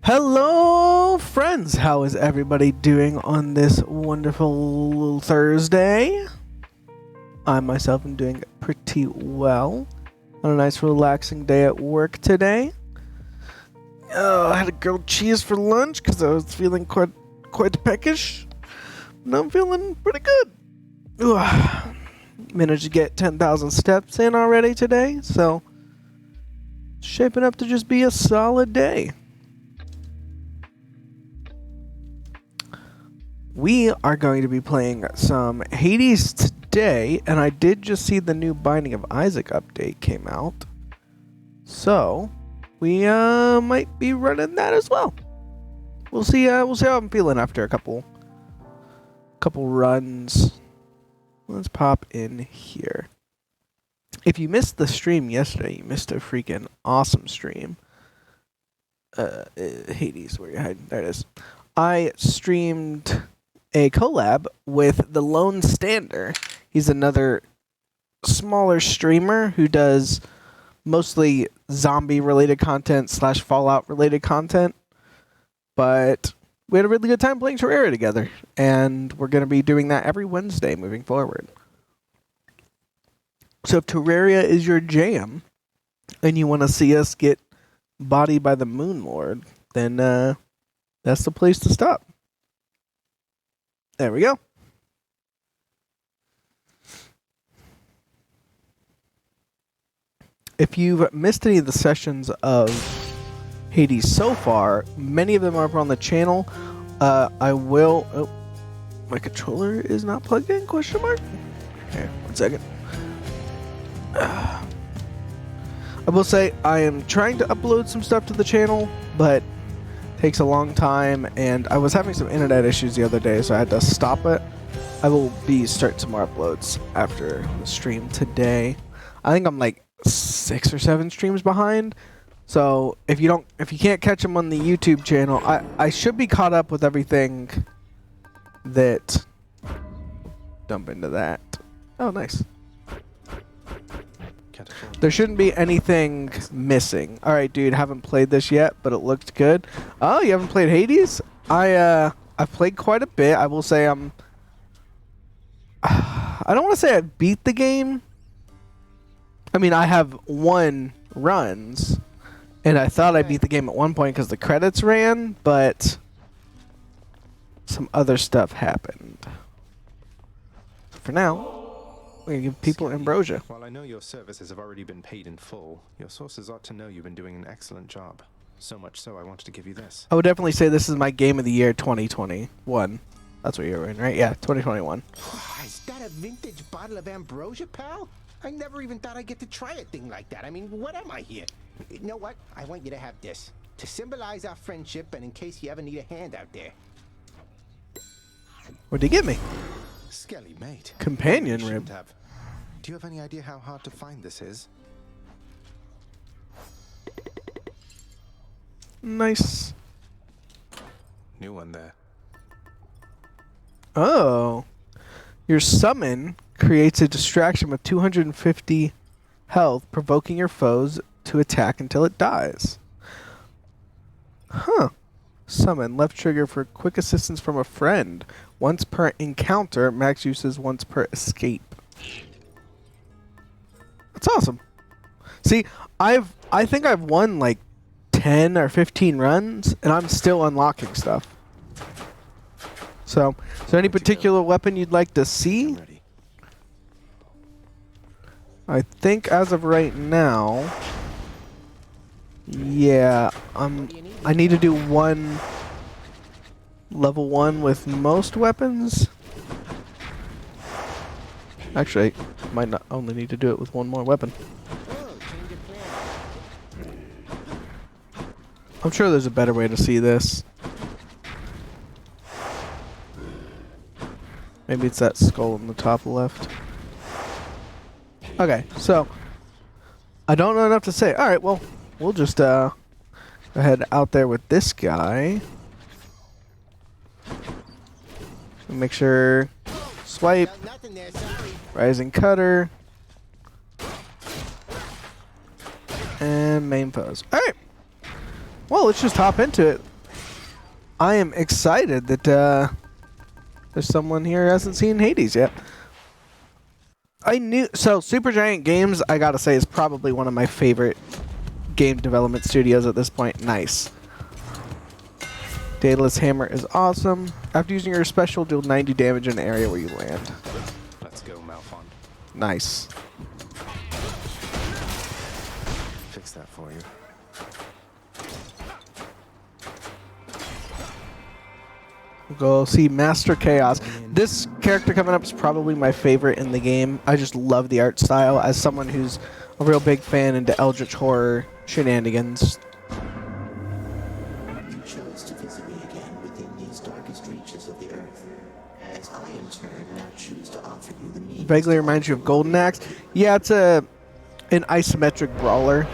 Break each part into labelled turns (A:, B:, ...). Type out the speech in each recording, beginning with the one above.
A: Hello, friends. How is everybody doing on this wonderful Thursday? I myself am doing pretty well. On a nice relaxing day at work today. I had a grilled cheese for lunch because I was feeling quite peckish. And I'm feeling pretty good. Managed to get 10,000 steps in already today, so shaping up to just be a solid day. We are going to be playing some Hades today, and I did just see the new Binding of Isaac update came out. So, we might be running that as well. We'll see how I'm feeling after a couple runs. Let's pop in here. If you missed the stream yesterday, you missed a freaking awesome stream. Hades, where you hiding? There it is. I streamed a collab with the Lone Stander. He's another smaller streamer who does mostly zombie-related content / Fallout-related content. But we had a really good time playing Terraria together, and we're going to be doing that every Wednesday moving forward. So if Terraria is your jam, and you want to see us get bodied by the Moon Lord, then that's the place to stop. There we go. If you've missed any of the sessions of Hades so far, many of them are up on the channel. I will... Oh, my controller is not plugged in, question mark? Okay, 1 second. I will say I am trying to upload some stuff to the channel, but takes a long time, and I was having some internet issues the other day, so I had to stop it. I will be starting some more uploads after the stream today. I think I'm like 6 or 7 streams behind, so if you can't catch them on the YouTube channel, I should be caught up with everything that... Dump into that. Oh, nice. There shouldn't be anything missing. Alright, dude, haven't played this yet, but it looked good. Oh, you haven't played Hades? I've played quite a bit. I will say I don't want to say I beat the game. I mean, I have won runs, and I thought I beat the game at one point because the credits ran, but some other stuff happened. For now, we're going to give people ambrosia.
B: While I know your services have already been paid in full, your sources ought to know you've been doing an excellent job. So much so I wanted to give you this.
A: I would definitely say this is my game of the year 2021. That's what you're in, right? Yeah, 2021.
C: Is that a vintage bottle of ambrosia, pal? I never even thought I'd get to try a thing like that. I mean, what am I here? You know what? I want you to have this. To symbolize our friendship and in case you ever need a hand out there.
A: What'd you give me?
B: Skelly, mate.
A: Companion
B: You
A: rib.
B: have. Do you have any idea how hard to find this is?
A: Nice.
B: New one there.
A: Oh. Your summon creates a distraction with 250 health, provoking your foes to attack until it dies. Huh. Summon. Left trigger for quick assistance from a friend. Once per encounter. Max uses once per escape. That's awesome. See, I think I've won like 10 or 15 runs, and I'm still unlocking stuff. So, is there any particular weapon you'd like to see? I think as of right now, yeah, I need to do one level 1 with most weapons. Actually, I might not only need to do it with one more weapon. I'm sure there's a better way to see this. Maybe it's that skull on the top left. Okay, so I don't know enough to say. Alright, well, we'll just go ahead out there with this guy. Make sure... Swipe. Rising Cutter. And main pose. Alright. Well, let's just hop into it. I am excited that there's someone here who hasn't seen Hades yet. I knew so. Supergiant Games, I gotta say, is probably one of my favorite game development studios at this point. Nice. Daedalus Hammer is awesome. After using your special, deal 90 damage in the area where you land.
B: Let's go, Malfond.
A: Nice.
B: Fix that for you.
A: We'll go see Master Chaos. This character coming up is probably my favorite in the game. I just love the art style as someone who's a real big fan into Eldritch Horror shenanigans.
D: You chose to visit me again within these darkest reaches of the earth, as I in turn now choose to offer you the means.
A: Vaguely reminds you of Golden Axe. Yeah, it's an isometric brawler.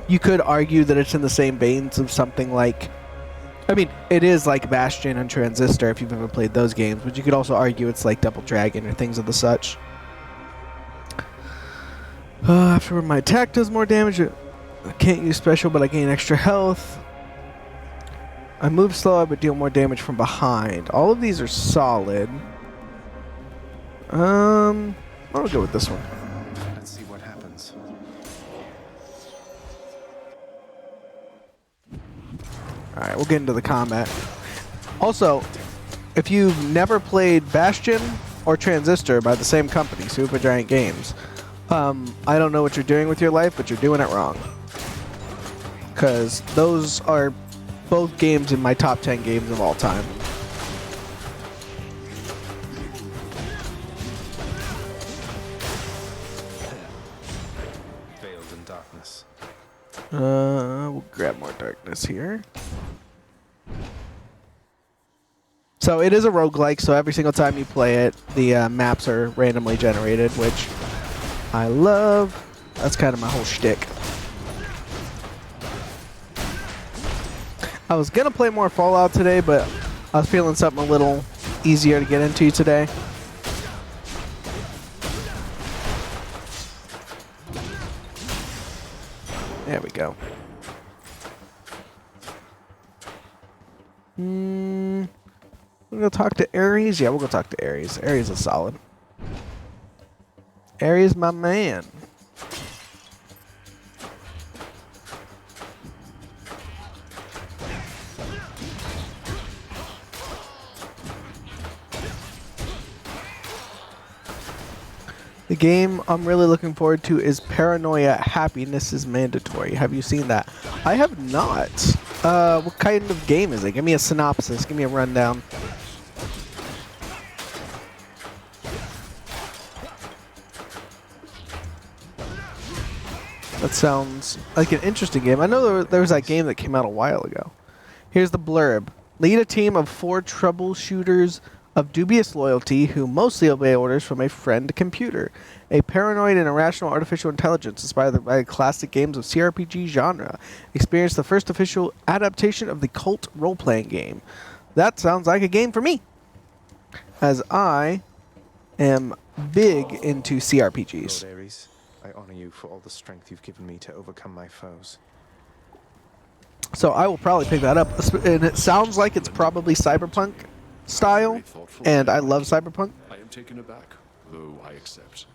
A: You could argue that it's in the same veins of something like... I mean, it is like Bastion and Transistor if you've ever played those games, but you could also argue it's like Double Dragon or things of the such. After my attack does more damage, I can't use special, but I gain extra health. I move slower, but deal more damage from behind. All of these are solid. I'll go with this one.
B: Let's see what happens.
A: Alright, we'll get into the combat. Also, if you've never played Bastion or Transistor by the same company, Supergiant Games, I don't know what you're doing with your life, but you're doing it wrong. Because those are both games in my top 10 games of all time.
B: Veiled in darkness.
A: We'll grab more darkness here. So it is a roguelike, so every single time you play it, the maps are randomly generated, which I love. That's kind of my whole shtick. I was going to play more Fallout today, but I was feeling something a little easier to get into today. There we go. We're going to talk to Ares? Yeah, we'll go talk to Ares. Ares is solid. Ares, my man. The game I'm really looking forward to is Paranoia Happiness is Mandatory. Have you seen that? I have not. What kind of game is it? Give me a synopsis. Give me a rundown. That sounds like an interesting game. I know there was that game that came out a while ago. Here's the blurb. Lead a team of 4 troubleshooters of dubious loyalty who mostly obey orders from a friend computer. A paranoid and irrational artificial intelligence inspired by classic games of CRPG genre. Experience the first official adaptation of the cult role-playing game. That sounds like a game for me, as I am big into CRPGs.
B: Lord Ares, I honor you for all the strength you've given me to overcome my foes.
A: So I will probably pick that up, and it sounds like it's probably Cyberpunk style, and I love Cyberpunk.
E: I am taken aback, though I accept.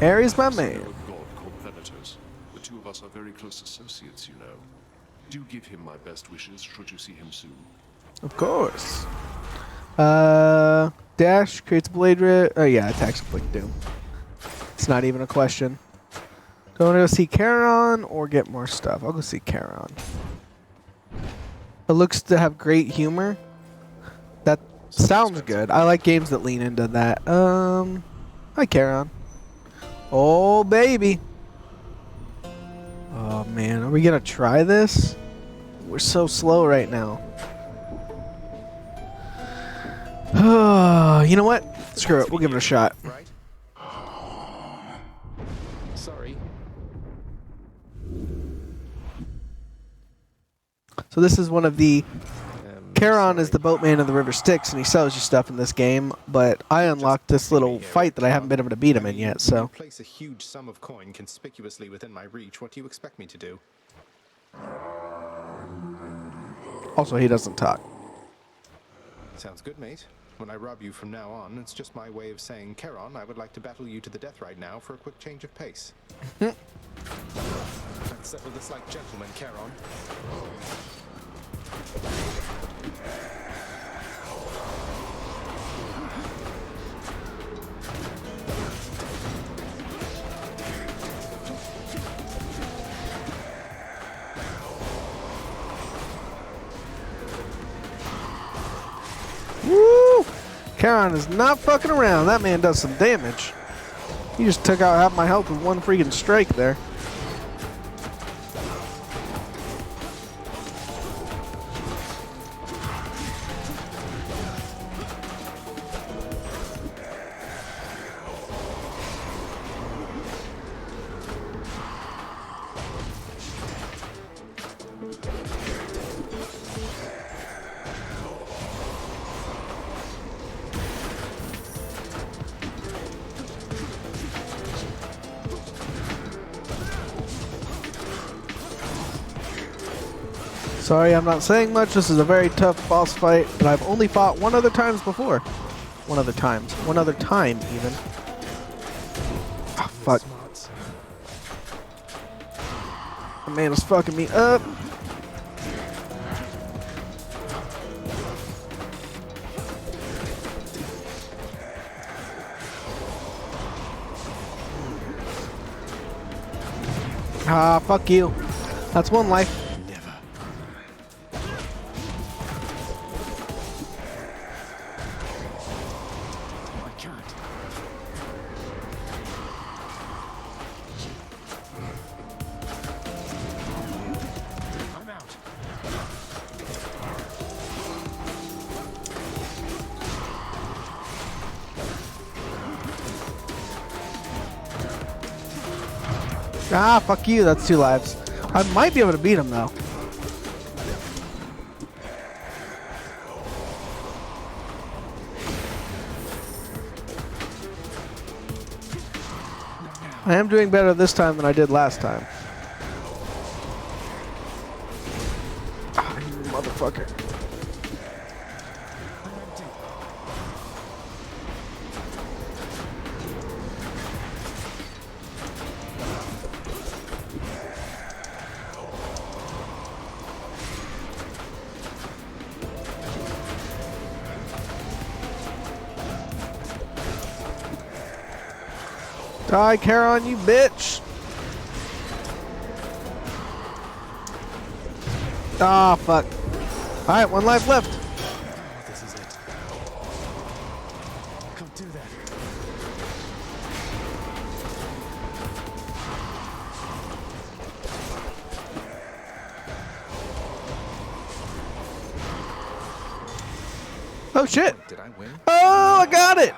A: Ares, my man.
E: God called Thanatos. The two of us are very close associates, you know. Do give him my best wishes should you see him soon.
A: Of course. Dash creates Blade Red. Oh yeah, attacks Inflict Doom. It's not even a question. Do I want to go see Charon or get more stuff? I'll go see Charon. It looks to have great humor. That sounds good. I like games that lean into that. Hi Charon. Oh baby. Oh man, are we gonna try this? We're so slow right now. You know what? Screw it. We'll give it a shot.
B: Right? Sorry.
A: So this is one of the... Charon is the boatman of the River Styx, and he sells you stuff in this game, but I unlocked this little fight that I haven't been able to beat him in yet, so...
B: Place a huge sum of coin conspicuously within my reach. What do you expect me to do?
A: Also, he doesn't talk.
B: Sounds good, mate. When I rob you from now on, it's just my way of saying, Charon, I would like to battle you to the death right now for a quick change of pace. Let's settle this like gentlemen, Charon.
A: Woo! Charon is not fucking around. That man does some damage. He just took out half my health with one freaking strike there. Sorry, I'm not saying much. This is a very tough boss fight, but I've only fought one other time before. One other time, even. Oh, fuck. The man is fucking me up. Ah, fuck you. That's one life. Ah, fuck you. That's 2 lives. I might be able to beat him, though. I am doing better this time than I did last time. Ah, you motherfucker. Die, Charon, you bitch! Ah, fuck. Alright, 1 life left.
B: This is it. Can't do that.
A: Oh, shit!
B: Did I win?
A: Oh, I got it!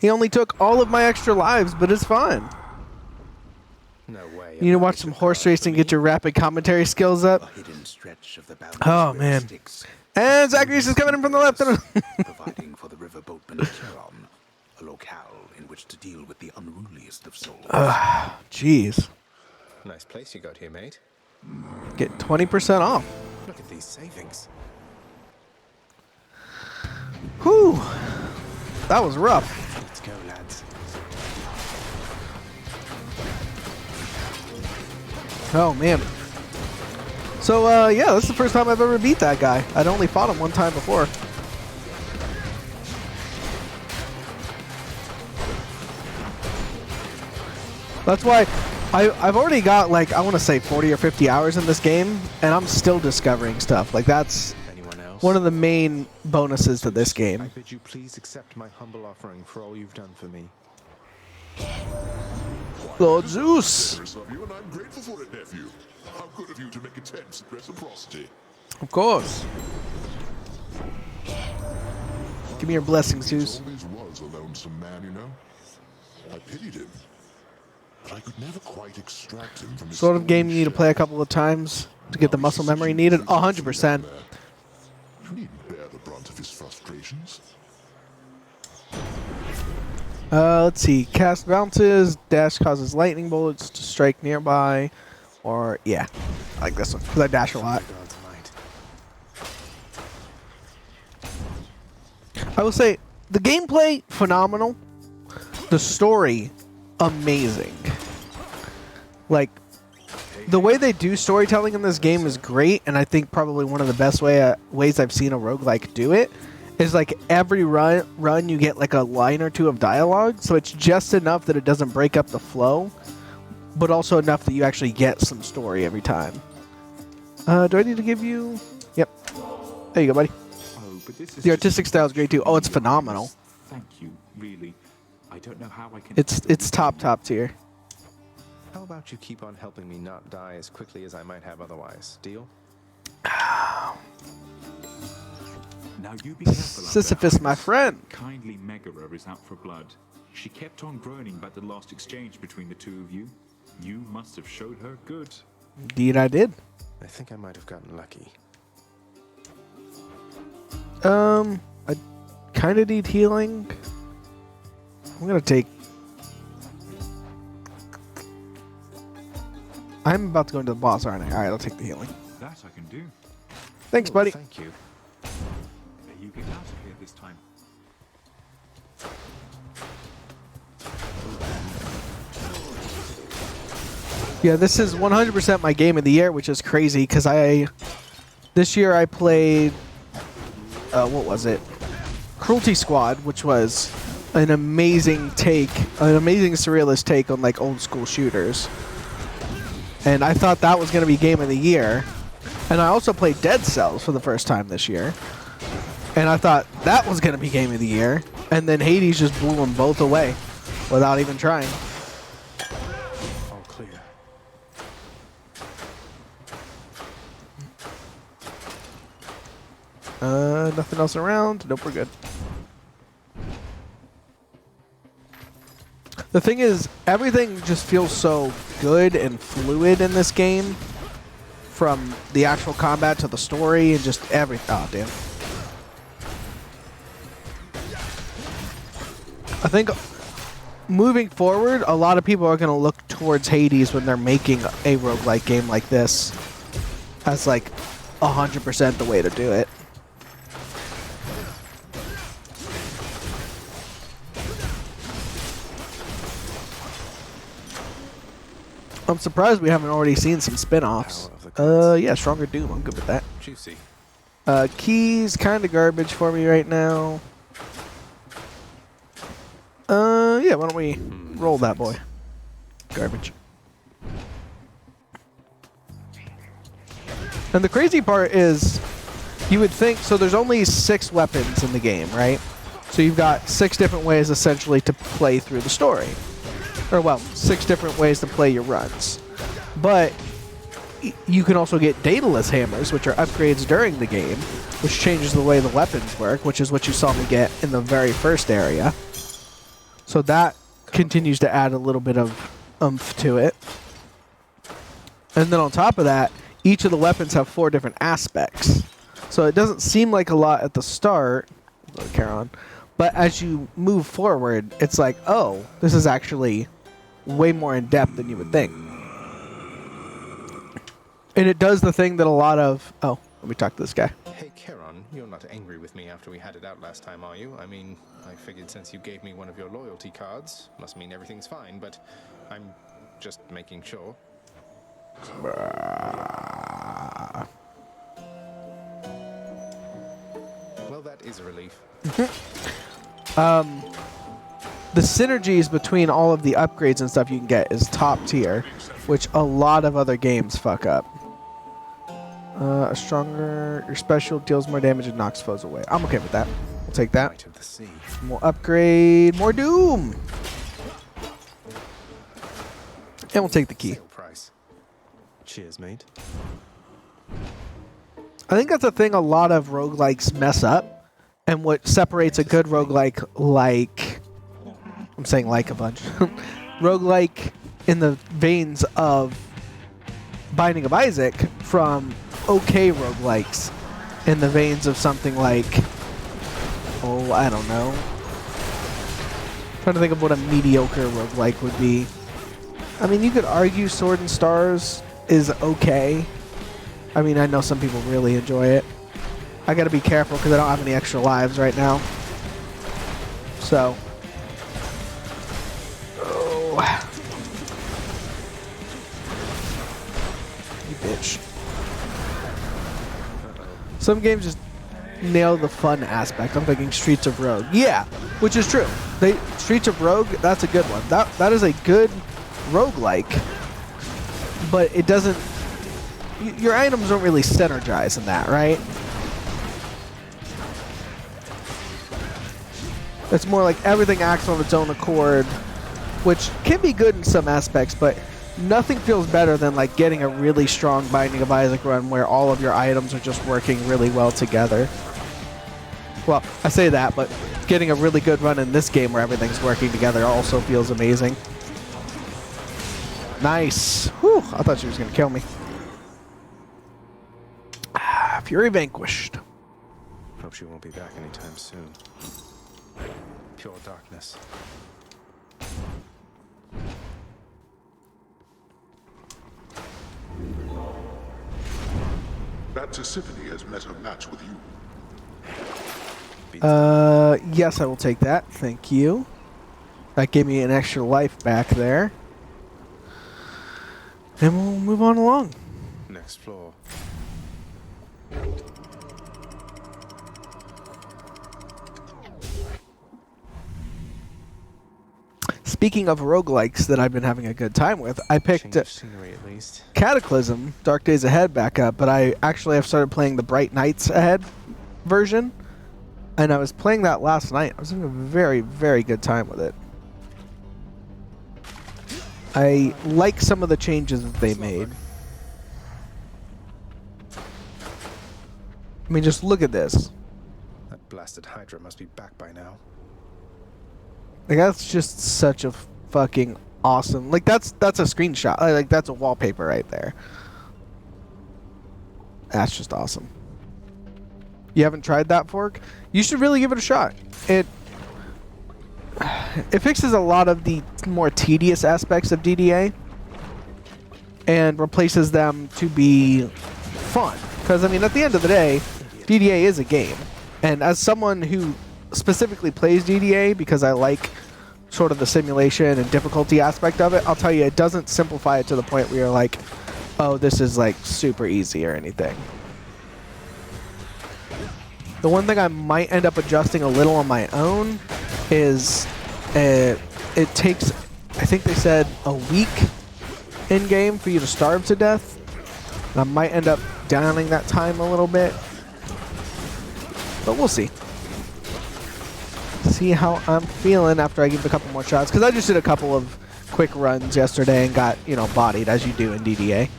A: He only took all of my extra lives, but it's fine.
B: No way.
A: You need to watch some horse racing, get your rapid commentary skills up.
D: Hidden stretch of the
A: Oh, man. And Zacharias is coming in from the left.
D: providing for the riverboatman Charon, a locale in which to deal with the unruliest of souls.
A: Jeez.
B: Nice place you got here, mate.
A: Get 20% off.
B: Look at these savings.
A: Whew. That was rough.
B: Let's go, lads.
A: Oh, man. So, yeah, this is the first time I've ever beat that guy. I'd only fought him 1 time before. That's why I've already got, like, I want to say 40 or 50 hours in this game, and I'm still discovering stuff. Like, that's one of the main bonuses to this
B: I
A: game.
B: bid you please accept my humble offering for all you've done for me.
A: Lord Zeus!
E: Generous of you, and I'm grateful for it, nephew. How good of you to make attempts at reciprocity.
A: Of course. Give me your blessings, Zeus.
E: Always was a lonesome man, you know. I pitied him, but I could never quite extract him from his
A: Sort of game you need to
E: shell.
A: play a couple of times to get the muscle memory needed. 100%.
E: You needn't bear the brunt of his frustrations.
A: Let's see. Cast bounces. Dash causes lightning bullets to strike nearby. Or, yeah. I like this one. Because I dash a lot. I will say, the gameplay, phenomenal. The story, amazing. Like, the way they do storytelling in this game is great, and I think probably one of the best ways I've seen a roguelike do it is like every run you get like a line or two of dialogue, so it's just enough that it doesn't break up the flow, but also enough that you actually get some story every time. Do I need to give you... Yep. There you go, buddy.
F: Oh, but this is
A: The artistic style is great too. Oh, it's phenomenal.
F: Thank you, really. I don't know how I can...
A: It's top tier.
B: How about you keep on helping me not die as quickly as I might have otherwise? Deal?
F: Now you be careful.
A: Sisyphus, my friend.
F: Kindly Megara is out for blood. She kept on groaning about the last exchange between the two of you. You must have showed her good.
A: Indeed, I did.
B: I think I might have gotten lucky.
A: I kind of need healing. I'm gonna take... I'm about to go into the boss, aren't I? Alright, I'll take the healing.
F: That I can do.
A: Thanks, buddy.
B: Thank you.
F: May you get out of here this time.
A: Yeah, this is 100% my game of the year, which is crazy, because this year I played... what was it? Cruelty Squad, which was an amazing surrealist take on like old school shooters. And I thought that was going to be game of the year. And I also played Dead Cells for the first time this year. And I thought that was going to be game of the year. And then Hades just blew them both away without even trying.
B: All clear.
A: Nothing else around. Nope, we're good. The thing is, everything just feels so good and fluid in this game. From the actual combat to the story and just everything. Oh, damn. I think moving forward, a lot of people are going to look towards Hades when they're making a roguelike game like this as like 100% the way to do it. I'm surprised we haven't already seen some spin-offs. Yeah, Stronger Doom. I'm good with that.
B: Juicy.
A: Keys, kind of garbage for me right now. Yeah, why don't we roll that boy? Garbage. And the crazy part is, you would think, so there's only 6 weapons in the game, right? So you've got 6 different ways, essentially, to play through the story. Or, well, 6 different ways to play your runs. But you can also get dataless hammers, which are upgrades during the game, which changes the way the weapons work, which is what you saw me get in the very first area. So that continues to add a little bit of oomph to it. And then on top of that, each of the weapons have 4 different aspects. So it doesn't seem like a lot at the start. Go to Charon. But as you move forward, it's like, oh, this is actually way more in depth than you would think. And it does the thing that a lot of... Oh, let me talk to this guy.
B: Hey, Charon, you're not angry with me after we had it out last time, are you? I mean, I figured since you gave me one of your loyalty cards, must mean everything's fine, but I'm just making sure. Well, that is a relief.
A: The synergies between all of the upgrades and stuff you can get is top tier, which a lot of other games fuck up. A stronger, your special deals more damage and knocks foes away. I'm okay with that. We'll take that.
B: Light of the sea.
A: More upgrade, more Doom! And we'll take the key.
B: Sale price. Cheers, mate.
A: I think that's a thing a lot of roguelikes mess up. And what separates a good roguelike, like... I'm saying like a bunch. Roguelike in the veins of Binding of Isaac from okay roguelikes in the veins of something like... Oh, I don't know. I'm Trying to think of what a mediocre roguelike would be. I mean, you could argue Sword and Stars is okay. I mean, I know some people really enjoy it. I gotta be careful because I don't have any extra lives right now. So. Oh. You bitch. Some games just nail the fun aspect. I'm thinking Streets of Rogue. Yeah, which is true. Streets of Rogue, that's a good one. That is a good roguelike, but it doesn't... Your items don't really synergize in that, right? It's more like everything acts on its own accord, which can be good in some aspects, but nothing feels better than like getting a really strong Binding of Isaac run where all of your items are just working really well together. Well, I say that, but getting a really good run in this game where everything's working together also feels amazing. Nice. Whew, I thought she was going to kill me. Fury vanquished.
B: Hope she won't be back anytime soon. Pure darkness.
E: That Tisiphone has met her match with you.
A: Yes, I will take that. Thank you. That gave me an extra life back there. And we'll move on along.
B: Next floor.
A: Speaking of roguelikes that I've been having a good time with, I picked
B: Change of scenery at least.
A: Cataclysm, Dark Days Ahead back up, but I actually have started playing the Bright Nights Ahead version, and I was playing that last night. I was having a very, very good time with it. I like some of the changes that they made. I mean, just look at this.
B: That blasted Hydra must be back by now.
A: Like, that's just such a fucking awesome... Like, that's a screenshot. Like, that's a wallpaper right there. That's just awesome. You haven't tried that fork? You should really give it a shot. It fixes a lot of the more tedious aspects of DDA and replaces them to be fun. Because, I mean, at the end of the day, DDA is a game. And as someone who specifically plays DDA because I like sort of the simulation and difficulty aspect of it, I'll tell you, it doesn't simplify it to the point where you're like, oh, this is like super easy or anything. The one thing I might end up adjusting a little on my own is it takes, I think they said, a week in game for you to starve to death. And I might end up downing that time a little bit, but we'll see. See how I'm feeling after I give it a couple more shots, because I just did a couple of quick runs yesterday and got, you know, bodied as you do in DDA.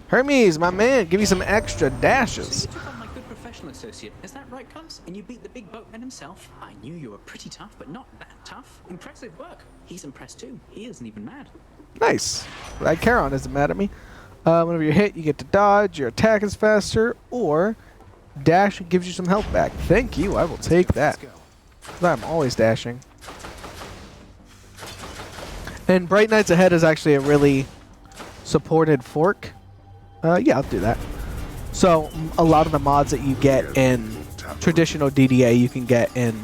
A: Hermes, my man, give me some extra dashes.
G: You took on my good professional associate. Is that right, Cubs? And you beat the big boatman himself? I knew you were pretty tough, but not that tough. Impressive work. He's impressed too. He isn't even mad.
A: Nice. Like Charon isn't mad at me. Whenever you're hit, you get to dodge. Your attack is faster, or dash gives you some health back. Thank you. I will take that. I'm always dashing. And Bright Nights Ahead is actually a really supported fork. Yeah, I'll do that. So a lot of the mods that you get in traditional DDA, you can get in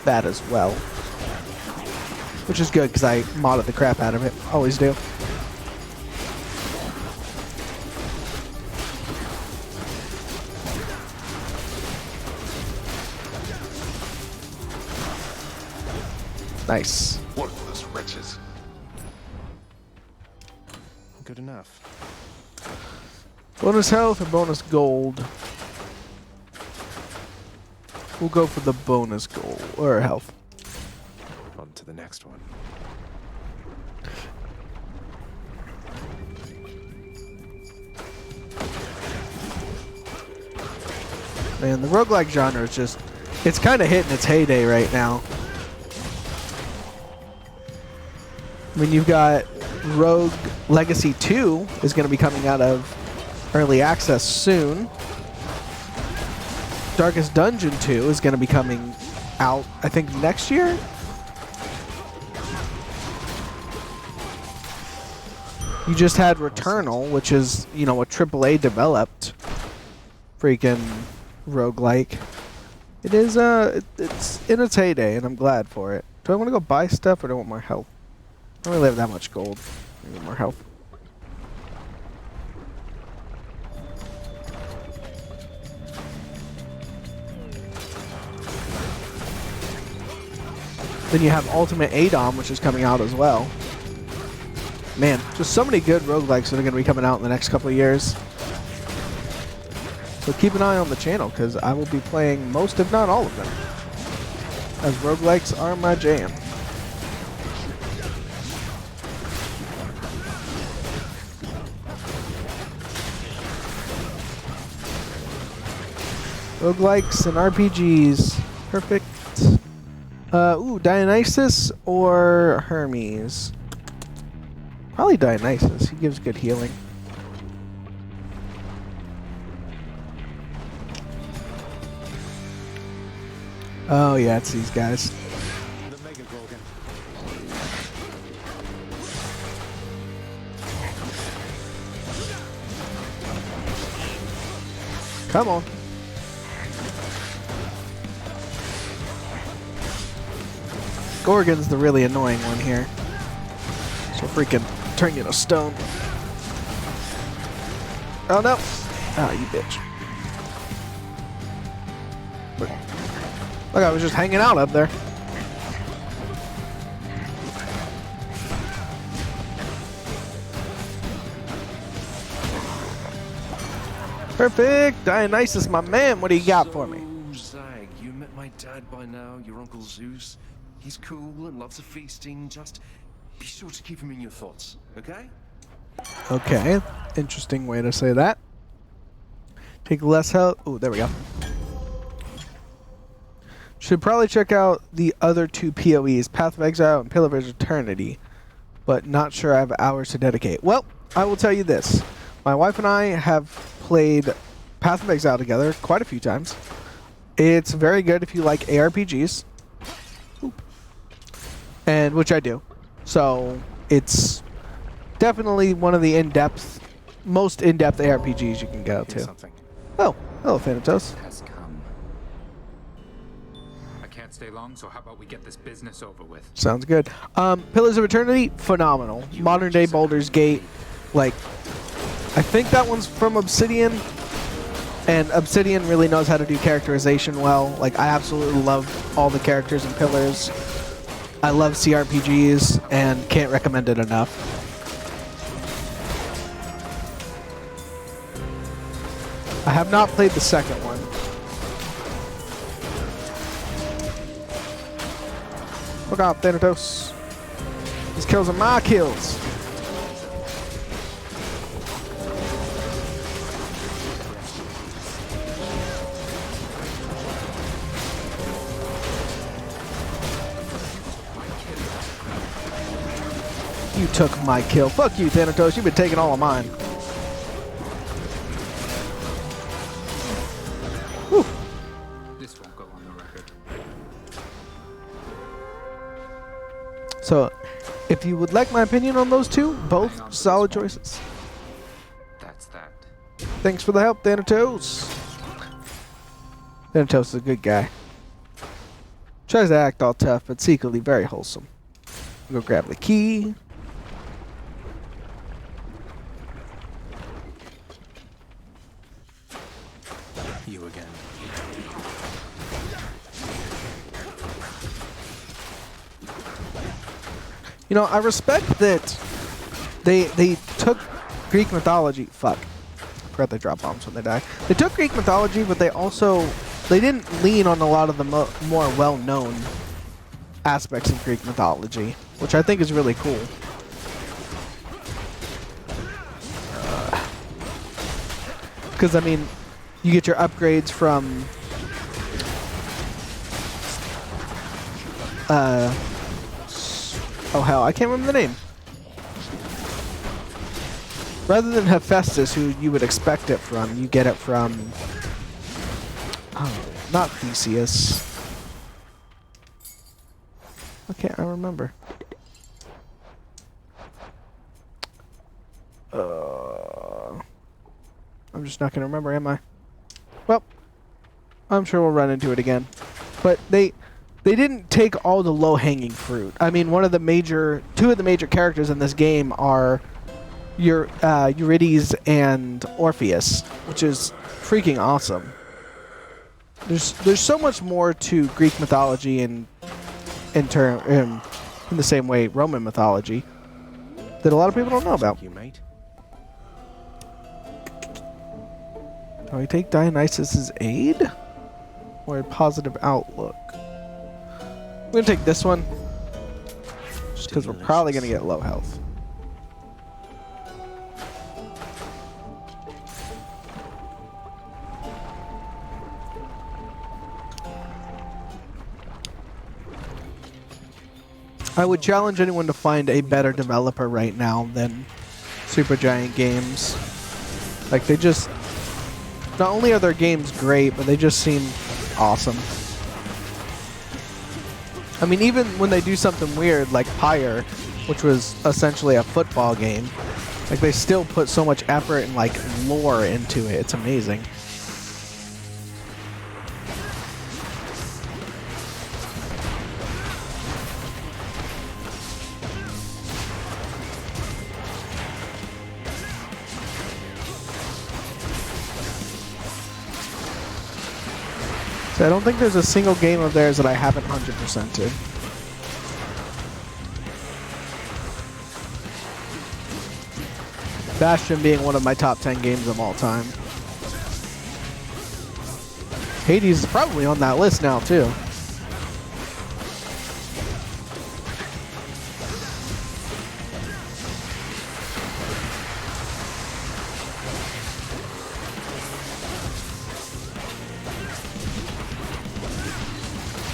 A: that as well, which is good because I modded the crap out of it. Always do. Nice.
E: Worthless wretches.
B: Good enough.
A: Bonus health or bonus gold? We'll go for the bonus gold or health.
B: On to the next one.
A: Man, the roguelike genre is just, it's kind of hitting its heyday right now. I mean, you've got Rogue Legacy 2 is going to be coming out of early access soon. Darkest Dungeon 2 is going to be coming out, I think, next year? You just had Returnal, which is, you know, a AAA developed freaking roguelike. It is, it's in its heyday, and I'm glad for it. Do I want to go buy stuff, or do I want more health? I don't really have that much gold. I need more health. Then you have Ultimate ADOM, which is coming out as well. Man, just so many good roguelikes that are going to be coming out in the next couple of years. So keep an eye on the channel, because I will be playing most, if not all of them, as roguelikes are my jam. Roguelikes and RPGs. Perfect. Ooh, Dionysus or Hermes? Probably Dionysus. He gives good healing. Oh yeah, it's these guys.
B: The Mega Gorgon.
A: Come on. Gorgon's the really annoying one here. So freaking turn you to stone. Oh no! Ah, you bitch. Look, I was just hanging out up there. Perfect! Dionysus, my man, what do you got for me?
E: Zag, you met my dad by now, your Uncle Zeus. He's cool and loves a feasting. Just be sure to keep him in your thoughts, okay?
A: Okay, interesting way to say that. Take less health. Oh, there we go. Should probably check out the other two PoEs, Path of Exile and Pillar of Eternity, but not sure I have hours to dedicate. Well, I will tell you this. My wife and I have played Path of Exile together quite a few times. It's very good if you like ARPGs. Oop. And which I do. So it's definitely one of the most in-depth ARPGs you can go to.
B: Something.
A: Oh, hello, Thanatos.
H: Has come. I can't stay long, so how about we get this business over with?
A: Sounds good. Pillars of Eternity, phenomenal. Modern day Baldur's Gate. Like, I think that one's from Obsidian, and Obsidian really knows how to do characterization well. Like, I absolutely love all the characters in Pillars. I love CRPGs, and can't recommend it enough. I have not played the second one. Look out, Thanatos. These kills are my kills. You took my kill. Fuck you, Thanatos. You've been taking all of mine. Whew.
H: This won't go on the record.
A: So, if you would like my opinion on those two, both solid choices.
H: That's that.
A: Thanks for the help, Thanatos. Thanatos is a good guy. Tries to act all tough, but secretly very wholesome. Go grab the key.
B: You again.
A: You know, I respect that they took Greek mythology. Fuck. I forgot they drop bombs when they die. They took Greek mythology, but they didn't lean on a lot of the more well-known aspects of Greek mythology, which I think is really cool. Because, I mean, you get your upgrades from oh hell, I can't remember the name. Rather than Hephaestus, who you would expect it from, you get it from Oh, not Theseus. Okay, I remember. I'm just not gonna remember, am I? Well, I'm sure we'll run into it again. But they didn't take all the low-hanging fruit. I mean, two of the major characters in this game are Eurydice and Orpheus, which is freaking awesome. There's so much more to Greek mythology in the same way Roman mythology that a lot of people don't know about.
C: You, mate.
A: Do I take Dionysus's aid or a positive outlook? I'm gonna take this one just because we're probably gonna get low health. I would challenge anyone to find a better developer right now than Supergiant Games. Like, they just... Not only are their games great, but they just seem awesome. I mean, even when they do something weird like Pyre, which was essentially a football game, like, they still put so much effort and, like, lore into it. It's amazing. So I don't think there's a single game of theirs that I haven't 100%ed. Bastion being one of my top 10 games of all time. Hades is probably on that list now too.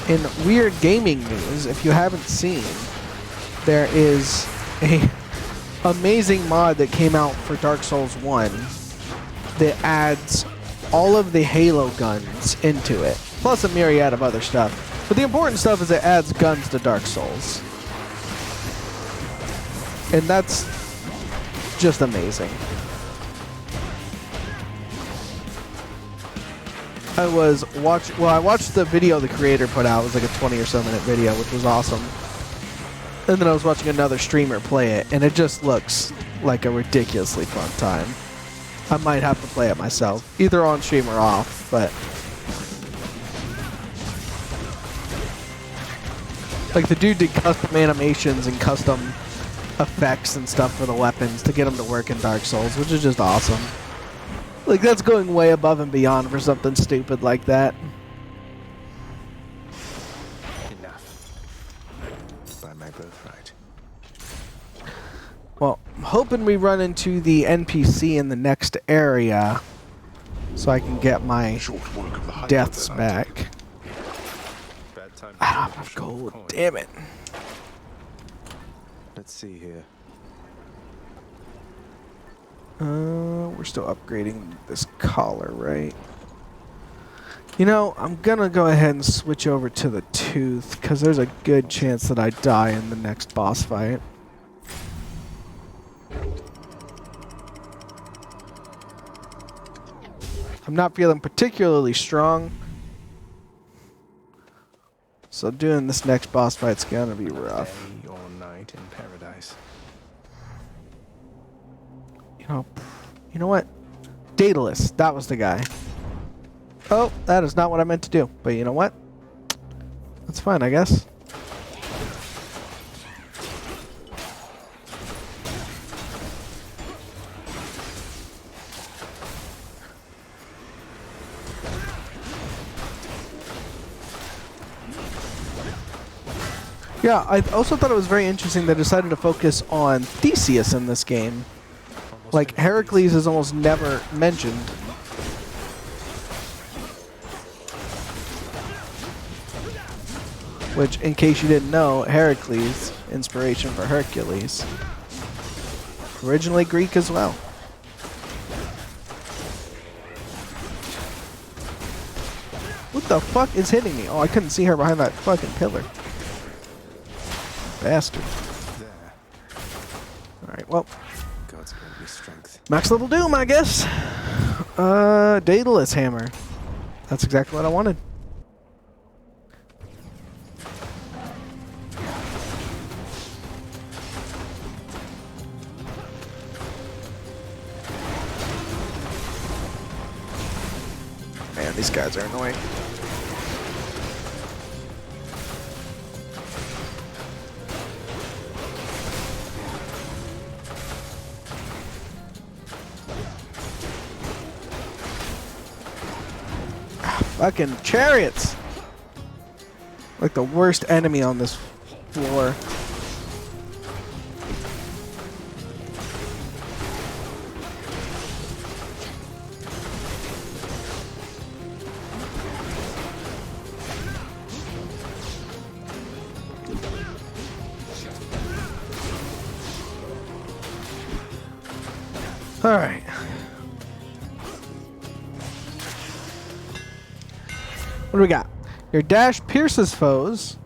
A: In weird gaming news, if you haven't seen, there is a amazing mod that came out for Dark Souls 1 that adds all of the Halo guns into it, plus a myriad of other stuff. But the important stuff is it adds guns to Dark Souls. And that's just amazing. I watched the video the creator put out. It was like a 20 or so minute video, which was awesome. And then I was watching another streamer play it, and it just looks like a ridiculously fun time. I might have to play it myself, either on stream or off, but... Like, the dude did custom animations and custom effects and stuff for the weapons to get them to work in Dark Souls, which is just awesome. Like, that's going way above and beyond for something stupid like that.
C: Enough. By my birthright.
A: Well, I'm hoping we run into the NPC in the next area so I can get my deaths back.
B: Bad time
A: I don't have enough gold. Damn it.
B: Let's see here.
A: We're still upgrading this collar, right? You know, I'm gonna go ahead and switch over to the tooth, because there's a good chance that I die in the next boss fight. I'm not feeling particularly strong, so doing this next boss fight's gonna be rough.
B: Day or night in paradise.
A: You know what? Daedalus, that was the guy. Oh, that is not what I meant to do. But you know what? That's fine, I guess. Yeah, I also thought it was very interesting they decided to focus on Theseus in this game. Like, Heracles is almost never mentioned. Which, in case you didn't know, Heracles, inspiration for Hercules. Originally Greek as well. the fuck is hitting me? Oh, I couldn't see her behind that fucking pillar. Bastard.
B: There.
A: Alright, well.
B: God's given me strength.
A: Max level doom, I guess. Daedalus hammer. That's exactly what I wanted. Man, these guys are annoying. Fucking chariots! Like the worst enemy on this floor. Alright. What do we got? Your dash pierces foes.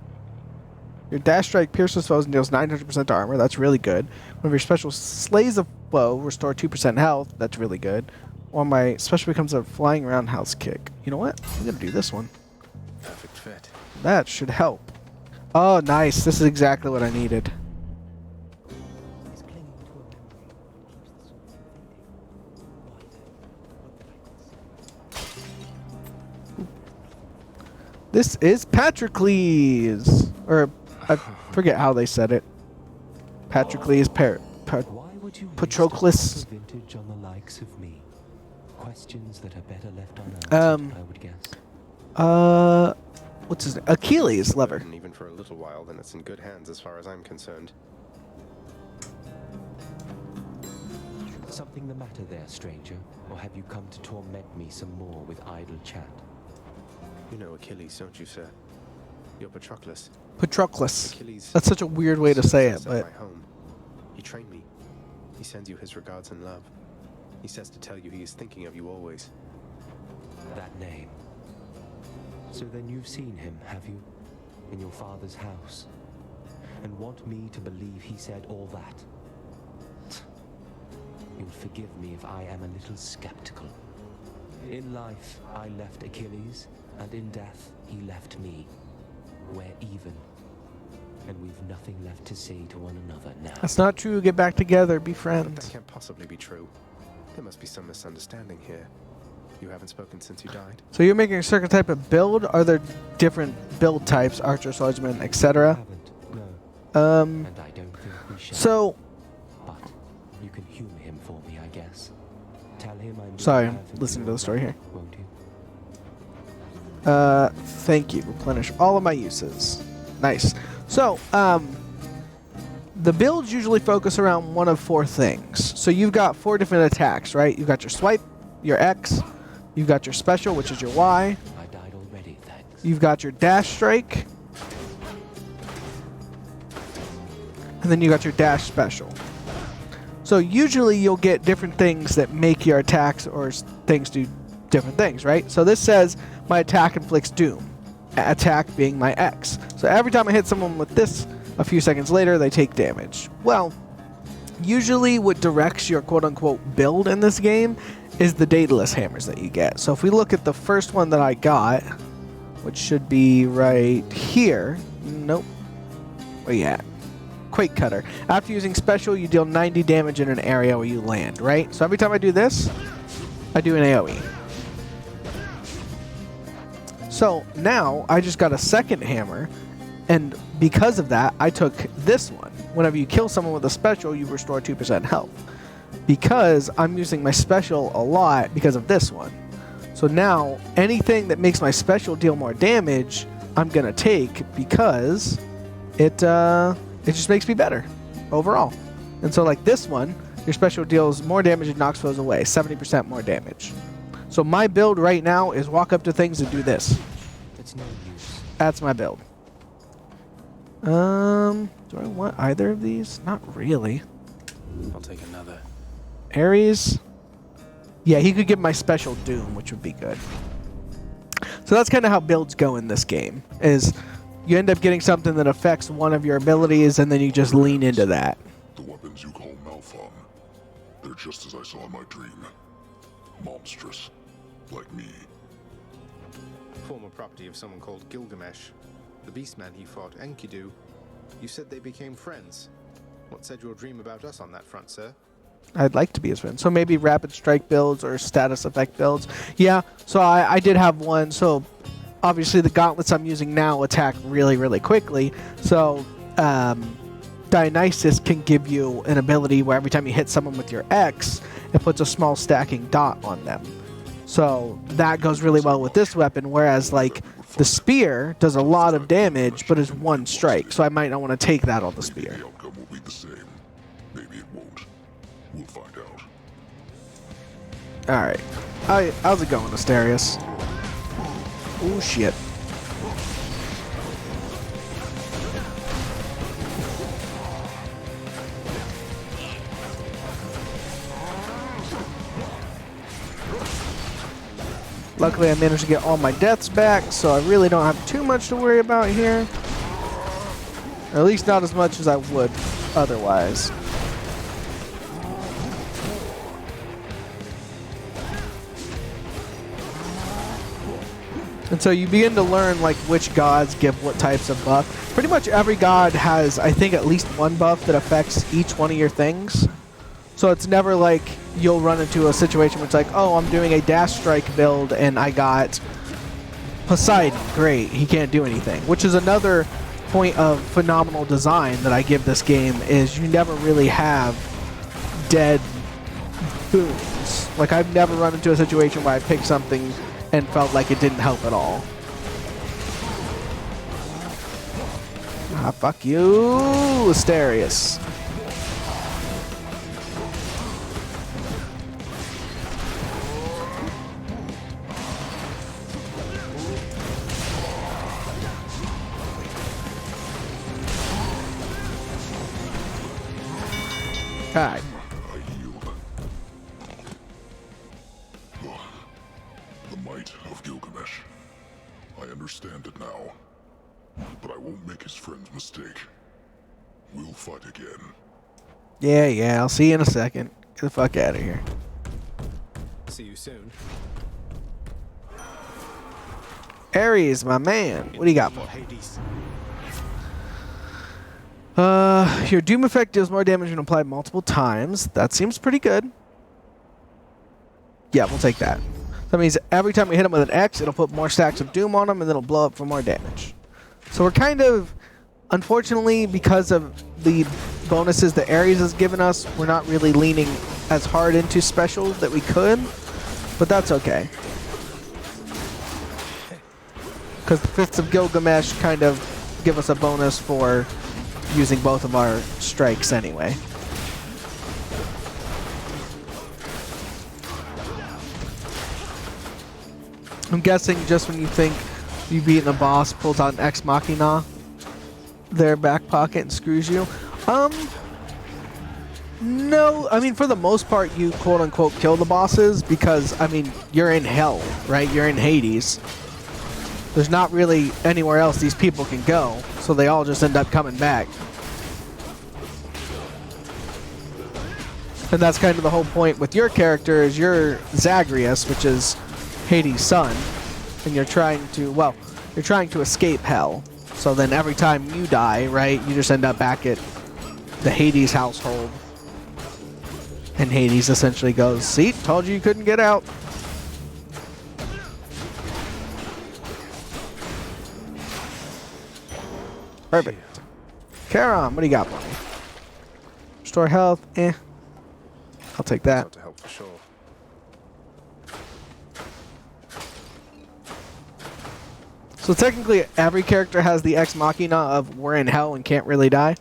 A: Your dash strike pierces foes and deals 900% armor. That's really good. One of your special slays a foe, restore 2% health. That's really good. Or my special becomes a flying roundhouse kick. You know what? I'm gonna do this one.
B: Perfect fit.
A: That should help. Oh, nice. This is exactly what I needed. This is Patrocles, or I forget how they said it. Patrocles, Patroclus.
I: Vintage on the likes of me. Questions that are better left unanswered, I would guess.
A: What's his name? Achilles lever.
B: And even for a little while, then it's in good hands as far as I'm concerned.
I: Something the matter there, stranger? Or have you come to torment me some more with idle chat?
B: You know Achilles, don't you, sir? You're Patroclus.
A: Patroclus.
B: Achilles.
A: That's such a weird way to say it, but
B: My home. He trained me. He sends you his regards and love. He says to tell you he is thinking of you always.
I: That name. So then you've seen him, have you? In your father's house? And want me to believe he said all that? You'll forgive me if I am a little skeptical. In life, I left Achilles, and in death, he left me. We're even. And we've nothing left to say to one another now.
A: that's not true. Get back together. Be
B: But that
A: friends.
B: can't possibly be true. There must be some misunderstanding here. You haven't spoken since you died?
A: So you're making a certain type of build? Are there different build types? Archer, swordsman, etc.?
I: Haven't, no. And I don't think we shall.
A: So...
I: But you can humor him for me, I guess. Tell him I'm
A: Sorry, I'm listening to the story here.
I: Won't you?
A: Thank you. Replenish all of my uses. Nice. So, the builds usually focus around one of four things. So you've got four different attacks, right? You've got your swipe, your X, you've got your special, which is your Y.
I: I died already, thanks.
A: You've got your dash strike. And then you got your dash special. So usually you'll get different things that make your attacks or things do different things, right? So this says my attack inflicts doom. Attack being my X. So every time I hit someone with this, a few seconds later they take damage. Well, usually what directs your quote-unquote build in this game is the Daedalus hammers that you get. So if we look at the first one that I got, which should be right here. Nope. Where you at? Quake Cutter. After using special, you deal 90 damage in an area where you land, right? So every time I do this, I do an AoE. So now I just got a second hammer, and because of that, I took this one. Whenever you kill someone with a special, you restore 2% health. Because I'm using my special a lot because of this one. So now anything that makes my special deal more damage, I'm gonna take because it just makes me better overall. And so like this one, your special deals more damage and knocks foes away, 70% more damage. So my build right now is walk up to things and do this.
I: It's no use.
A: That's my build. Do I want either of these? Not really.
B: I'll take another.
A: Ares. Yeah, he could give my special Doom, which would be good. So that's kind of how builds go in this game, is you end up getting something that affects one of your abilities, and then you just lean into that.
J: The weapons you call Malphon, they're just as I saw in my dream. Monstrous, like me.
B: Former property of someone called Gilgamesh. The beastman he fought, Enkidu. You said they became friends. What said your dream about us on that front, sir?
A: I'd like to be his friend. So maybe rapid strike builds or status effect builds. Yeah, so I did have one. So obviously the gauntlets I'm using now attack really, really quickly. So Dionysus can give you an ability where every time you hit someone with your X, it puts a small stacking dot on them. So that goes really well with this weapon, whereas like the spear does a lot of damage, but is one strike. So I might not want to take that on the spear.
J: The outcome will be the same. Maybe it won't. We'll find out.
A: Alright. How's it going, Asterius? Oh shit. Luckily I managed to get all my deaths back, so I really don't have too much to worry about here. Or at least not as much as I would otherwise. And so you begin to learn like which gods give what types of buff. Pretty much every god has, I think, at least one buff that affects each one of your things. So it's never like you'll run into a situation where it's like, oh, I'm doing a dash strike build and I got Poseidon. Great, he can't do anything. Which is another point of phenomenal design that I give this game, is you never really have dead boons. Like I've never run into a situation where I picked something and felt like it didn't help at all. Ah, fuck you, Asterius. Alright.
J: I yield. The might of Gilgamesh. I understand it now. But I won't make his friend's mistake. We'll fight again.
A: Yeah, I'll see you in a second. Get the fuck out of here.
B: See you soon.
A: Ares, my man. What do you got for me?
B: Hades.
A: Your Doom effect deals more damage when applied multiple times. That seems pretty good. Yeah, we'll take that. That means every time we hit him with an X, it'll put more stacks of Doom on him, and then it'll blow up for more damage. So we're kind of, unfortunately, because of the bonuses that Ares has given us, we're not really leaning as hard into specials that we could, but that's okay. Because the Fists of Gilgamesh kind of give us a bonus for using both of our strikes anyway. I'm guessing just when you think you've beaten a boss, pulls out an Ex Machina, their back pocket, and screws you. No, I mean, for the most part, you quote-unquote kill the bosses because, I mean, you're in hell, right? You're in Hades. There's not really anywhere else these people can go, so they all just end up coming back. And that's kind of the whole point with your character, is you're Zagreus, which is Hades' son, and you're trying to escape hell. So then every time you die, right, you just end up back at the Hades household. And Hades essentially goes, see, told you couldn't get out. Perfect. Charon, what do you got for me? Restore health, I'll take that.
B: To help for sure.
A: So technically, every character has the Ex Machina of we're in hell and can't really die.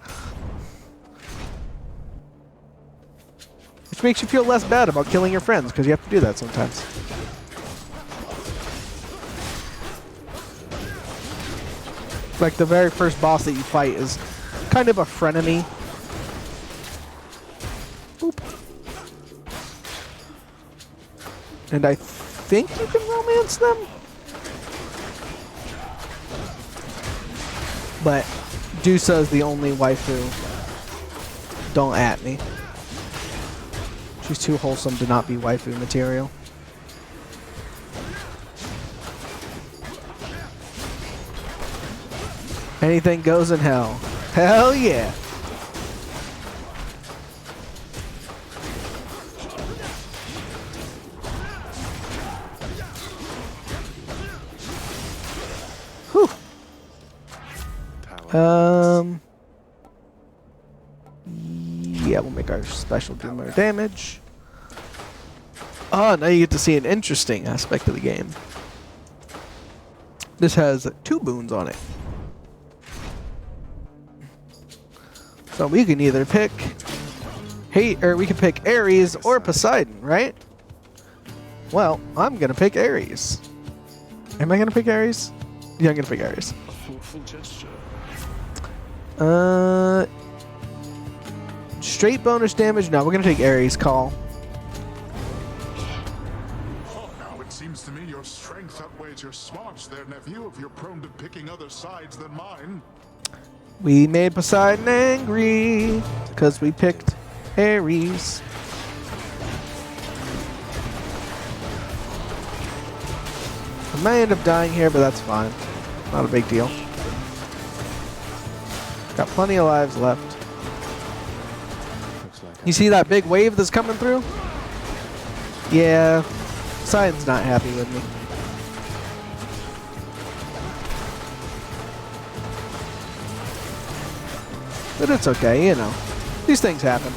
A: Which makes you feel less bad about killing your friends, because you have to do that sometimes. Like the very first boss that you fight is kind of a frenemy. Boop. And I think you can romance them? But Dusa is the only waifu. Don't at me. She's too wholesome to not be waifu material. Anything goes in hell. Hell yeah. Whew. Yeah, we'll make our special do more damage. Oh, now you get to see an interesting aspect of the game. This has 2 boons on it. So we can either pick we can pick Ares or Poseidon, right? Well, I'm gonna pick Ares. Am I gonna pick Ares? Yeah, I'm gonna pick Ares.
E: A thoughtful gesture.
A: Straight bonus damage? No, we're gonna take Ares call.
J: Oh, now it seems to me your strength outweighs your smarts there, nephew, if you're prone to picking other sides than mine.
A: We made Poseidon angry because we picked Ares. I may end up dying here, but that's fine. Not a big deal. Got plenty of lives left. You see that big wave that's coming through? Yeah, Poseidon's not happy with me. But it's okay, you know. These things happen.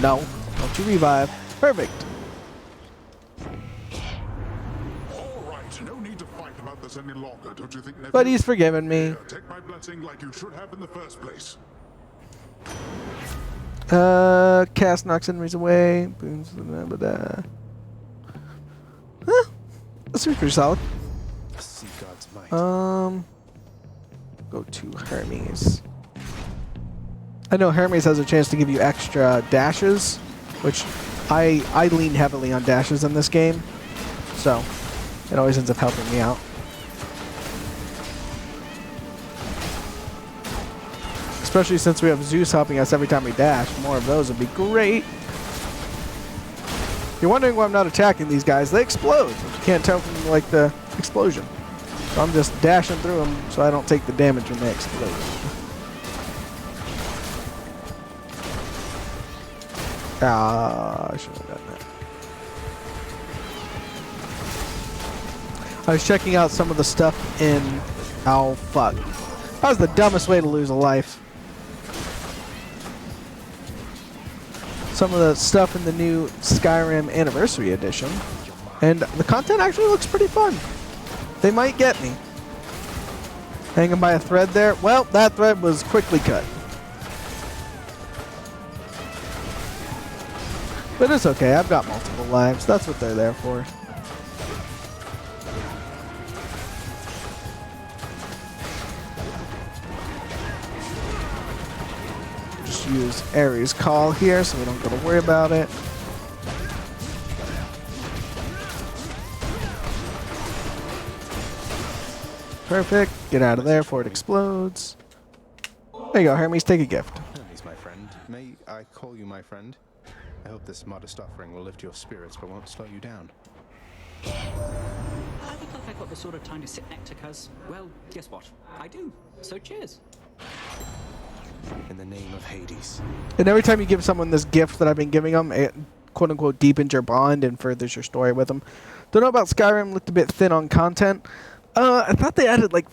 A: No. Don't you revive. Perfect.
J: Alright, no need to fight about this any longer, don't you think, nephew?
A: But he's forgiven me.
J: Yeah, take my blessing like you should have in the first place.
A: Cast knocks enemies away. Boons, blah, blah, blah. Huh. That's pretty solid.
B: See God's might.
A: Go to Hermes. I know Hermes has a chance to give you extra dashes, which I lean heavily on dashes in this game, so it always ends up helping me out. Especially since we have Zeus helping us every time we dash. More of those would be great. If you're wondering why I'm not attacking these guys, they explode. You can't tell from like the explosion. So I'm just dashing through them so I don't take the damage when they explode. I should have done that. I was checking out some of the stuff in... Oh, fuck. That was the dumbest way to lose a life. Some of the stuff in the new Skyrim Anniversary Edition. And the content actually looks pretty fun. They might get me. Hanging by a thread there. Well, that thread was quickly cut. But it's okay, I've got multiple lives. That's what they're there for. Just use Ares Call here so we don't gotta worry about it. Perfect. Get out of there before it explodes. There you go, Hermes, take a gift.
B: Hermes, my friend. May I call you my friend? I hope this modest offering will lift your spirits but won't slow you down.
G: I look like I've got the sort of time to sit next to cuz, well, guess what? I do. So cheers.
B: In the name of Hades.
A: And every time you give someone this gift that I've been giving them, it quote-unquote deepens your bond and furthers your story with them. Don't know about Skyrim, looked a bit thin on content. I thought they added like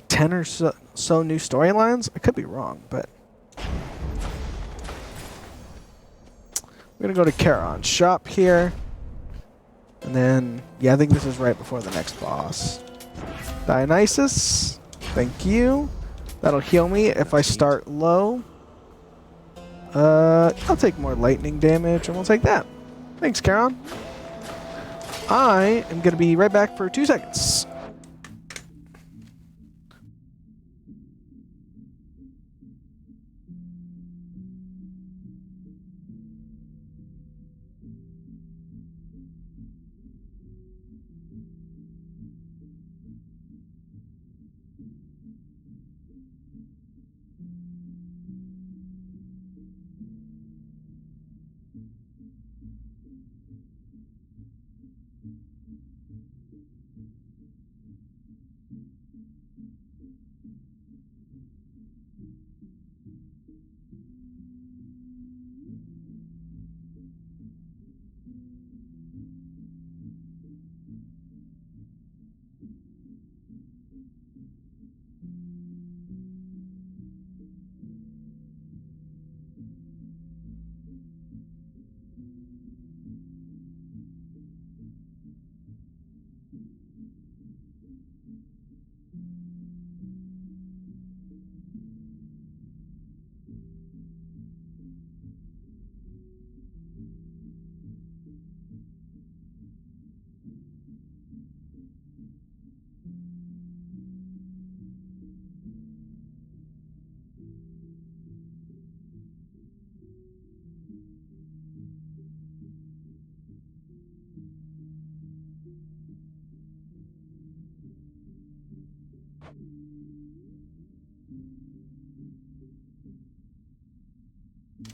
A: 10 or so new storylines. I could be wrong, but... We're gonna go to Charon's shop here. And then, yeah, I think this is right before the next boss. Dionysus, thank you. That'll heal me if I start low. I'll take more lightning damage, and we'll take that. Thanks, Charon. I am gonna be right back for 2 seconds.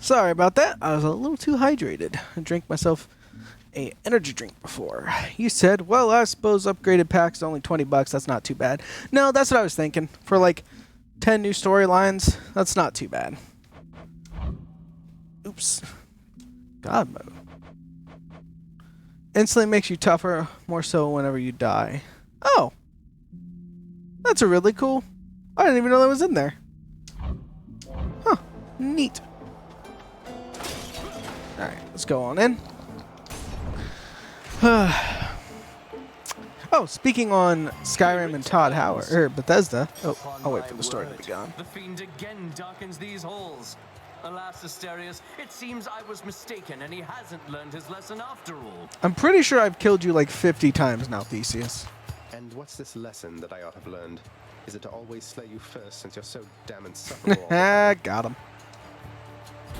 A: Sorry about that. I was a little too hydrated. I drank myself a energy drink before. You said, well, I suppose upgraded pack's only $20. That's not too bad. No, that's what I was thinking. For like 10 new storylines, that's not too bad. Oops. God mode. Instantly makes you tougher, more so whenever you die. Oh. That's a really cool. I didn't even know that was in there. Huh. Neat. Alright, let's go on in. Oh, speaking on Skyrim and Todd Howard, or Bethesda. Oh, I'll wait for the story to be gone.
K: The fiend again darkens these halls. Alas, Asterius, it seems I was mistaken and he hasn't learned his lesson after all.
A: I'm pretty sure I've killed you like 50 times now, Theseus.
B: And what's this lesson that I ought to have learned? Is it to always slay you first since you're so damn insufferable?
A: Got him.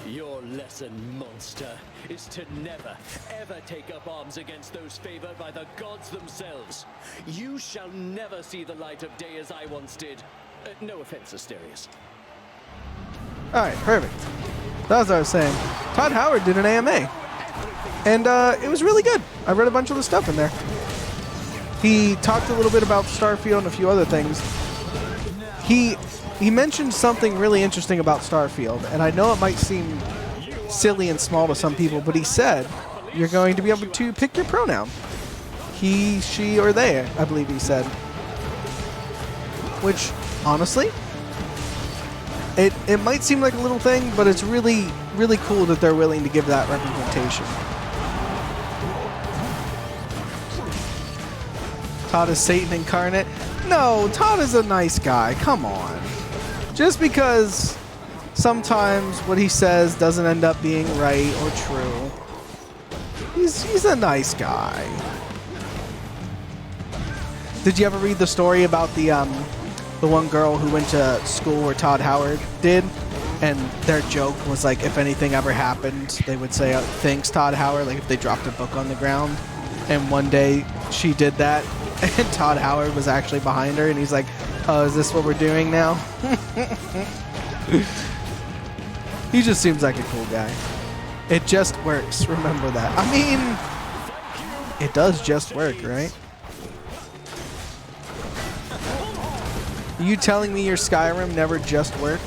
L: Your lesson, monster, is to never, ever take up arms against those favored by the gods themselves. You shall never see the light of day as I once did. No offense, Asterius.
A: Alright, perfect. That was what I was saying. Todd Howard did an AMA. And it was really good. I read a bunch of the stuff in there. He talked a little bit about Starfield and a few other things. He mentioned something really interesting about Starfield, and I know it might seem silly and small to some people, but he said you're going to be able to pick your pronoun. He, she, or they, I believe he said. Which, honestly, it might seem like a little thing, but it's really, really cool that they're willing to give that representation. Todd is Satan incarnate. No, Todd is a nice guy. Come on. Just because sometimes what he says doesn't end up being right or true. He's a nice guy. Did you ever read the story about the one girl who went to school where Todd Howard did? And their joke was like, if anything ever happened, they would say, thanks, Todd Howard, like if they dropped a book on the ground. And one day she did that, and Todd Howard was actually behind her, and he's like, oh, is this what we're doing now? He just seems like a cool guy. It just works, remember that. I mean, it does just work, right? Are you telling me your Skyrim never just worked?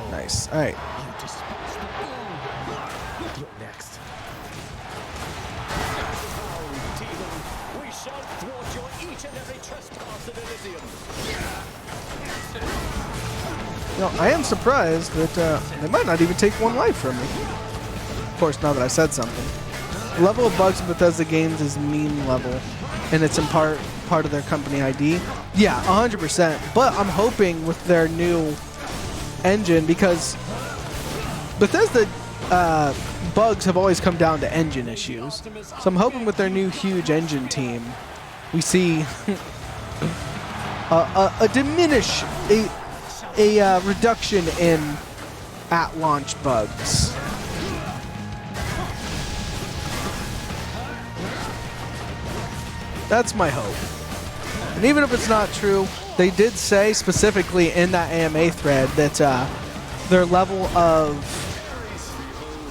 A: Nice. All right.
B: You're next.
L: We shall thwart your each and every trespass in Elysium.
A: You know, I am surprised that they might not even take one life from me. Of course, now that I said something. The level of bugs in Bethesda games is meme level, and it's in part of their company ID. Yeah, 100%. But I'm hoping with their new engine, because Bethesda bugs have always come down to engine issues. So I'm hoping with their new huge engine team, we see a reduction in at-launch bugs. That's my hope. And even if it's not true, they did say specifically in that AMA thread that their level of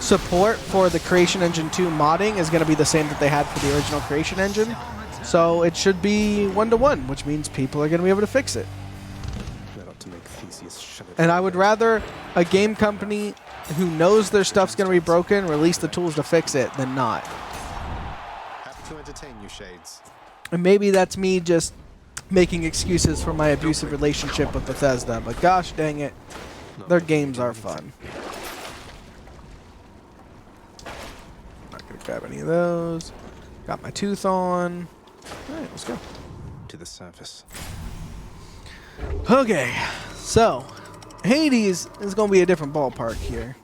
A: support for the Creation Engine 2 modding is going to be the same that they had for the original Creation Engine. So it should be 1-to-1, which means people are going to be able to fix it. And I would rather a game company who knows their stuff's going to be broken release the tools to fix it than not.
B: Happy to entertain you, Shades.
A: And maybe that's me just making excuses for my abusive relationship with Bethesda, but gosh dang it, their games are fun. Not going to grab any of those. Got my tooth on. Alright, let's go.
B: To the surface.
A: Okay, so Hades is going to be a different ballpark here.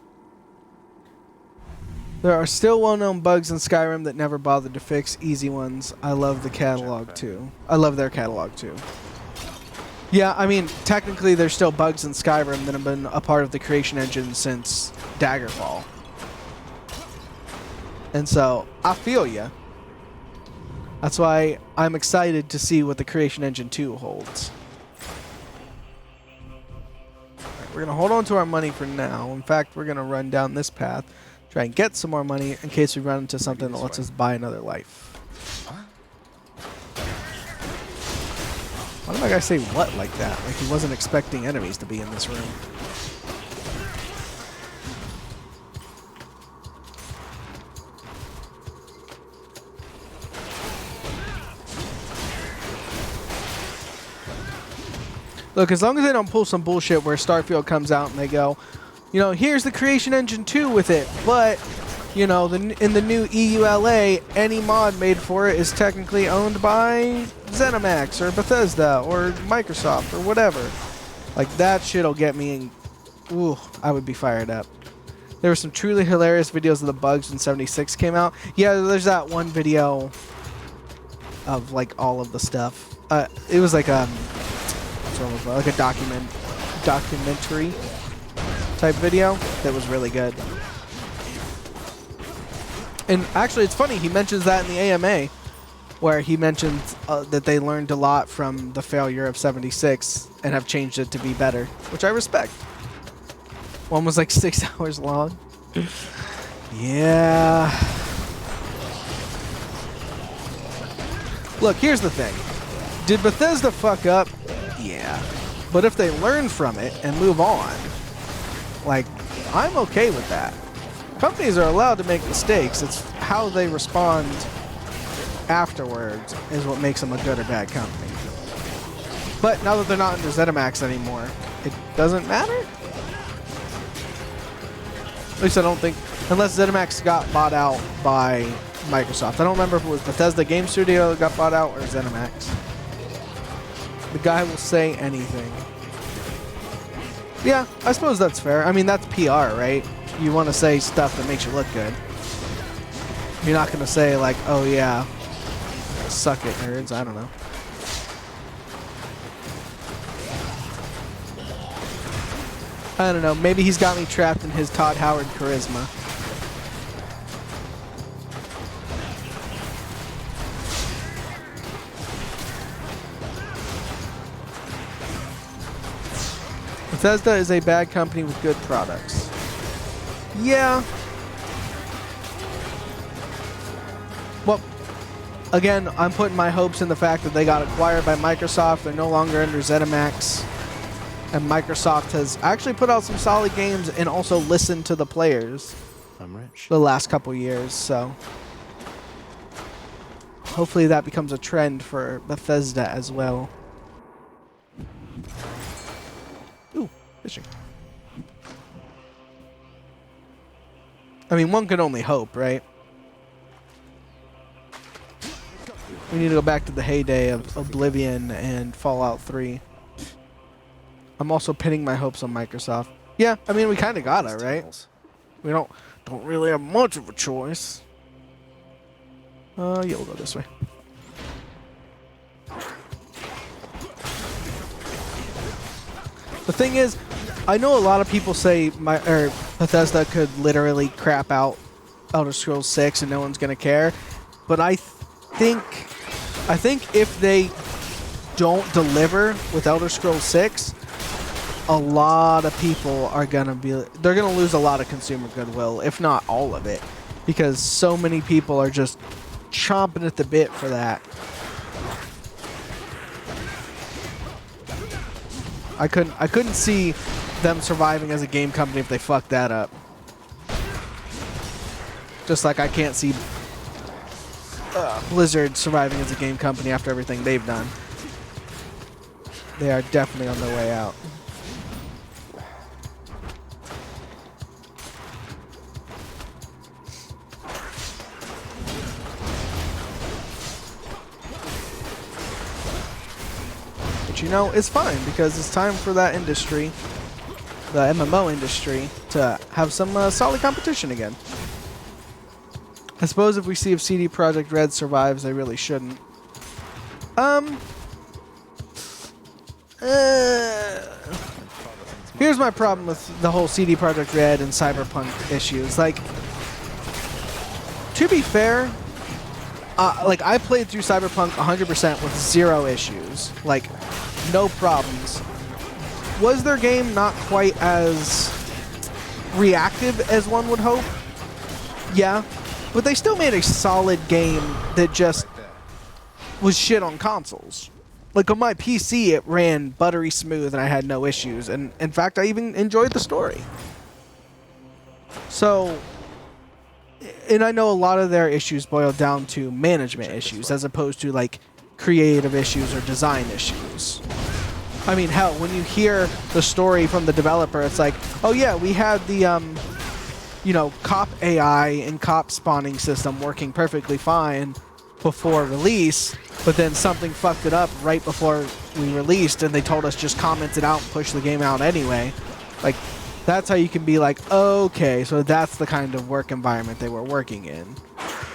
A: There are still well-known bugs in Skyrim that never bothered to fix. Easy ones. I love the catalog too. I love their catalog too. Yeah, I mean, technically there's still bugs in Skyrim that have been a part of the Creation Engine since Daggerfall. And so, I feel ya. That's why I'm excited to see what the Creation Engine 2 holds. Alright, we're going to hold on to our money for now. In fact, we're going to run down this path, try and get some more money in case we run into something that lets us buy another life. Why did my guy say what like that? Like he wasn't expecting enemies to be in this room. Look, as long as they don't pull some bullshit where Starfield comes out and they go, you know, here's the Creation Engine 2 with it, but, you know, in the new EULA, any mod made for it is technically owned by ZeniMax or Bethesda or Microsoft or whatever. Like, that shit'll get me in... Ooh, I would be fired up. There were some truly hilarious videos of the bugs when 76 came out. Yeah, there's that one video of, like, all of the stuff. It was like a documentary type video that was really good. And actually, it's funny, he mentions that in the AMA, where he mentions that they learned a lot from the failure of 76 and have changed it to be better, which I respect. One was like 6 hours long. Yeah. Look, here's the thing. Did Bethesda fuck up? Yeah. But if they learn from it and move on, like, I'm okay with that. Companies are allowed to make mistakes. It's how they respond afterwards is what makes them a good or bad company. But now that they're not under ZeniMax anymore, it doesn't matter? At least I don't think, unless ZeniMax got bought out by Microsoft. I don't remember if it was Bethesda Game Studio that got bought out or ZeniMax. The guy will say anything. Yeah, I suppose that's fair. I mean, that's PR, right? You want to say stuff that makes you look good. You're not going to say, like, oh yeah, suck it, nerds. I don't know. I don't know. Maybe he's got me trapped in his Todd Howard charisma. Bethesda is a bad company with good products. Yeah. Well, again, I'm putting my hopes in the fact that they got acquired by Microsoft. They're no longer under ZeniMax. And Microsoft has actually put out some solid games and also listened to the players
B: I'm rich.
A: the last couple years, so hopefully that becomes a trend for Bethesda as well. Ooh, fishing. I mean, one could only hope, right? We need to go back to the heyday of Oblivion and Fallout 3. I'm also pinning my hopes on Microsoft. Yeah, I mean, we kind of got it, right? We don't really have much of a choice. Yeah, we'll go this way. The thing is, I know a lot of people say Bethesda could literally crap out Elder Scrolls 6 and no one's gonna care, but I think if they don't deliver with Elder Scrolls 6, a lot of people are gonna they're gonna lose a lot of consumer goodwill, if not all of it, because so many people are just chomping at the bit for that. I couldn't see them surviving as a game company if they fucked that up. Just like I can't see Blizzard surviving as a game company after everything they've done. They are definitely on their way out. But you know, it's fine because it's time for that industry, the MMO industry, to have some solid competition again. I suppose if we see if CD Projekt Red survives, they really shouldn't. Here's my problem with the whole CD Projekt Red and Cyberpunk issues. Like, to be fair, like I played through Cyberpunk 100% with 0 issues, like no problems. Was their game not quite as reactive as one would hope? Yeah, but they still made a solid game that just was shit on consoles. Like on my PC, it ran buttery smooth and I had no issues. And in fact, I even enjoyed the story. So, and I know a lot of their issues boil down to management issues as opposed to like creative issues or design issues. I mean, hell, when you hear the story from the developer, it's like, oh yeah, we had the, you know, cop AI and cop spawning system working perfectly fine before release, but then something fucked it up right before we released, and they told us just comment it out and push the game out anyway. Like, that's how you can be like, okay, so that's the kind of work environment they were working in.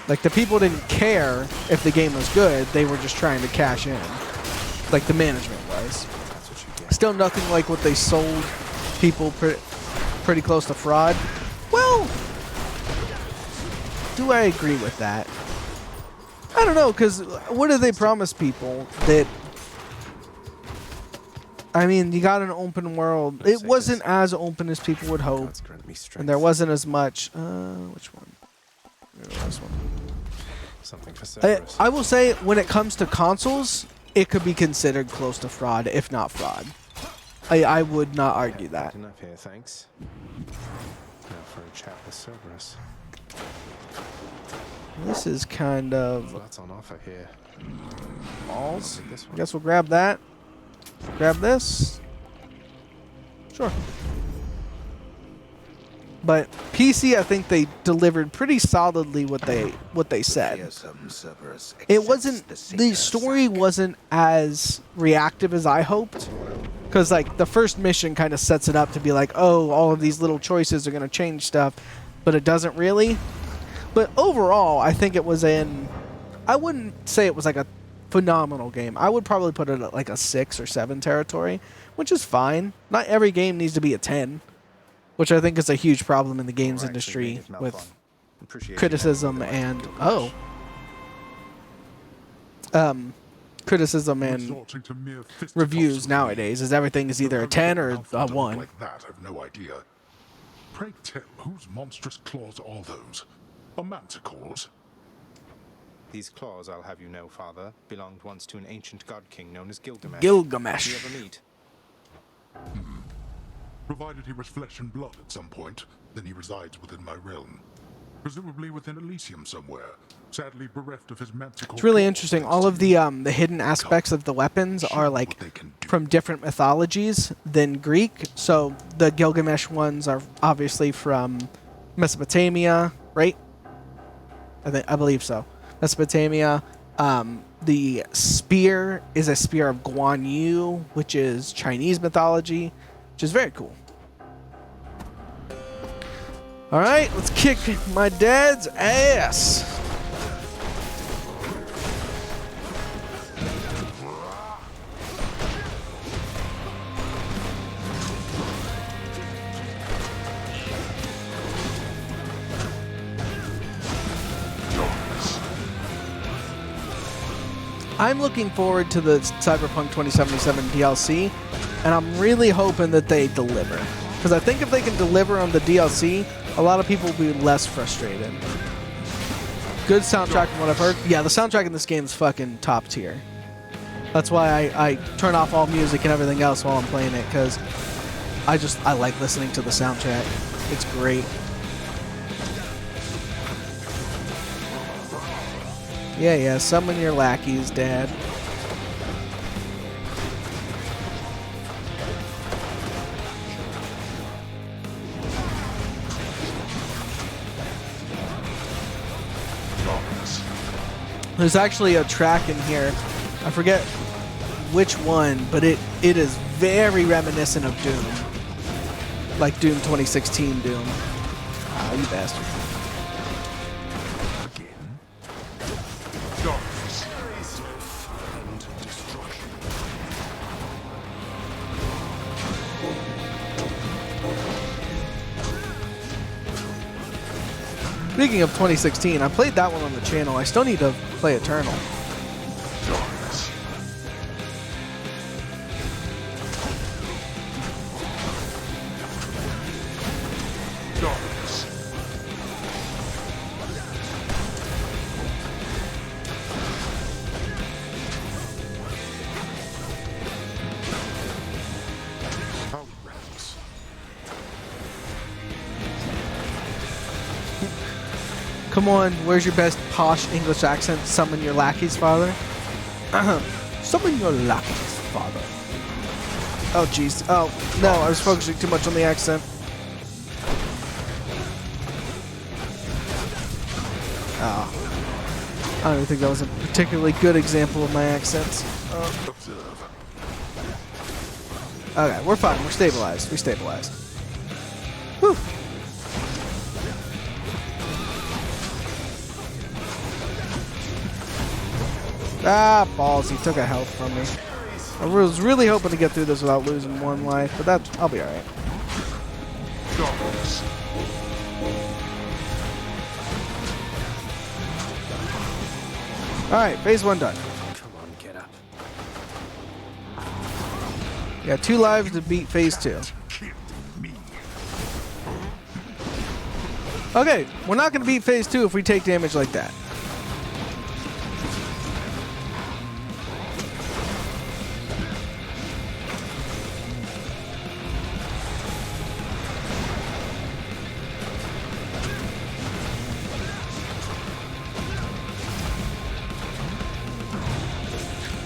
A: Like, the people didn't care if the game was good, they were just trying to cash in. Like the management was. Still nothing like what they sold people pretty close to fraud. Well, do I agree with that? I don't know, because what did they promise people? That, I mean, you got an open world. It wasn't as open as people would hope. And there wasn't as much. Which one? Maybe this one.
B: Something for Cerberus.
A: I will say, when it comes to consoles, it could be considered close to fraud, if not fraud. I would not argue that.
B: Enough here, thanks. Now for a chat with Cerberus.
A: This is kind of
B: What's on offer here?
A: balls. I guess we'll grab that. Grab this. Sure. But PC, I think they delivered pretty solidly what they said. It wasn't, the story wasn't as reactive as I hoped, because like the first mission kind of sets it up to be like, oh, all of these little choices are going to change stuff, but it doesn't really. But overall, I think it was I wouldn't say it was like a phenomenal game. I would probably put it at like a 6 or 7 territory, which is fine. Not every game needs to be a 10. Which I think is a huge problem in the games industry with criticism and criticism and reviews nowadays. Is everything is either a 10 or a 1.
J: Like that, I've no idea. Pray tell, whose monstrous claws are those? A manticore's?
B: These claws, I'll have you know, Father, belonged once to an ancient god king known as Gilgamesh.
A: Gilgamesh.
B: Did you ever meet?
J: Provided he was flesh and blood at some point, then he resides within my realm. Presumably within Elysium somewhere, sadly bereft of his manticore.
A: It's really interesting. All of the hidden aspects of the weapons are like from different mythologies than Greek. So the Gilgamesh ones are obviously from Mesopotamia, right? I believe so. Mesopotamia. The spear is a spear of Guan Yu, which is Chinese mythology, which is very cool. All right, let's kick my dad's ass. I'm looking forward to the Cyberpunk 2077 DLC, and I'm really hoping that they deliver. Because I think if they can deliver on the DLC, a lot of people will be less frustrated. Good soundtrack from what I've heard. Yeah, the soundtrack in this game is fucking top tier. That's why I turn off all music and everything else while I'm playing it, because I like listening to the soundtrack. It's great. Yeah, summon your lackeys, Dad. There's actually a track in here. I forget which one, but it is very reminiscent of Doom. Like Doom 2016 Doom. Ah, you bastard. Speaking of 2016, I played that one on the channel. I still need to play Eternal. Come on, where's your best posh English accent? Summon your lackey's father. Summon your lackey's father. Oh, jeez. Oh, no, I was focusing too much on the accent. Oh. I don't even think that was a particularly good example of my accents. Okay, we're fine. We're stabilized. We stabilized. Whew. Ah, balls. He took a health from me. I was really hoping to get through this without losing one life, but I'll be alright. Alright, phase 1 done.
K: Come on, get up.
A: You got 2 lives to beat phase 2. Okay, we're not going to beat phase 2 if we take damage like that.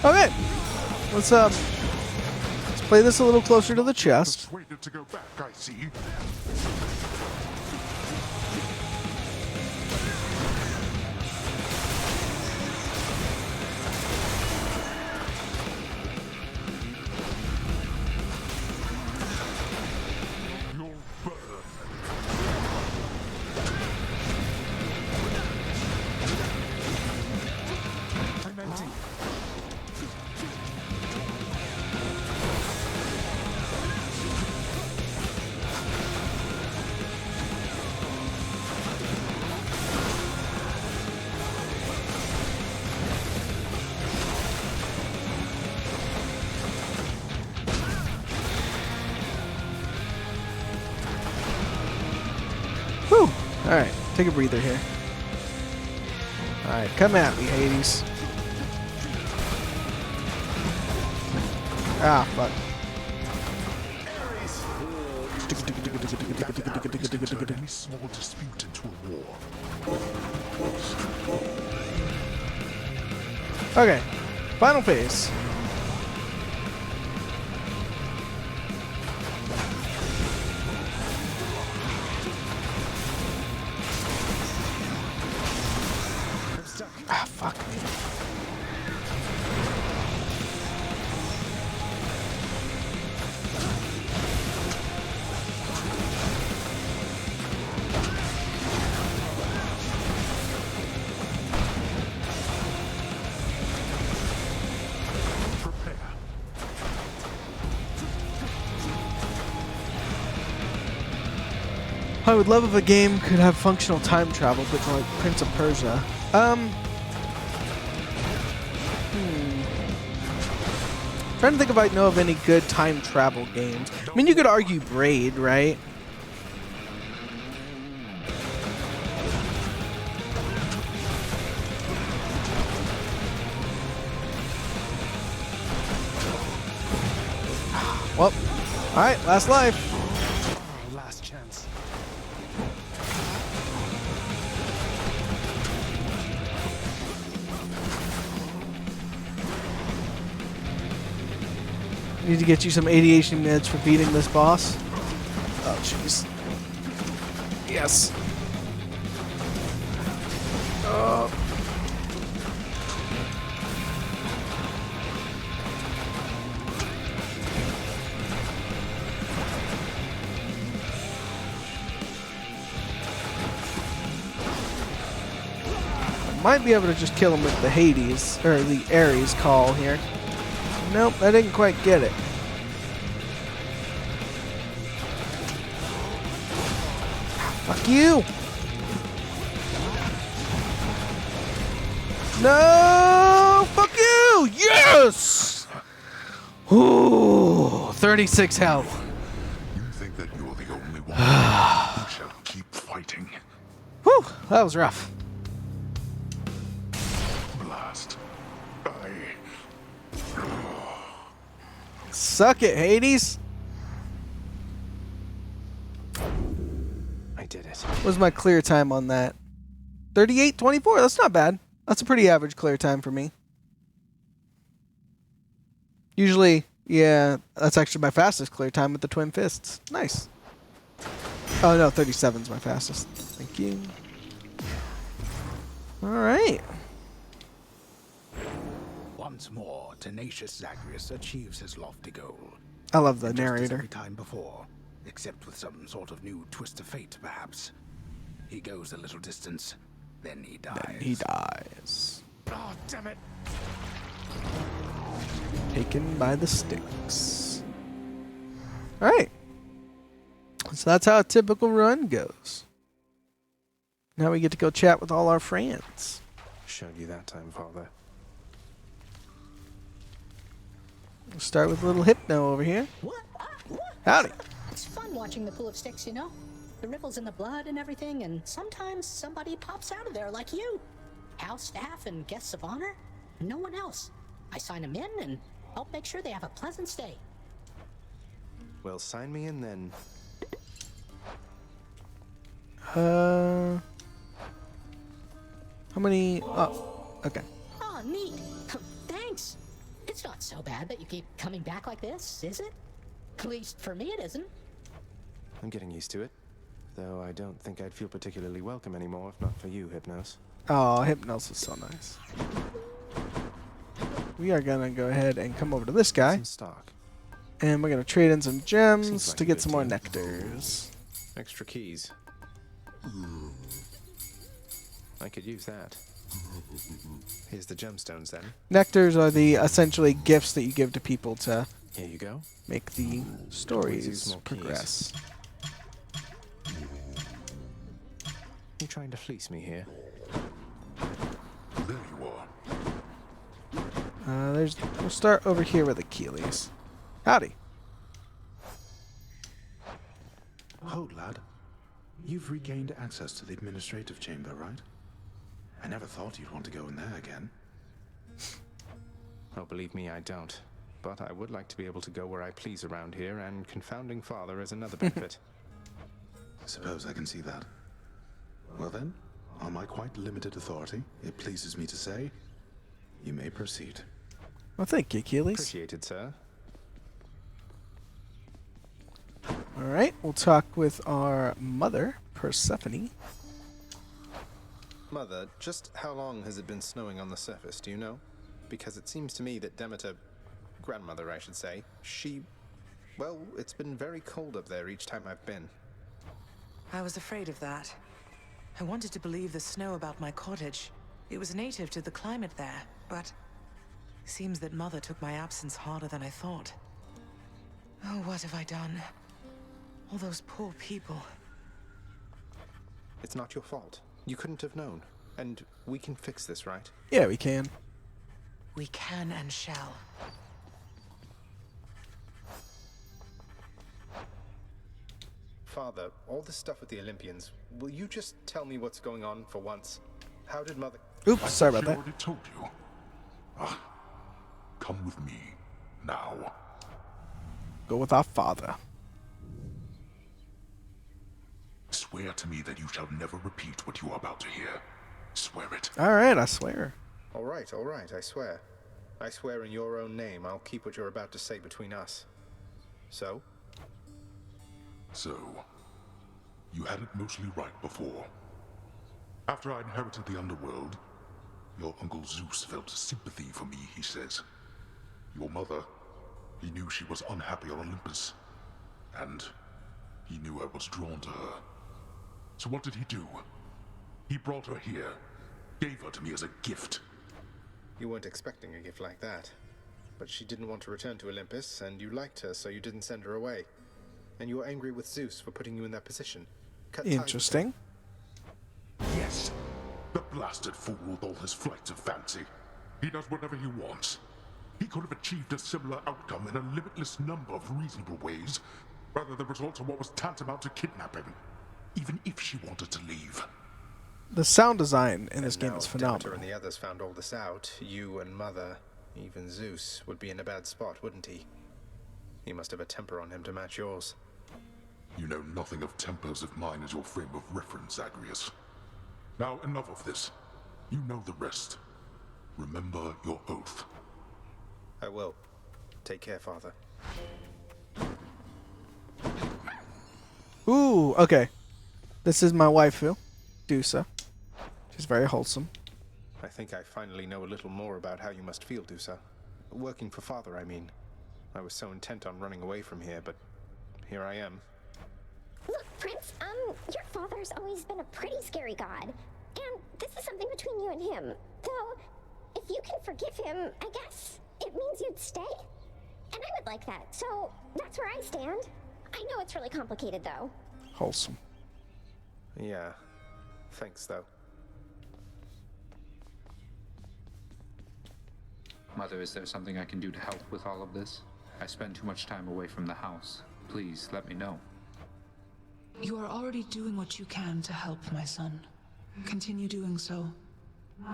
A: Okay, let's play this a little closer to the chest.
J: Persuaded to go back, I see. You'll burn. I'm empty.
A: Whew. Alright, take a breather here. Alright, come at me, Hades. Ah, fuck.
J: Turn any small dispute into a war.
A: Okay, final phase. Ah, fuck me. I would love if a game could have functional time travel, but like Prince of Persia. Trying to think if I know of any good time travel games. I mean, you could argue Braid, right? Well, alright, last life.
K: Last chance.
A: Need to get you some ADHD meds for beating this boss. Oh, jeez. Yes. Oh. Might be able to just kill him with the Hades, or the Ares call here. Nope, I didn't quite get it. Fuck you! No! Fuck you! Yes! Ooh, 36 health.
J: You think that you're the only one? You shall keep fighting.
A: Whew, that was rough.
J: Blast.
A: Suck it, Hades.
B: I did it.
A: What was my clear time on that? 38:24. That's not bad. That's a pretty average clear time for me. Usually, yeah, that's actually my fastest clear time with the twin fists. Nice. Oh no, 37 is my fastest. Thank you. All right.
M: Once more, tenacious Zagreus achieves his lofty goal.
A: I love the
M: And just as
A: narrator.
M: every time before, except with some sort of new twist of fate, perhaps. He goes a little distance, then he dies.
A: Then he dies.
M: Oh, damn it!
A: Taken by the sticks. All right. So that's how a typical run goes. Now we get to go chat with all our friends.
B: Showed you that time, Father.
A: We'll start with little Hypno over here. Howdy.
N: It's fun watching the pool of sticks, you know? The ripples in the blood and everything, and sometimes somebody pops out of there like you. House staff and guests of honor, no one else. I sign them in and help make sure they have a pleasant stay.
B: Well, sign me in then.
A: How many? Oh, okay.
N: Oh, neat. Thanks. It's not so bad that you keep coming back like this, is it? At least for me it isn't.
B: I'm getting used to it. Though I don't think I'd feel particularly welcome anymore if not for you, Hypnos.
A: Oh, Hypnos is so nice. We are gonna go ahead and come over to this guy.
B: Some stock.
A: And we're gonna trade in some gems
B: Seems like
A: to
B: a
A: get
B: good
A: some more
B: deal.
A: nectars.
B: Extra keys. I could use that. Here's the gemstones then.
A: Nectars are the essentially gifts that you give to people to
B: Here you go.
A: make the
B: use
A: stories
B: more keys.
A: progress.
B: You trying to fleece me here?
J: There you are.
A: We'll start over here with Achilles. Howdy.
O: Hold, lad. You've regained access to the administrative chamber, right? I never thought you'd want to go in there again.
B: Oh, believe me, I don't. But I would like to be able to go where I please around here, and confounding father is another benefit.
O: Suppose I can see that. Well then, on my quite limited authority, it pleases me to say, you may proceed.
A: Well, thank you, Achilles.
B: Appreciated, sir.
A: All right, we'll talk with our mother, Persephone.
B: Mother, just how long has it been snowing on the surface, do you know? Because it seems to me that Demeter, grandmother I should say, well, it's been very cold up there each time I've been.
P: I was afraid of that. I wanted to believe the snow about my cottage. It was native to the climate there, but seems that Mother took my absence harder than I thought. Oh, what have I done? All those poor people.
B: It's not your fault. You couldn't have known. And we can fix this, right?
A: Yeah, we can.
P: We can and shall.
B: Father, all this stuff with the Olympians, will you just tell me what's going on for once? How did Mother...
A: Oops, sorry about
J: I
A: that.
J: already told you. Come with me, now.
A: Go with our father.
J: Swear to me that you shall never repeat what you are about to hear. Swear it.
A: All right, I swear.
B: All right, I swear. I swear in your own name I'll keep what you're about to say between us. So?
J: So, you had it mostly right before. After I inherited the underworld, your Uncle Zeus felt sympathy for me, he says. Your mother, he knew she was unhappy on Olympus. And he knew I was drawn to her. So what did he do? He brought her here, gave her to me as a gift.
B: You weren't expecting a gift like that. But she didn't want to return to Olympus, and you liked her, so you didn't send her away. And you were angry with Zeus for putting you in that position. Cut ties with her.
A: Interesting.
J: Yes. The blasted fool with all his flights of fancy. He does whatever he wants. He could have achieved a similar outcome in a limitless number of reasonable ways, rather than result in what was tantamount to kidnapping, even if she wanted to leave.
A: The sound design in this game
B: Now,
A: is
B: if Demeter
A: phenomenal.
B: and the others found all this out, you and Mother, even Zeus, would be in a bad spot, wouldn't he? He must have a temper on him to match yours.
J: You know nothing of tempers if mine is your frame of reference, Agrius. Now, enough of this. You know the rest. Remember your oath.
B: I will. Take care, Father.
A: Ooh, okay. This is my waifu, Dusa. She's very wholesome.
B: I think I finally know a little more about how you must feel, Dusa. Working for Father, I mean. I was so intent on running away from here, but here I am.
Q: Look, Prince, your father's always been a pretty scary god. And this is something between you and him. Though, if you can forgive him, I guess it means you'd stay. And I would like that, so that's where I stand. I know it's really complicated, though.
A: Wholesome.
B: Yeah. Thanks, though.
H: Mother, is there something I can do to help with all of this? I spend too much time away from the house. Please, let me know.
P: You are already doing what you can to help, my son. Continue doing so.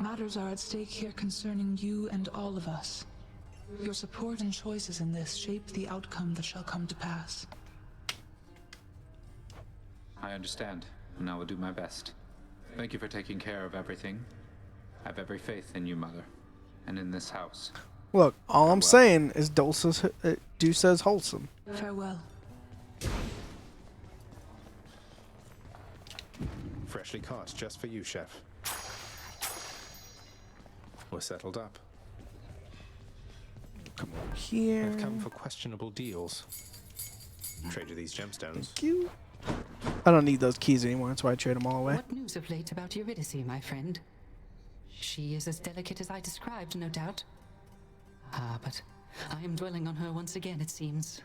P: Matters are at stake here concerning you and all of us. Your support and choices in this shape the outcome that shall come to pass.
H: I understand, and I will do my best. Thank you for taking care of everything. I have every faith in you, Mother, and in this house.
A: Look, all I'm saying is Dusa's wholesome.
P: Farewell.
B: Freshly caught, just for you, Chef. We're settled up.
A: Come over here.
B: I've come for questionable deals. Trade you these gemstones.
A: Thank you. I don't need those keys anymore, that's why I trade them all away.
R: What news of late about Eurydice, my friend? She is as delicate as I described, no doubt. Ah, but I am dwelling on her once again, it seems.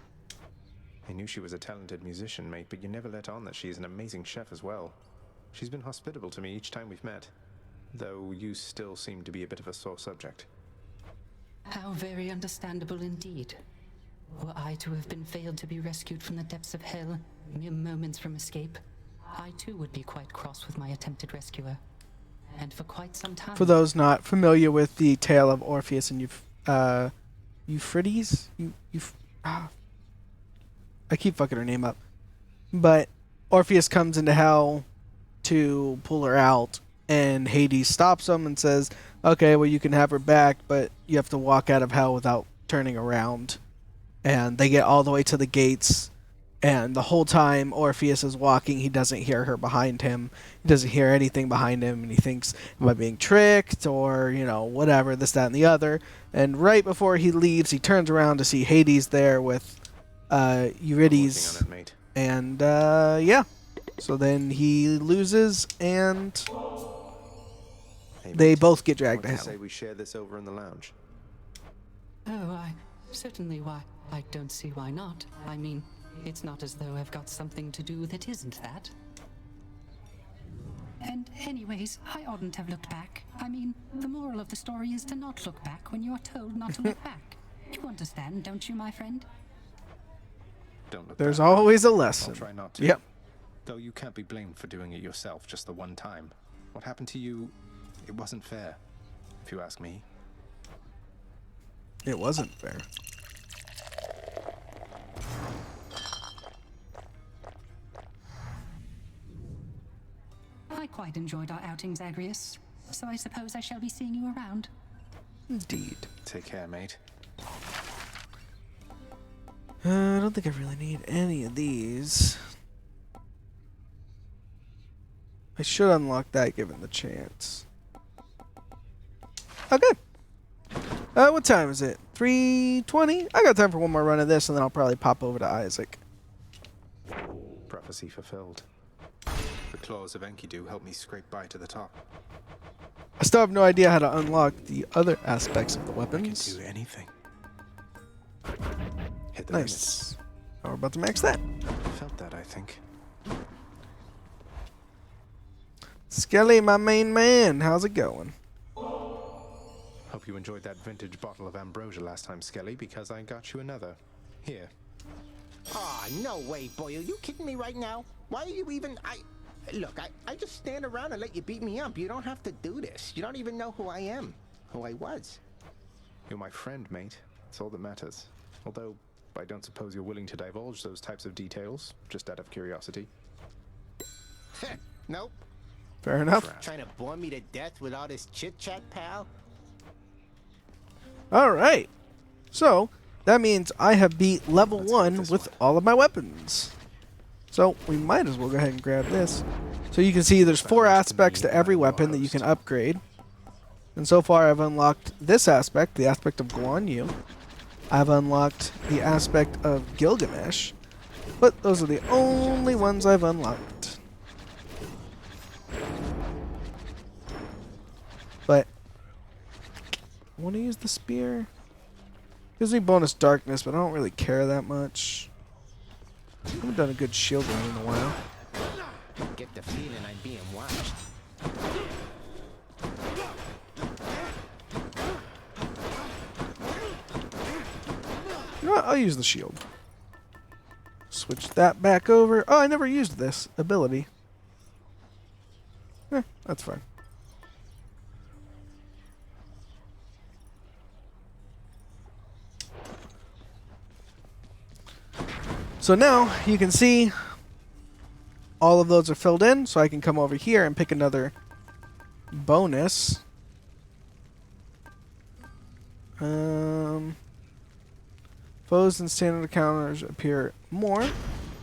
B: I knew she was a talented musician, mate, but you never let on that she is an amazing chef as well. She's been hospitable to me each time we've met, though you still seem to be a bit of a sore subject.
R: How very understandable indeed. Were I to have been failed to be rescued from the depths of hell, mere moments from escape, I too would be quite cross with my attempted rescuer. And for quite some time...
A: For those not familiar with the tale of Orpheus and Euphrates? I keep fucking her name up. But Orpheus comes into hell to pull her out, and Hades stops him and says, okay, well, you can have her back, but you have to walk out of hell without turning around. And they get all the way to the gates, and the whole time Orpheus is walking, he doesn't hear her behind him. He doesn't hear anything behind him, and he thinks, am I being tricked, or, you know, whatever, this, that, and the other. And right before he leaves, he turns around to see Hades there with Eurydice. And, yeah. So then he loses, and they both get dragged to hell.
B: Say we share this over in the lounge.
R: Oh, certainly, why? I don't see why not. I mean, it's not as though I've got something to do that isn't that. And anyways, I oughtn't have looked back. I mean, the moral of the story is to not look back when you're told not to look back. You understand, don't you, my friend?
B: Don't look
A: There's
B: back.
A: always a lesson.
B: I'll try not to.
A: Yep.
B: Though you can't be blamed for doing it yourself just the one time. What happened to you, it wasn't fair, if you ask me.
A: It wasn't fair.
R: I quite enjoyed our outings, Agrius, so I suppose I shall be seeing you around.
A: Indeed.
B: Take care, mate.
A: I don't think I really need any of these. I should unlock that given the chance. Okay. What time is it? 3:20? I got time for one more run of this, and then I'll probably pop over to Isaac.
B: Prophecy fulfilled. The claws of Enkidu helped me scrape by to the top.
A: I still have no idea how to unlock the other aspects of the weapons.
B: I can do anything. Hit the
A: Nice. Now we're about to max that.
B: Felt that, I think.
A: Skelly, my main man, how's it going?
B: Hope you enjoyed that vintage bottle of ambrosia last time, Skelly, because I got you another. Here.
C: Aw, no way, boy. Are you kidding me right now? Why are you even... Look, I just stand around and let you beat me up. You don't have to do this. You don't even know who I am. Who I was.
B: You're my friend, mate. That's all that matters. Although, I don't suppose you're willing to divulge those types of details, just out of curiosity.
C: Nope.
A: Fair enough.
C: Trying to bore me to death with all this chit-chat, pal?
A: Alright. So, that means I have beat level 1 with all of my weapons. So, we might as well go ahead and grab this. So you can see there's 4 aspects to every weapon that you can upgrade. And so far I've unlocked this aspect, the aspect of Guan Yu. I've unlocked the aspect of Gilgamesh. But those are the only ones I've unlocked. But I want to use the spear. Gives me bonus darkness, but I don't really care that much. I haven't done a good shield run in a while.
C: Get the feeling I'm being watched.
A: You know what? I'll use the shield. Switch that back over. Oh, I never used this ability. That's fine. So now you can see all of those are filled in, so I can come over here and pick another bonus. Foes and standard encounters appear more,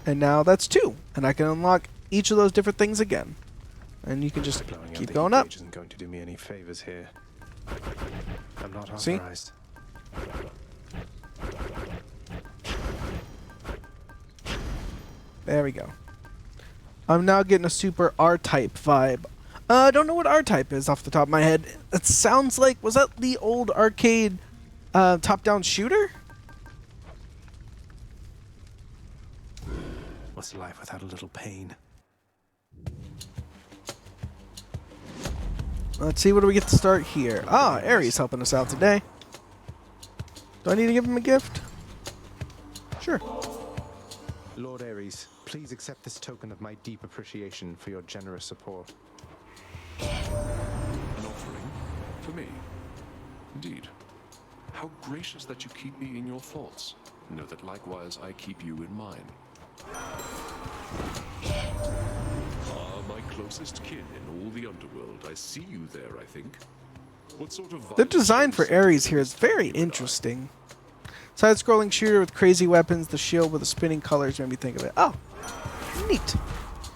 A: and now that's 2, and I can unlock each of those different things again. And you can just keep going up.
B: Isn't going to do me any favors here. I'm not
A: See?
B: authorized.
A: There we go. I'm now getting a super R-type vibe. I don't know what R-type is off the top of my head. It sounds like, was that the old arcade top-down shooter?
B: What's life without a little pain?
A: Let's see, what do we get to start here? Ah, Ares helping us out today. Do I need to give him a gift? Sure.
B: Lord Ares, please accept this token of my deep appreciation for your generous support.
E: An offering? For me? Indeed. How gracious that you keep me in your thoughts. Know that likewise I keep you in mine. Ah, my closest kin in all the underworld. I see you there, I think. What sort of
A: The design for Ares here is very interesting. Side-scrolling shooter with crazy weapons, the shield with the spinning colors made me think of it. Oh, neat.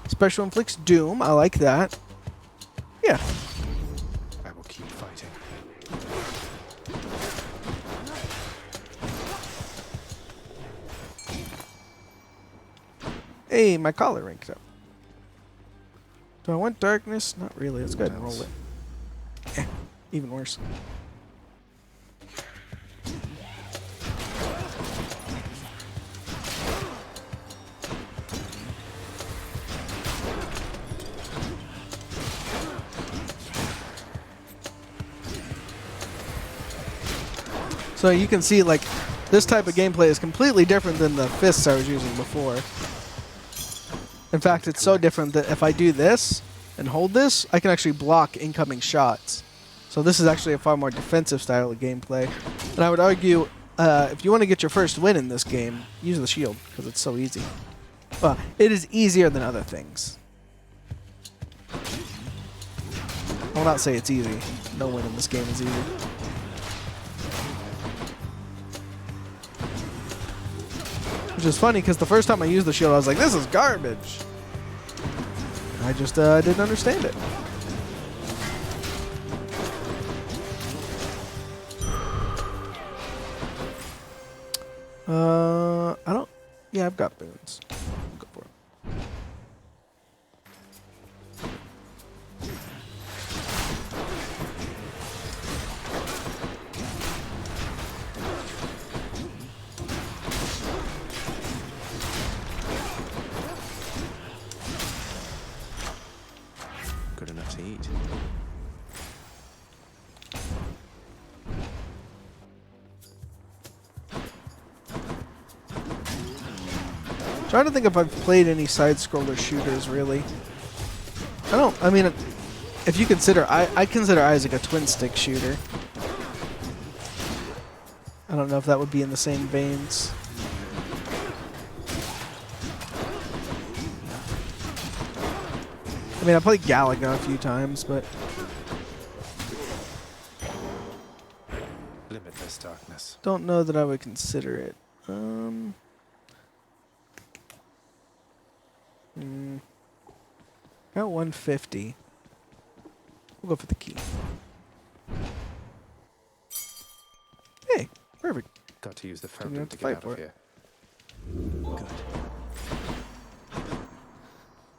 A: Special inflicts doom, I like that. Yeah.
B: I will keep fighting.
A: Hey, my collar ranked up. Do I want darkness? Not really. Let's go ahead and roll it. Even worse. So you can see, like, this type of gameplay is completely different than the fists I was using before. In fact, it's so different that if I do this and hold this, I can actually block incoming shots. So this is actually a far more defensive style of gameplay. And I would argue, if you want to get your first win in this game, use the shield, because it's so easy. Well, it is easier than other things. I will not say it's easy. No win in this game is easy. Which is funny, because the first time I used the shield, I was like, this is garbage. I just didn't understand it. I don't... Yeah, I've got boons. Go for it.
B: Good enough.
A: Trying to think if I've played any side-scroller shooters, really. I mean, if you consider, I consider Isaac a twin-stick shooter. I don't know if that would be in the same veins. I mean, I played Galaga a few times, but...
B: Limitless darkness.
A: Don't know that I would consider it. Got 150. We'll go for the key. Hey, perfect.
B: Got to use the
A: Didn't
B: fountain
A: have
B: to
A: to
B: get
A: fight
B: out
A: for
B: of
A: it.
B: here. Good.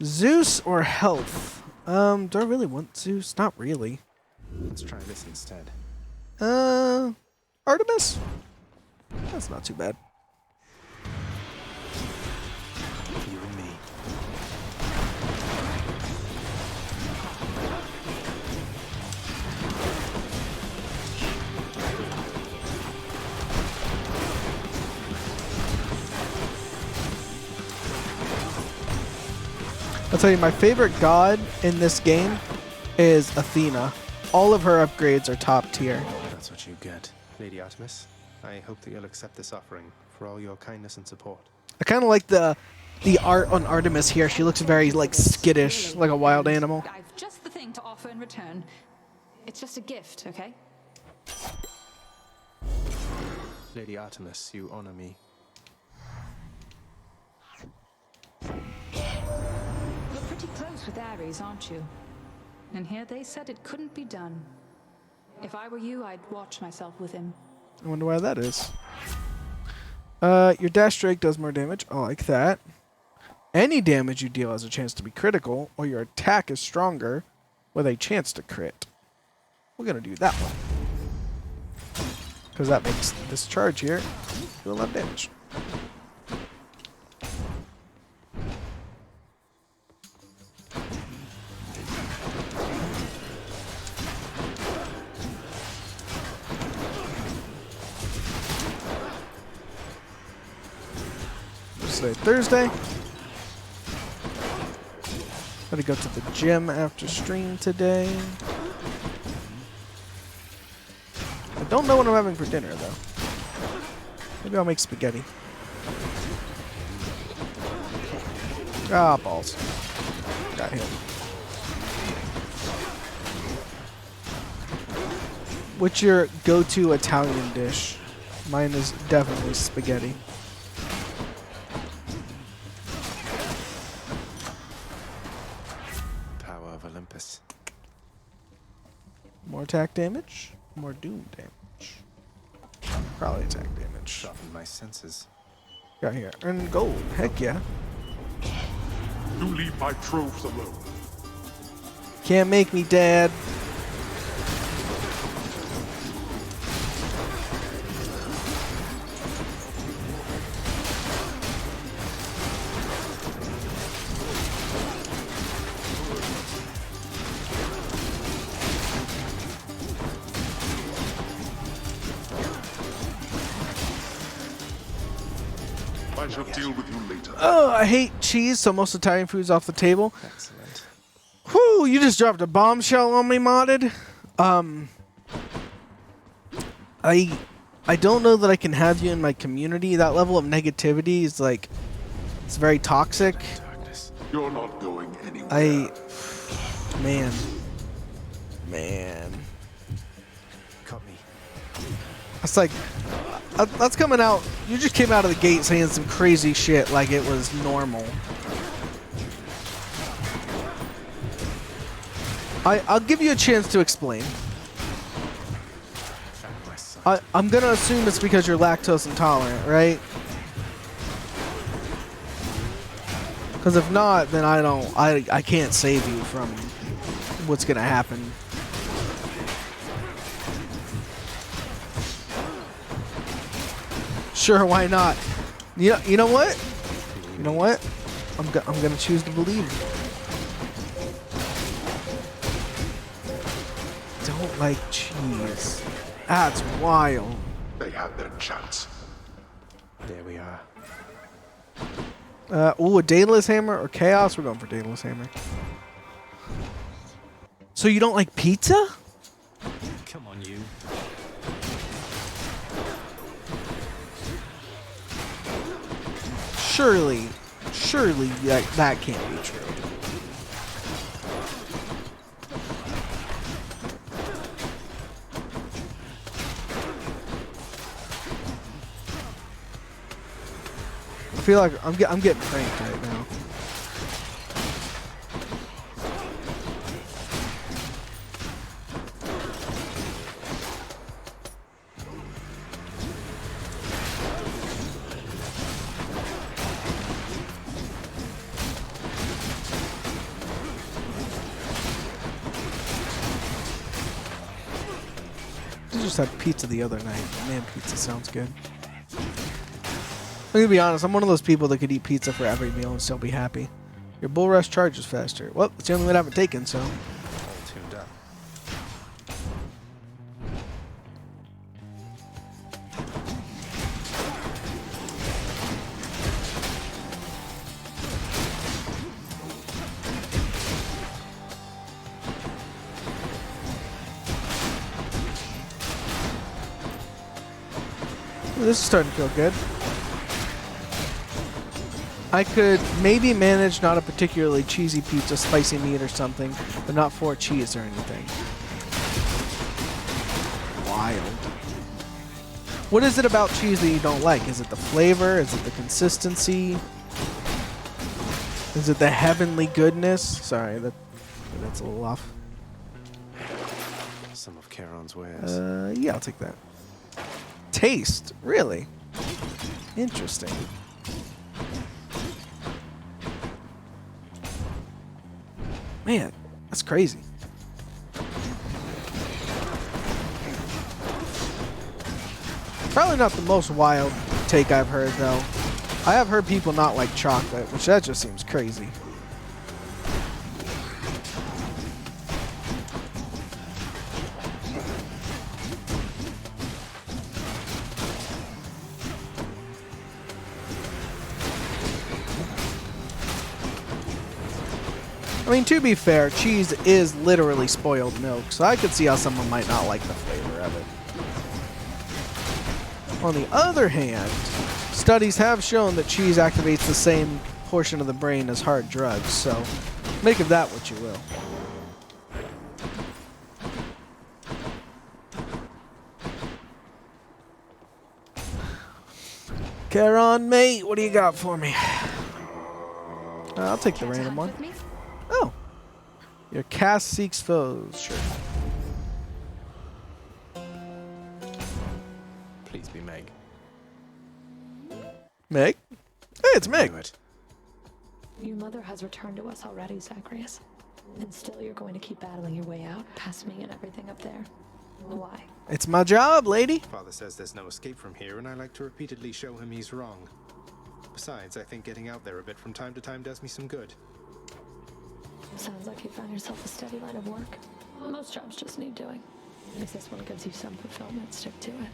A: Zeus or health? Do I really want Zeus? Not really.
B: Let's try this instead.
A: Artemis? That's not too bad.
B: You and me.
A: I'll tell you, my favorite god in this game is Athena. All of her upgrades are top tier.
B: That's what you get. Lady Artemis, I hope that you'll accept this offering for all your kindness and support.
A: I kind of like the art on Artemis here. She looks very, like, skittish, like a wild animal.
S: I've just the thing to offer in return. It's just a gift, okay?
B: Lady Artemis, you honor me.
S: You're pretty close with Ares, aren't you? And here they said it couldn't be done. If I were you, I'd watch myself with him.
A: I wonder why that is. Your dash strike does more damage. I like that. Any damage you deal has a chance to be critical, or your attack is stronger with a chance to crit. We're gonna do that one. Because that makes this charge here do a lot of damage. Thursday. Gotta go to the gym after stream today. I don't know what I'm having for dinner though. Maybe I'll make spaghetti. Ah, balls. Got him. What's your go-to Italian dish? Mine is definitely spaghetti.
B: Olympus.
A: More attack damage, more doom damage. Probably attack damage.
B: Sharpen my senses.
A: Got here. Earn gold. Heck yeah.
J: You leave my troves alone.
A: Can't make me, Dad.
J: I shall deal with you later.
A: Oh, I hate cheese, so most Italian food's off the table.
B: Excellent.
A: Whew, you just dropped a bombshell on me, modded. I don't know that I can have you in my community. That level of negativity is like, it's very toxic.
J: You're not going anywhere.
A: Man.
B: Caught me.
A: It's like, that's coming out. You just came out of the gate saying some crazy shit like it was normal. I'll give you a chance to explain. I'm gonna assume it's because you're lactose intolerant, right? Because if not, then I can't save you from what's gonna happen. Sure, why not? You know what? You know what? I'm gonna choose to believe. Don't like cheese. That's wild.
J: They had their chance.
B: There we are.
A: Ooh, a Daedalus Hammer or Chaos? We're going for Daedalus Hammer. So you don't like pizza?
K: Come on, you.
A: Surely that can't be true. I feel like I'm getting pranked right now. I just had pizza the other night. Man, pizza sounds good. I'm gonna be honest, I'm one of those people that could eat pizza for every meal and still be happy. Your bull rush charges faster. Well, it's the only one I haven't taken, so.
B: All tuned up.
A: Ooh, this is starting to feel good. I could maybe manage not a particularly cheesy pizza, spicy meat or something, but not 4 cheese or anything. Wild. What is it about cheese that you don't like? Is it the flavor? Is it the consistency? Is it the heavenly goodness? Sorry, that's a little off.
B: Some of Charon's wares.
A: Yeah, I'll take that. Taste, really? Interesting. Man, that's crazy. Probably not the most wild take I've heard, though. I have heard people not like chocolate, which that just seems crazy. I mean, to be fair, cheese is literally spoiled milk, so I could see how someone might not like the flavor of it. On the other hand, studies have shown that cheese activates the same portion of the brain as hard drugs, so make of that what you will. Charon, mate, what do you got for me? I'll take the random one. Oh. Your cast seeks foes. Sure.
B: Please be Meg.
A: Meg? Hey, it's Meg.
T: Your mother has returned to us already, Zacharias. And still you're going to keep battling your way out, past me and everything up there. Why?
A: It's my job, lady.
B: Father says there's no escape from here, and I like to repeatedly show him he's wrong. Besides, I think getting out there a bit from time to time does me some good.
T: Sounds like you found yourself a steady line of work. Most jobs just need doing. If this one gives you some fulfillment, stick to it.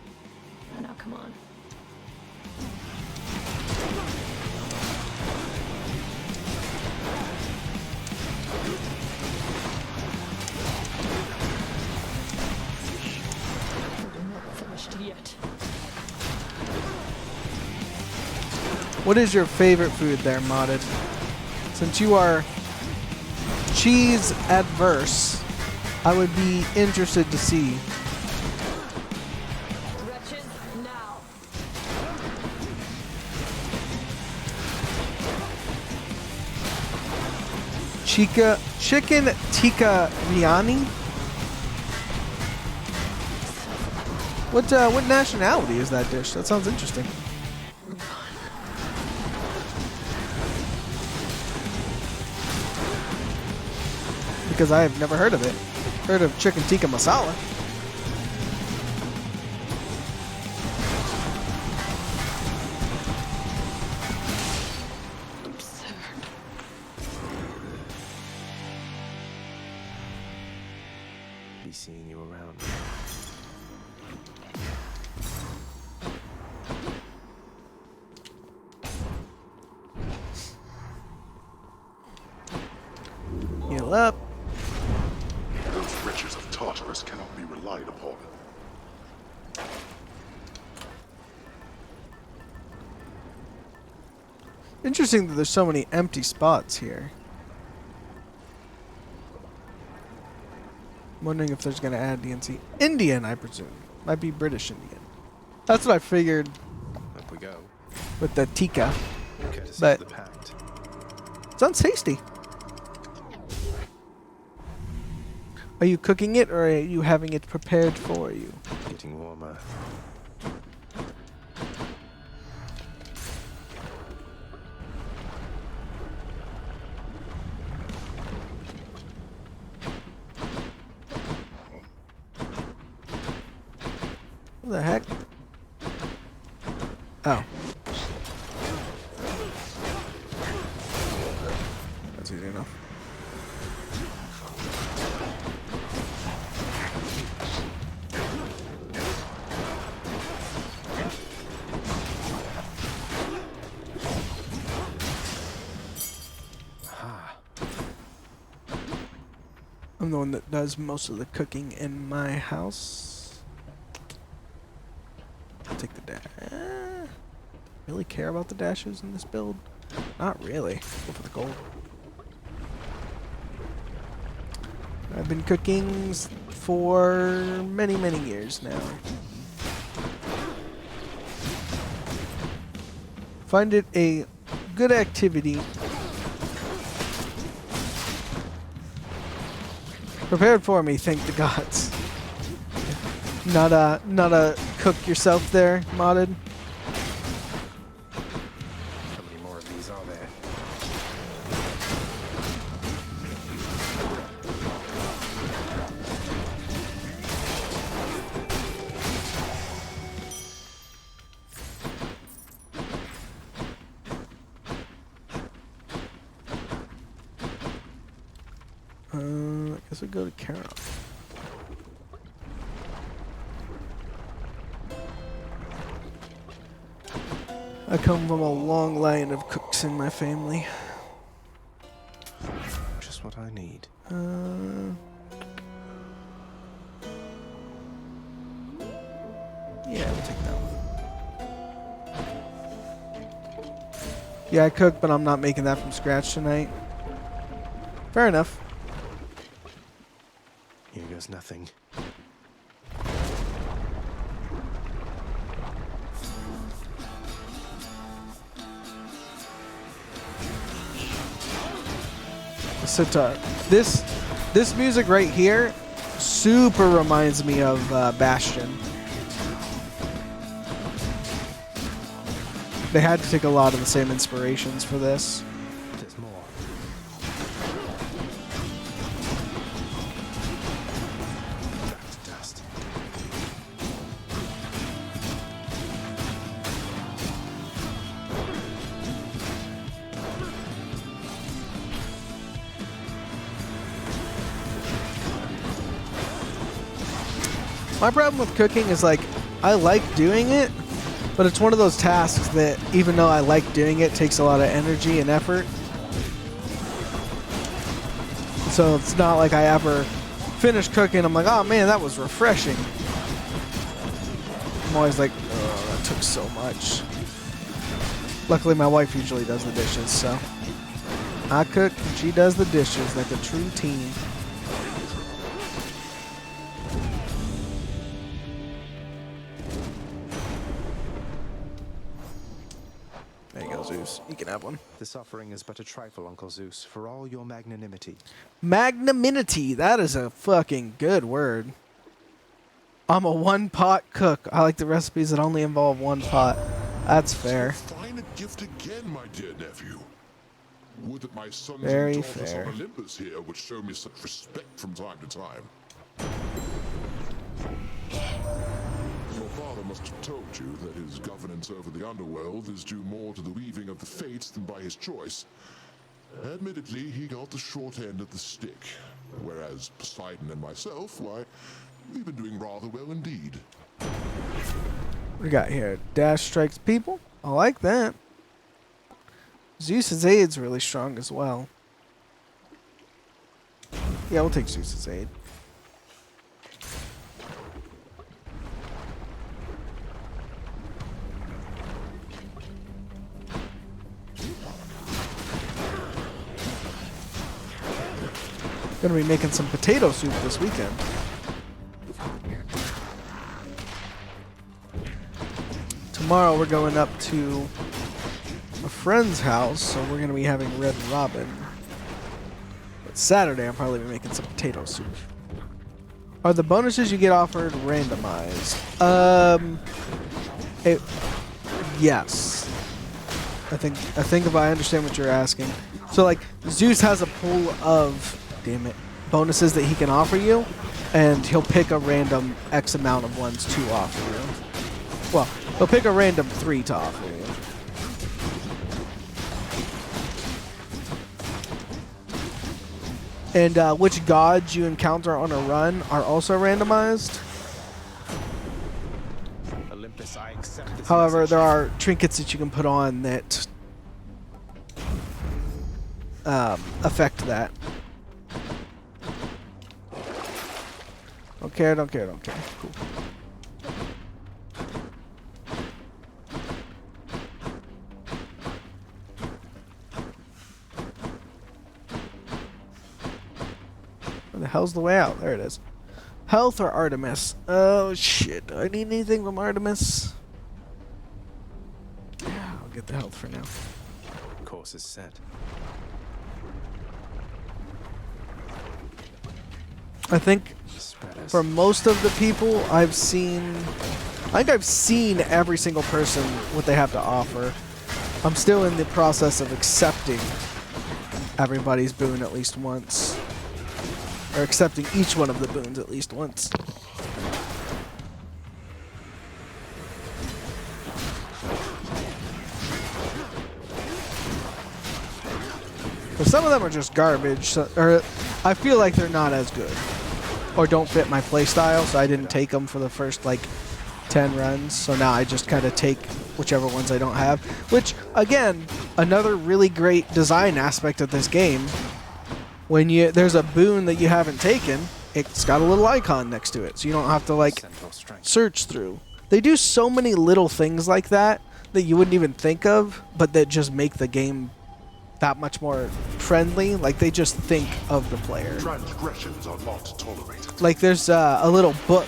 T: Now come on. We're not finished yet.
A: What is your favorite food there, Modded? Since you are cheese adverse, I would be interested to see.
T: Wretches, now.
A: Chicken tikka biryani? What nationality is that dish? That sounds interesting. Because I have never heard of it. Heard of chicken tikka masala.
B: Be seeing you around.
A: heal up.
J: Those wretches of Tartarus cannot be relied upon.
A: Interesting that there's so many empty spots here. I'm wondering if there's going to add DNC. Indian, I presume. Might be British Indian. That's what I figured.
B: Up we go.
A: With the tikka.
B: Courtesy
A: But
B: of the pact.
A: sounds tasty. Are you cooking it or are you having it prepared for you?
B: Getting warmer.
A: What the heck? Oh. That's easy enough. I'm the one that does most of the cooking in my house. I'll take the dash. Really care about the dashes in this build? Not really. Go for the gold. I've been cooking for many, many years now. Find it a good activity. Prepared for me, thank the gods. Not a cook yourself there, modded.
B: How many more of these are there?
A: I guess we go to Karen. I come from a long line of cooks in my family.
B: Just what I need.
A: Yeah, we'll take that one. Yeah, I cook, but I'm not making that from scratch tonight. Fair enough.
B: Here goes nothing.
A: Sitar. This music right here super reminds me of Bastion. They had to take a lot of the same inspirations for this.
B: There's more. Back to dust.
A: My problem with cooking is like I like doing it, but it's one of those tasks that even though I like doing it, takes a lot of energy and effort. So it's not like I ever finish cooking, I'm like, oh man, that was refreshing. I'm always like, oh, that took so much. Luckily my wife usually does the dishes, so I cook and she does the dishes like a true team. There you go, Zeus. You can have one.
B: This offering is but a trifle, Uncle Zeus, for all your magnanimity.
A: Magnanimity. That is a fucking good word. I'm a one-pot cook. I like the recipes that only involve one pot. That's fair.
J: Fine a gift again, my dear nephew. Would that my sons
A: Very
J: and daughters
A: fair.
J: on Olympus here would show me such respect from time to time. Your father must have told you that his governance over the underworld is due more to the weaving of the fates than by his choice. Admittedly, he got the short end of the stick, whereas Poseidon and myself, why, we've been doing rather well indeed.
A: What we got here? Dash strikes people. I like that. Zeus's aid's really strong as well. Yeah, we'll take Zeus's aid. Gonna be making some potato soup this weekend. Tomorrow we're going up to a friend's house, so we're gonna be having Red Robin. But Saturday I'll probably be making some potato soup. Are the bonuses you get offered randomized? Yes. I think if I understand what you're asking. So like Zeus has a pool of bonuses that he can offer you, and he'll pick a random X amount of ones to offer you. Well, he'll pick a random 3 to offer you. And which gods you encounter on a run are also randomized.
B: Olympus, I accept this
A: However,
B: message.
A: there are trinkets that you can put on that affect that. Don't care, don't care, don't care. Cool. Where the hell's the way out? There it is. Health or Artemis? Oh shit. Do I need anything from Artemis? Yeah, I'll get the health for now.
B: Course is set.
A: I think for most of the people I've seen, I think I've seen every single person what they have to offer. I'm still in the process of accepting everybody's boon at least once. Or accepting each one of the boons at least once. But some of them are just garbage, so, or I feel like they're not as good. Or don't fit my playstyle, so I didn't take them for the first like 10 runs. So now I just kind of take whichever ones I don't have. Which, again, another really great design aspect of this game. When there's a boon that you haven't taken, it's got a little icon next to it, so you don't have to like search through. They do so many little things like that that you wouldn't even think of, but that just make the game that much more friendly. Like they just think of the player.
J: Transgressions are not tolerated.
A: Like there's a little book,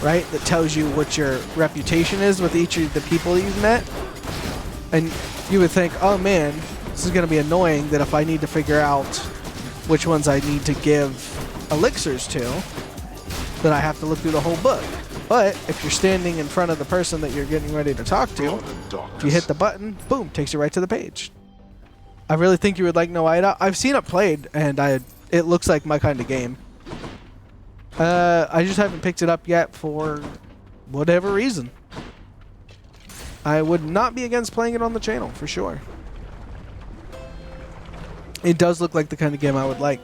A: right, that tells you what your reputation is with each of the people that you've met, and you would think, oh man, this is gonna be annoying that if I need to figure out which ones I need to give elixirs to, then I have to look through the whole book. But if you're standing in front of the person that you're getting ready to talk to, if you hit the button, boom, takes you right to the page. I really think you would like Noida. I've seen it played, and it looks like my kind of game. I just haven't picked it up yet for whatever reason. I would not be against playing it on the channel, for sure. It does look like the kind of game I would like.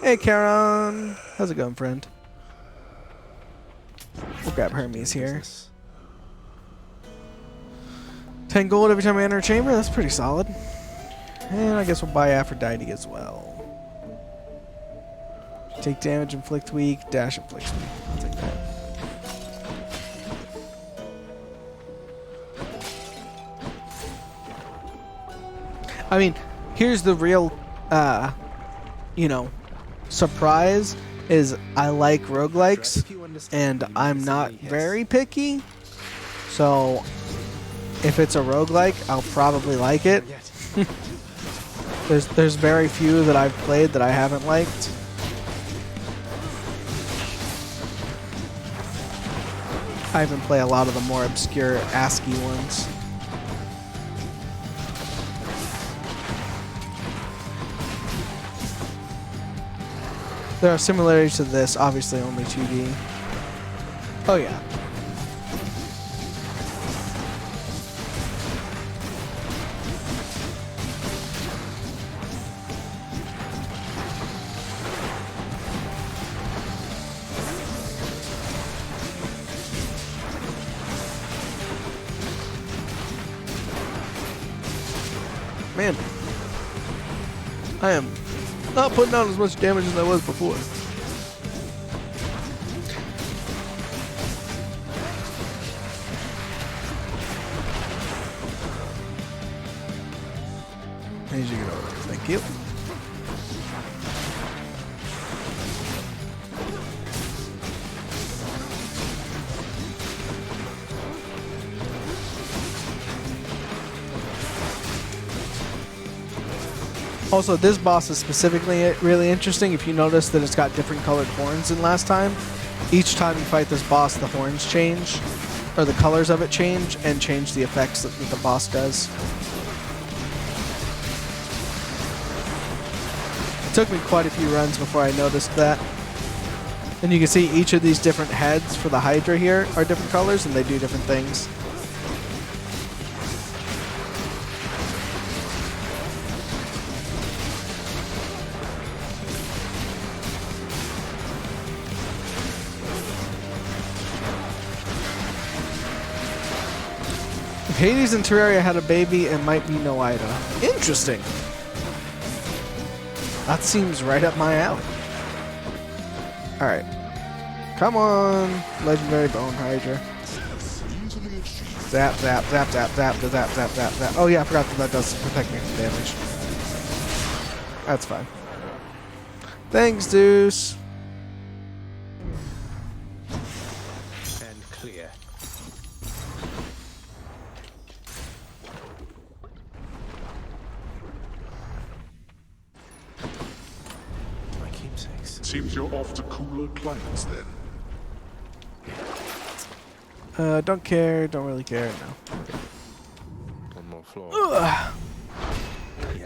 A: Hey, Charon. How's it going, friend? We'll grab Hermes here. 10 gold every time I enter a chamber? That's pretty solid. And I guess we'll buy Aphrodite as well. Take damage, inflict weak, dash inflicts weak. I'll take that. I mean, here's the real, surprise is I like roguelikes, and I'm not very picky. So, if it's a roguelike, I'll probably like it. There's very few that I've played that I haven't liked. I even play a lot of the more obscure ASCII ones. There are similarities to this, obviously only 2D. Oh yeah. Man, I am not putting out as much damage as I was before. As you get over there. Thank you. Also, this boss is specifically really interesting. If you notice that it's got different colored horns than last time, each time you fight this boss, the horns change, or the colors of it change, and change the effects that the boss does. It took me quite a few runs before I noticed that. And you can see each of these different heads for the Hydra here are different colors, and they do different things. Hades and Terraria had a baby and might be Noida. Interesting. That seems right up my alley. Alright. Come on, Legendary Bone Hydra. Zap, zap, zap, zap, zap, zap, zap, zap, zap. Oh yeah, I forgot that does protect me from damage. That's fine. Thanks, Zeus.
C: And clear.
J: Seems you're off to cooler climates then.
A: Don't care, don't really care, no.
B: One more floor.
A: Ugh.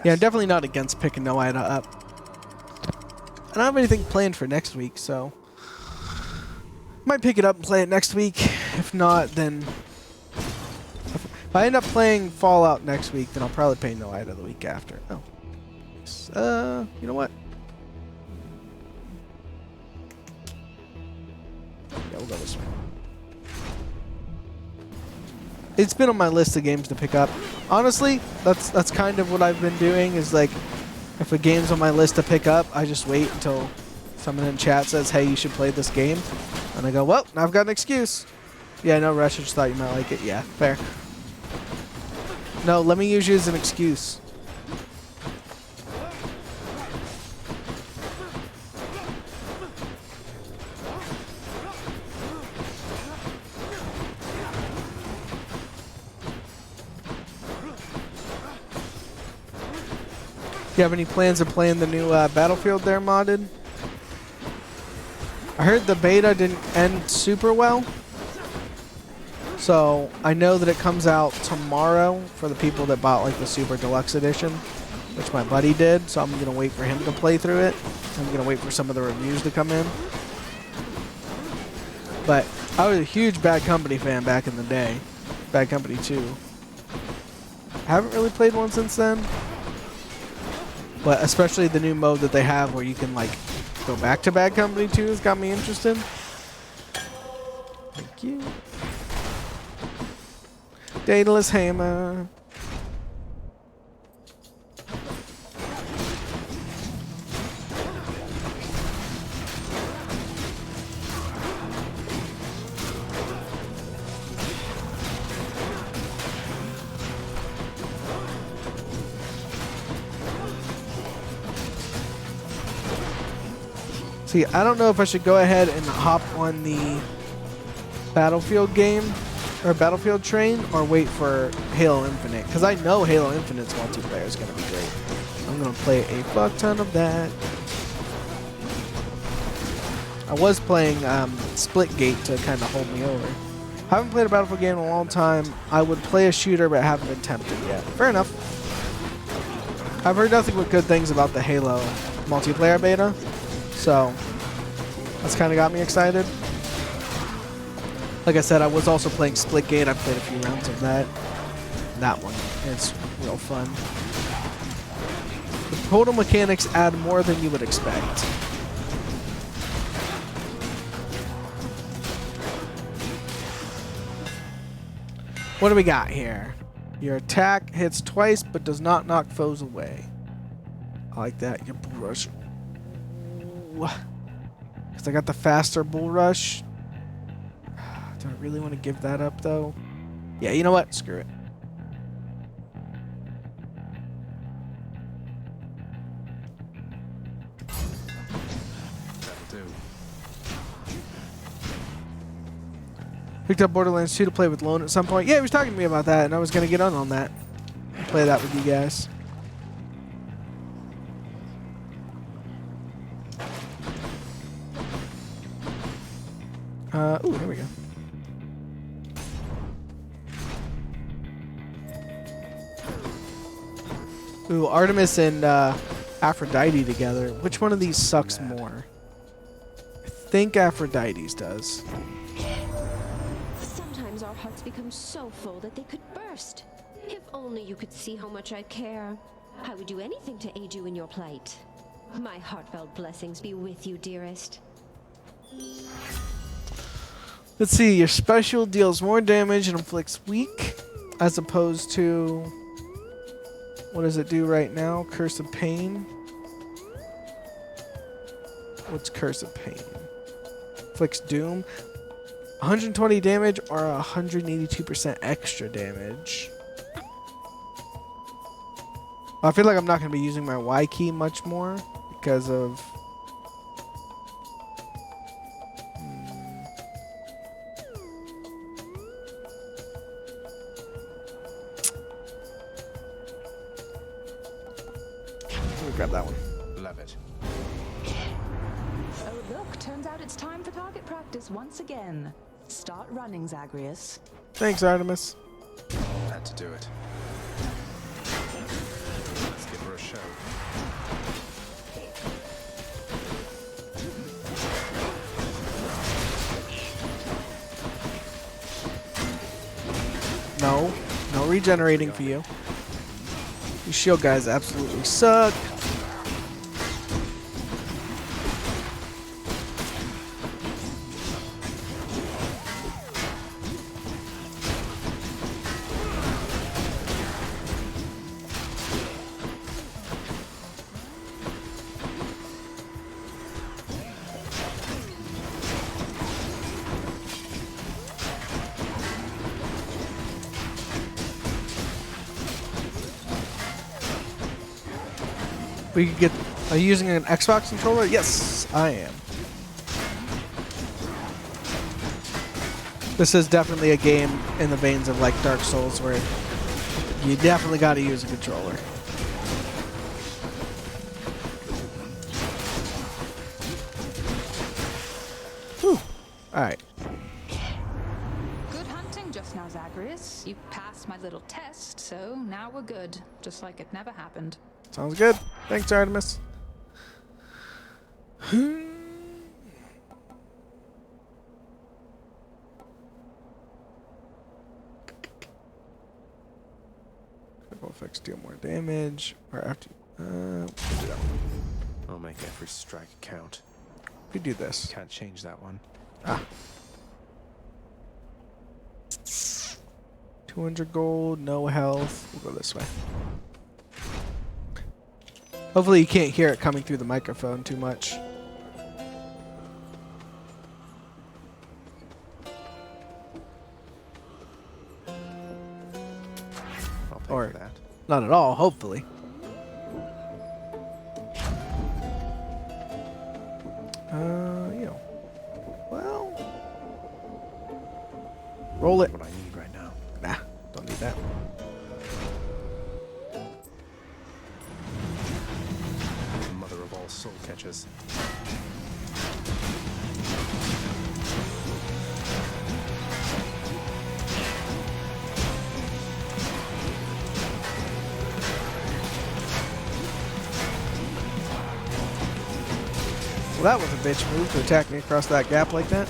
A: Yeah, I'm definitely not against picking Noida up. I don't have anything planned for next week, so might pick it up and play it next week. If not, then if I end up playing Fallout next week, then I'll probably play Noida the week after. Oh. You know what? Yeah, we'll go this way. It's been on my list of games to pick up. Honestly, that's kind of what I've been doing, is like, if a game's on my list to pick up, I just wait until someone in chat says, hey, you should play this game. And I go, well, now I've got an excuse. Yeah, no, Rush, I just thought you might like it. Yeah, fair. No, let me use you as an excuse. You have any plans of playing the new Battlefield there, modded? I heard the beta didn't end super well. So I know that it comes out tomorrow for the people that bought like the Super Deluxe Edition, which my buddy did. So I'm going to wait for him to play through it. I'm going to wait for some of the reviews to come in. But I was a huge Bad Company fan back in the day. Bad Company 2. Haven't really played one since then. But especially the new mode that they have where you can like go back to Bad Company 2 has got me interested. Thank you. Daedalus Hammer. See, I don't know if I should go ahead and hop on the Battlefield game or Battlefield train or wait for Halo Infinite, because I know Halo Infinite's multiplayer is going to be great. I'm going to play a fuck ton of that. I was playing Splitgate to kind of hold me over. I haven't played a Battlefield game in a long time. I would play a shooter, but haven't been tempted yet. Fair enough. I've heard nothing but good things about the Halo multiplayer beta. So, that's kind of got me excited. Like I said, I was also playing Splitgate. I played a few rounds of that. That one, it's real fun. The total mechanics add more than you would expect. What do we got here? Your attack hits twice but does not knock foes away. I like that. Your brush. Because I got the faster bull rush. Do I really want to give that up, though? Yeah, you know what? Screw it.
B: That'll do.
A: Picked up Borderlands 2 to play with Lone at some point. Yeah, he was talking to me about that, and I was going to get on that. Play that with you guys. Ooh, here we go. Ooh, Artemis and Aphrodite together. Which one of these sucks more? I think Aphrodite's does.
U: Sometimes our hearts become so full that they could burst. If only you could see how much I care. I would do anything to aid you in your plight. My heartfelt blessings be with you, dearest.
A: Let's see, your special deals more damage and inflicts weak, as opposed to, what does it do right now? Curse of Pain. What's Curse of Pain? Inflicts Doom. 120 damage or 182% extra damage. I feel like I'm not going to be using my Y key much more because of... Let me grab that one.
B: Love it.
P: Oh, look, turns out it's time for target practice once again. Start running, Zagreus.
A: Thanks, Artemis.
B: Had to do it. Let's give her a show.
A: No regenerating for you. These shield guys absolutely suck. We could get... Are you using an Xbox controller? Yes, I am. This is definitely a game in the veins of like Dark Souls where you definitely got to use a controller. Whew. Alright.
S: Good hunting just now, Zagreus. You passed my little test, so now we're good. Just like it never happened.
A: Sounds good. Thanks, Artemis. Critical effects deal more damage. Or after. We'll do that one.
B: I'll make every strike count.
A: We do this.
B: Can't change that one.
A: Ah. 200 gold, no health. We'll go this way. Hopefully you can't hear it coming through the microphone too much.
B: I'll pay
A: Or
B: for that.
A: not at all, hopefully. You know. Well. Roll it.
B: What I need right now.
A: Nah, don't need that.
B: Mother of all soul catchers.
A: Well, that was a bitch move to attack me across that gap like that.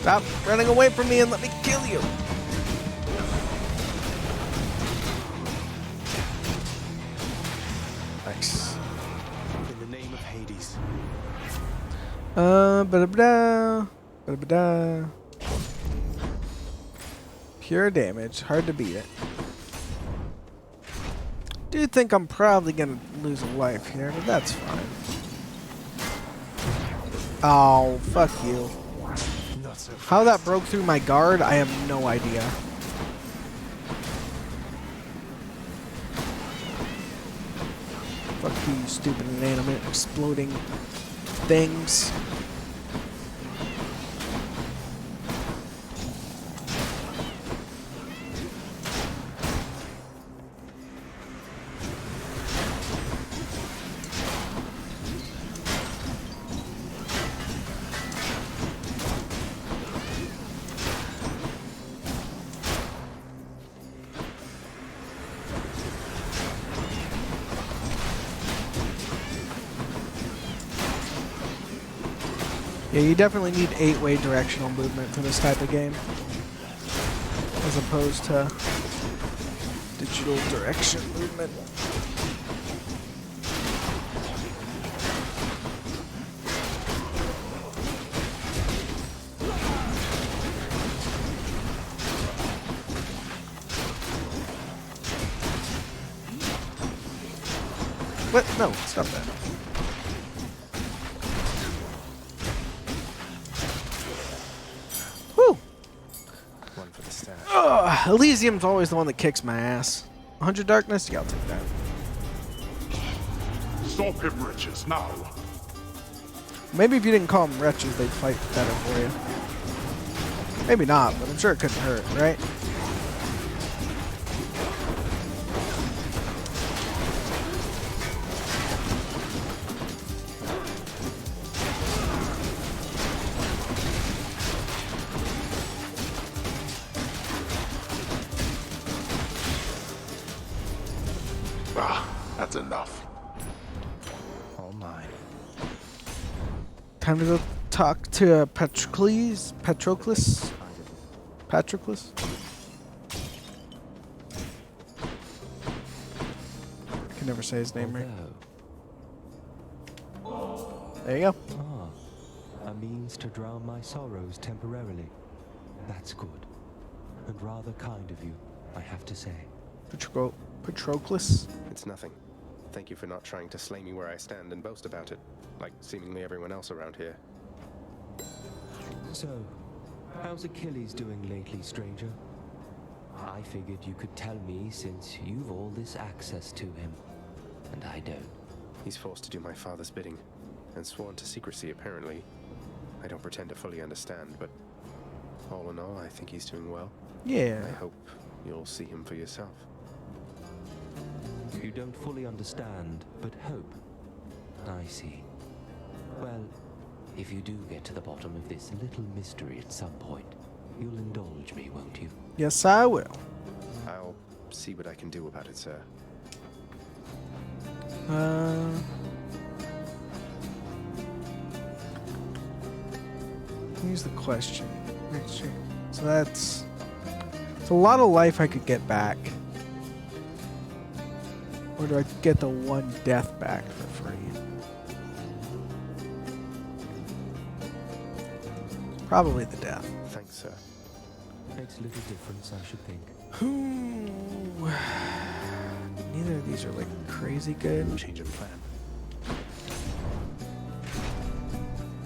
A: Stop running away from me and let me kill you. Nice.
C: In the name of Hades.
A: Ba-da-ba-da. Ba-da-ba-da. Pure damage. Hard to beat it. Do think I'm probably gonna lose a life here, but that's fine. Oh, fuck you. How that broke through my guard, I have no idea. Fuck you, stupid inanimate exploding things. Yeah, you definitely need 8-way directional movement for this type of game, as opposed to digital direction movement. What? No, stop that. Elysium's always the one that kicks my ass. 100 darkness? Yeah, I'll take that.
J: Stop him, wretches, now!
A: Maybe if you didn't call them wretches, they'd fight better for you. Maybe not, but I'm sure it couldn't hurt, right?
J: That's enough.
C: All mine.
A: Time to go talk to Patroclus. I can never say his name right. There you go.
I: Ah, a means to drown my sorrows temporarily. That's good. And rather kind of you, I have to say.
A: Patroclus?
B: It's nothing. Thank you for not trying to slay me where I stand and boast about it, like seemingly everyone else around here.
I: So, how's Achilles doing lately, stranger? I figured you could tell me since you've all this access to him, and I don't.
B: He's forced to do my father's bidding, and sworn to secrecy, apparently. I don't pretend to fully understand, but all in all, I think he's doing well.
A: Yeah.
B: I hope you'll see him for yourself.
I: You don't fully understand, but hope. I see. Well, if you do get to the bottom of this little mystery at some point, you'll indulge me, won't you?
A: Yes, I will.
B: I'll see what I can do about it, sir.
A: Here's the question. So that's... It's a lot of life I could get back. Or do I get the one death back for free? Probably the death.
B: Thanks, sir.
I: Makes little difference, I should think.
A: Neither of these are like crazy good.
B: Change of plan.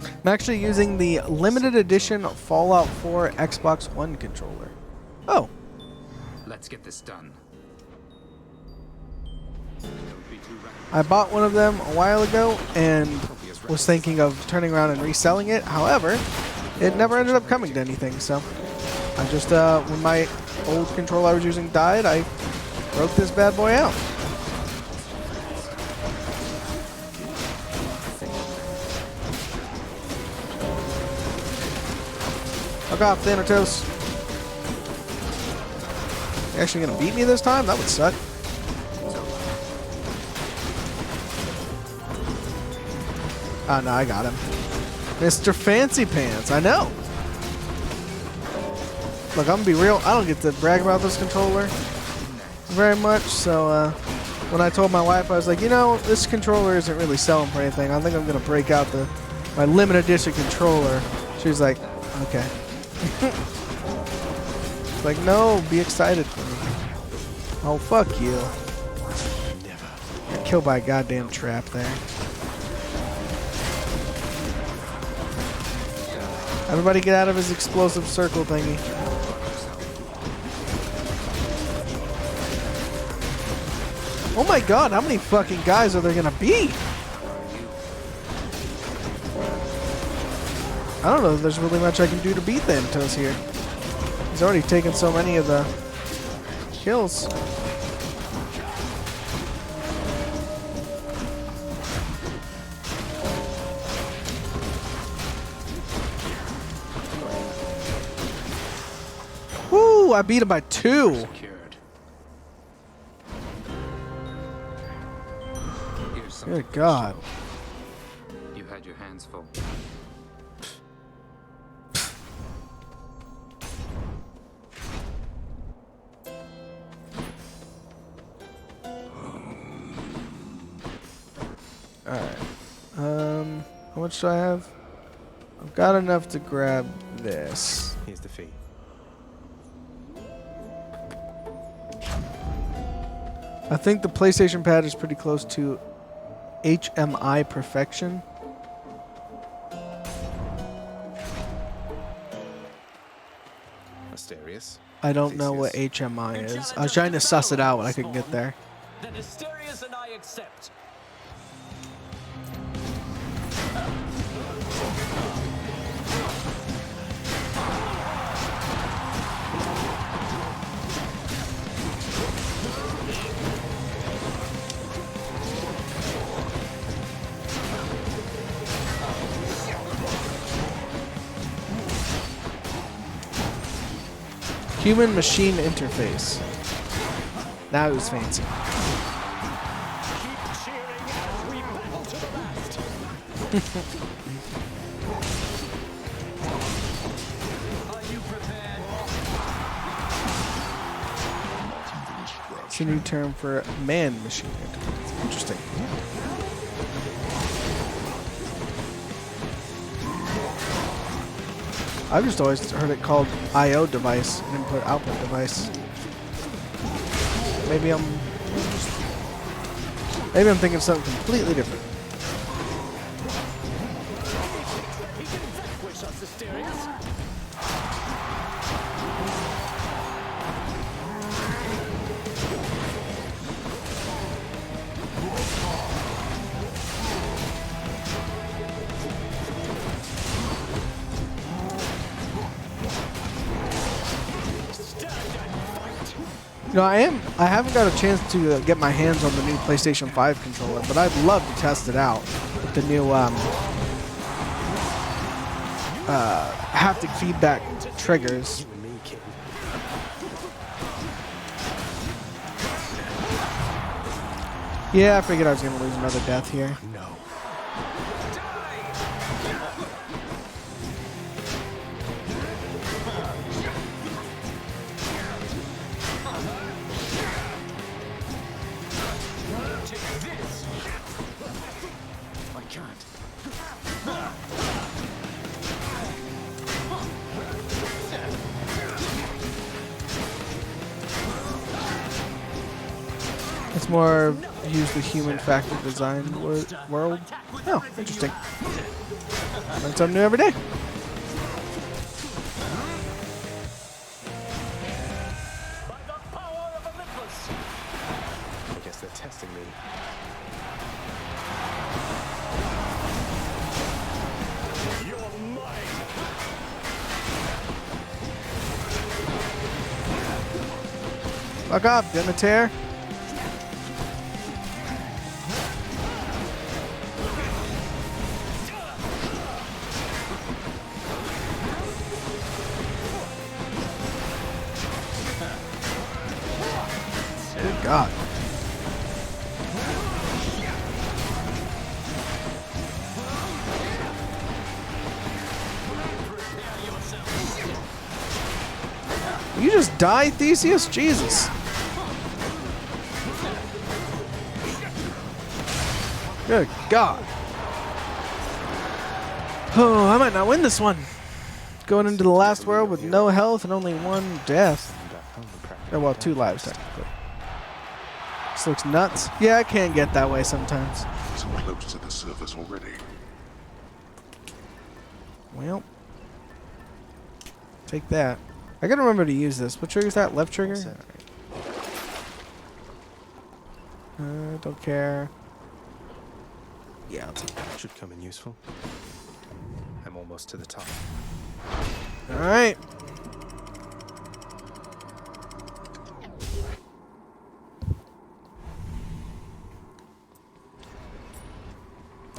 A: I'm actually using the limited edition Fallout 4 Xbox One controller. Oh.
H: Let's get this done.
A: I bought one of them a while ago and was thinking of turning around and reselling it. However, it never ended up coming to anything, so I just, when my old controller I was using died, I broke this bad boy out. Fuck off, Thanatos. You actually gonna beat me this time? That would suck. Oh, no, I got him. Mr. Fancy Pants, I know. Look, I'm gonna be real. I don't get to brag about this controller very much. So when I told my wife, I was like, you know, this controller isn't really selling for anything. I think I'm gonna break out my limited edition controller. She was like, okay. Like, no, be excited for me. Oh, fuck you. Got killed by a goddamn trap there. Everybody get out of his explosive circle thingy. Oh my god, how many fucking guys are there gonna be? I don't know if there's really much I can do to beat Thanatos here. He's already taken so many of the kills. Woo! I beat him by 2. Good God.
H: You had your hands full.
A: Alright. How much do I have? I've got enough to grab this.
B: Here's the fee.
A: I think the PlayStation Pad is pretty close to HMI perfection.
B: Asterius.
A: I don't know what HMI is. I was trying to suss it out, but I couldn't get there.
K: Then Asterius and I accept.
A: Human-machine interface. Now it was fancy. It's a new term for man-machine interface. Interesting. I've just always heard it called I/O device, input-output device. Maybe I'm thinking of something completely different. No, I haven't got a chance to get my hands on the new PlayStation 5 controller, but I'd love to test it out with the new haptic feedback triggers. Yeah, I figured I was gonna lose another death here.
C: No.
A: It's more use the human factor design world. Oh, interesting. Learn something new every day.
B: I guess they're testing me.
A: Fuck off, Demeter. Good God. You just die, Theseus? Jesus. Good God. Oh, I might not win this one. Going into the last world with no health and only one death. Or, well, 2 lives, technically. This looks nuts. Yeah, I can get that way sometimes.
J: So close to the surface already.
A: Well. Take that. I gotta remember to use this. What trigger is that? Left trigger? Don't care. Yeah, I'll take that.
B: Should come in useful. I'm almost to the top.
A: Alright.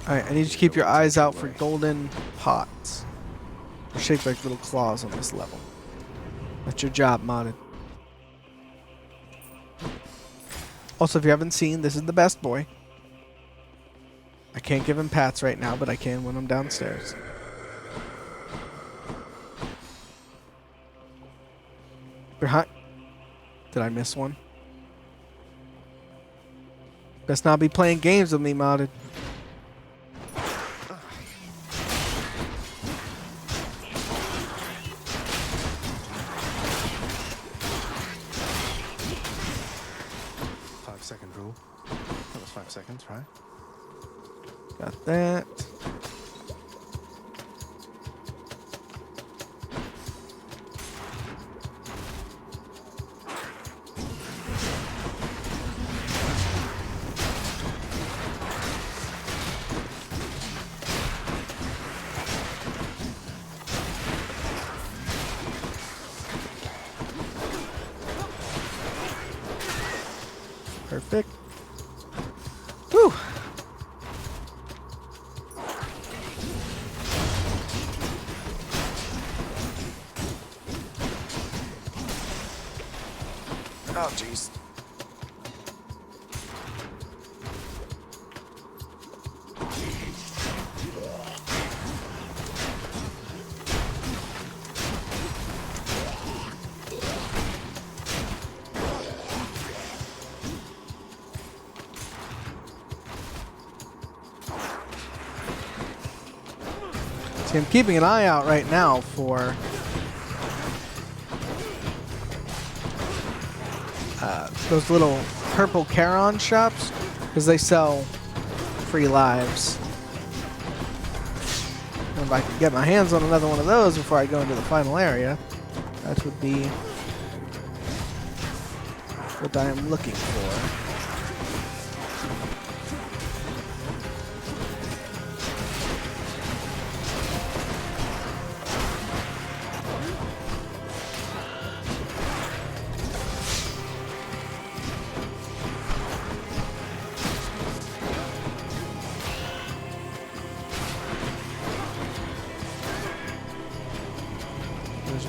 A: Alright, I need you to keep your eyes out for golden pots. They're shaped like little claws on this level. That's your job, modded. Also, if you haven't seen, this is the best boy. I can't give him pats right now, but I can when I'm downstairs. Behind. Did I miss one? Best not be playing games with me, modded.
B: Second rule. That was 5 seconds, right?
A: Got that. Perfect. Whew. Oh, jeez. See, I'm keeping an eye out right now for those little purple Charon shops, because they sell free lives. And if I can get my hands on another one of those before I go into the final area, that would be what I am looking for.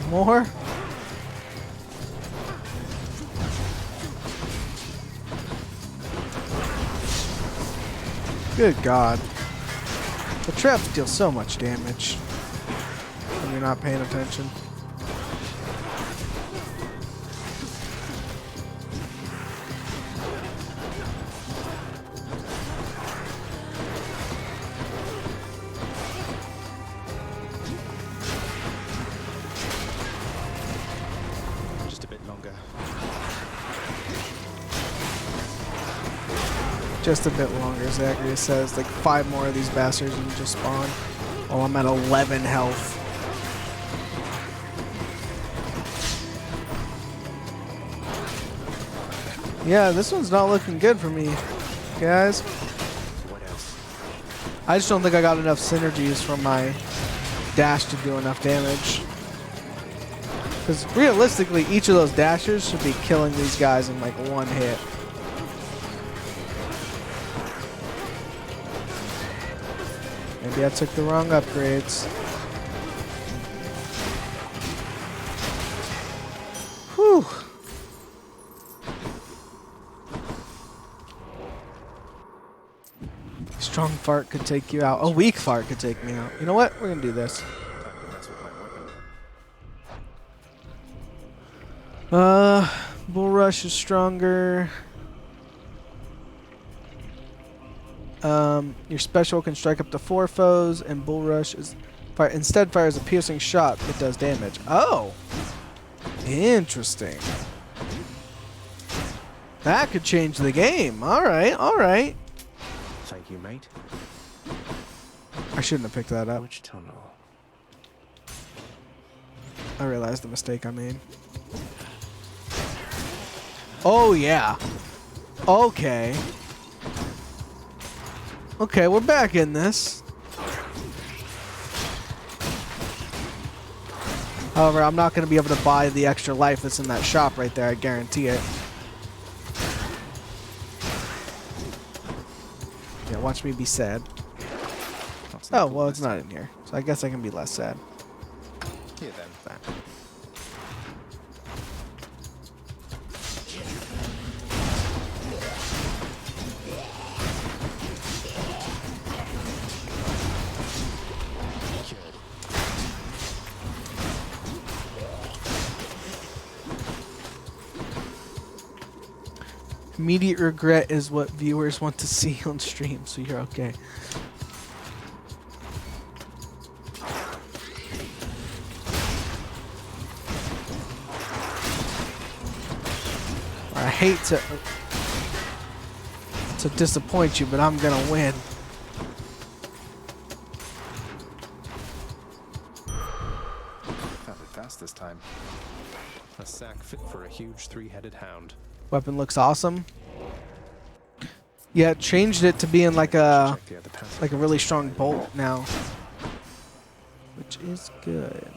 A: More? Good God. The traps deal so much damage when you're not paying attention. Just a bit longer, Zacharias says. Like 5 more of these bastards and just spawn. While I'm at 11 health. Yeah, this one's not looking good for me, guys. I just don't think I got enough synergies from my dash to do enough damage. Because realistically, each of those dashers should be killing these guys in like 1 hit. Maybe I took the wrong upgrades. Whew. Strong fart could take you out. A weak fart could take me out. You know what? We're gonna do this. Bull Rush is stronger. Your special can strike up to 4 foes, and Bull Rush is instead fires a piercing shot that does damage. Oh, interesting. That could change the game. All right, all right.
C: Thank you, mate.
A: I shouldn't have picked that up.
B: Which tunnel?
A: I realized the mistake I made. Oh yeah. Okay. Okay, we're back in this. However, I'm not going to be able to buy the extra life that's in that shop right there. I guarantee it. Yeah, watch me be sad. Oh, well, it's not in here. So I guess I can be less sad.
B: Here then.
A: Immediate regret is what viewers want to see on stream, so you're okay. I hate to disappoint you, but I'm gonna win.
B: Found it fast this time. A sack fit for a huge 3-headed hound.
A: Weapon looks awesome. Yeah, changed it to being like a really strong bolt now, which is good.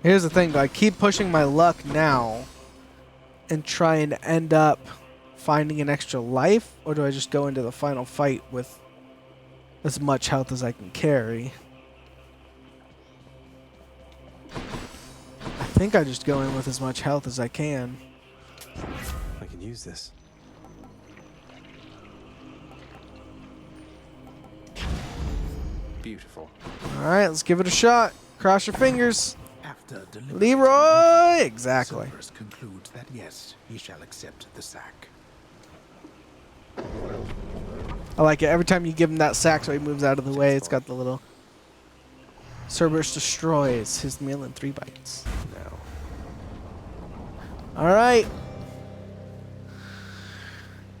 A: Here's the thing, though. I keep pushing my luck now and try and end up finding an extra life, or do I just go into the final fight with as much health as I can carry? I think I just go in with as much health as I can.
B: I can use this. Beautiful.
A: Alright, let's give it a shot. Cross your fingers.
M: After delivery,
A: Leroy! Exactly.
M: Cerberus concludes that yes, he shall accept the sack.
A: I like it. Every time you give him that sack so he moves out of the way, it's got the little Cerberus destroys his meal in 3 bites. No. Alright.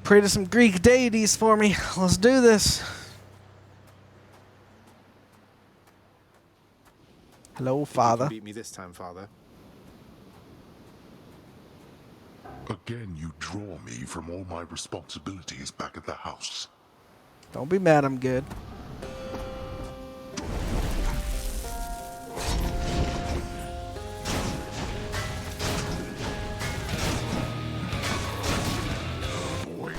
A: Pray to some Greek deities for me. Let's do this. Hello, Father.
B: You beat me this time, Father.
J: Again, you draw me from all my responsibilities back at the house.
A: Don't be mad, I'm good.
J: Boy.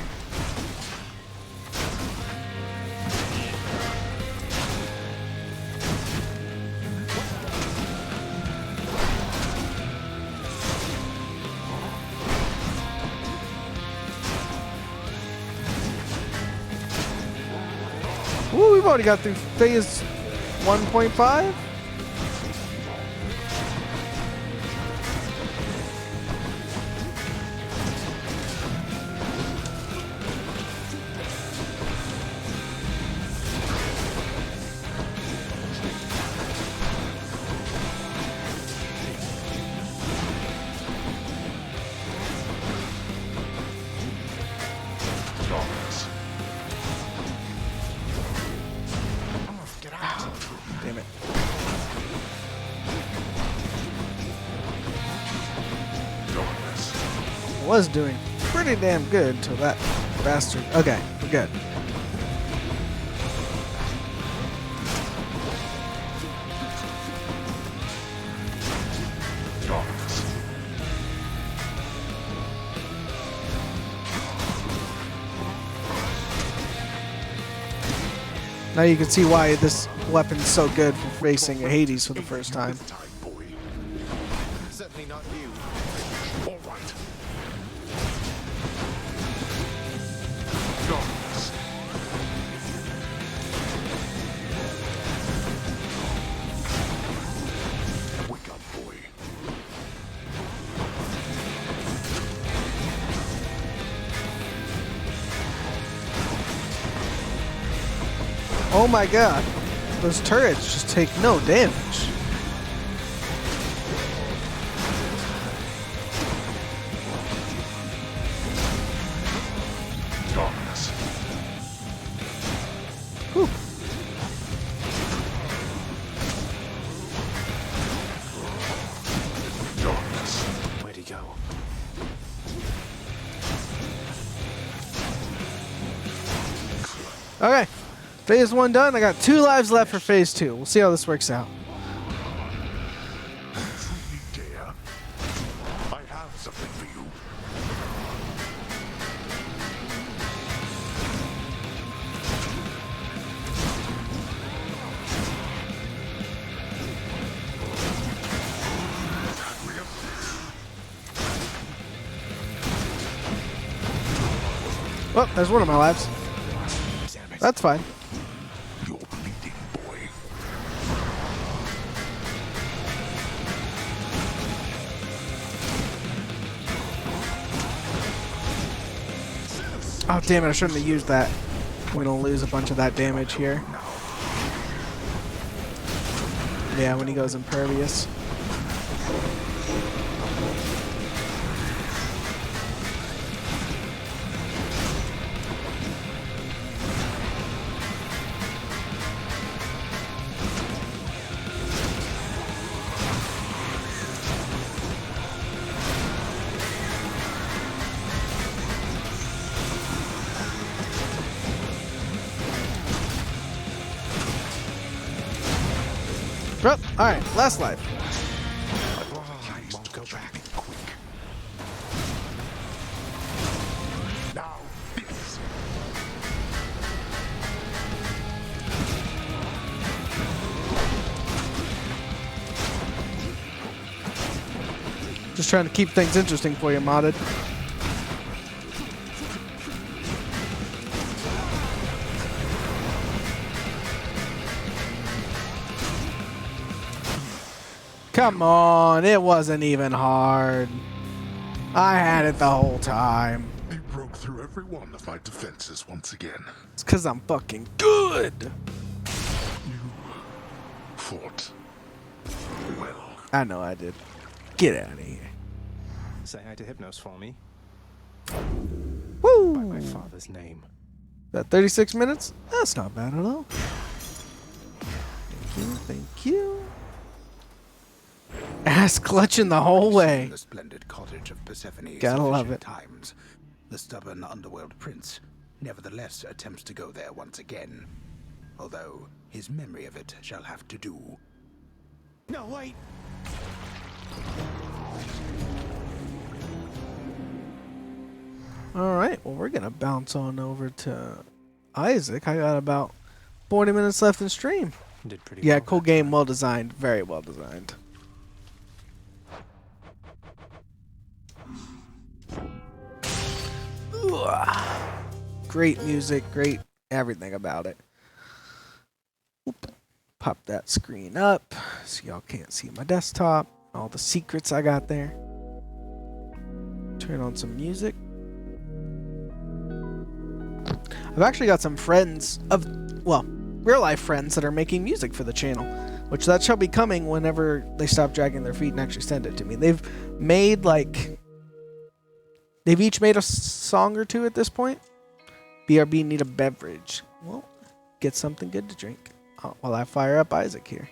A: Woo, we've already got through phase 1.5. Damn it. Was doing pretty damn good until that bastard. Okay, we're good. Now you can see why this weapon's so good for facing Hades for the first time.
B: Certainly not you.
J: All right.
E: Wake up, boy.
A: Oh my god. Those turrets just take no damage.
J: Darkness.
A: Whew.
J: Darkness.
B: Where'd he go?
A: Okay. Phase 1 done. I got 2 lives left for phase 2. We'll see how this works out.
J: Dare. I have something for you.
A: Oh, there's one of my lives. That's fine.
J: You're bleeding, boy.
A: Oh, damn it. I shouldn't have used that. We're going to lose a bunch of that damage here. Yeah, when he goes impervious. Oh, alright, last life.
J: I must go back quick. Now, this.
A: Just trying to keep things interesting for you, modded. Come on, it wasn't even hard. I had it the whole time.
J: They broke through every one of my defenses once again.
A: It's because I'm fucking good.
J: Fought well.
A: I know I did. Get out of here.
B: Say hi to Hypnos for me.
A: Woo!
B: By my father's name.
A: That 36 minutes? That's not bad at all. Thank you, thank you. Ass clutching the whole way.
M: The splendid cottage of Persephone's
A: Gotta love
M: efficient
A: it.
M: times. The stubborn underworld prince nevertheless attempts to go there once again. Although his memory of it shall have to do.
C: No, wait.
A: Alright, well, we're going to bounce on over to Isaac. I got about 40 minutes left in stream.
B: Did pretty
A: Yeah,
B: well
A: cool game, well designed, very well designed. Ugh. Great music, great everything about it. Oop. Pop that screen up so y'all can't see my desktop. All the secrets I got there. Turn on some music. I've actually got some friends of, well, real life friends that are making music for the channel, which that shall be coming whenever they stop dragging their feet and actually send it to me. They've made they've each made a song or two at this point. BRB need a beverage. Well, get something good to drink while I fire up Isaac here.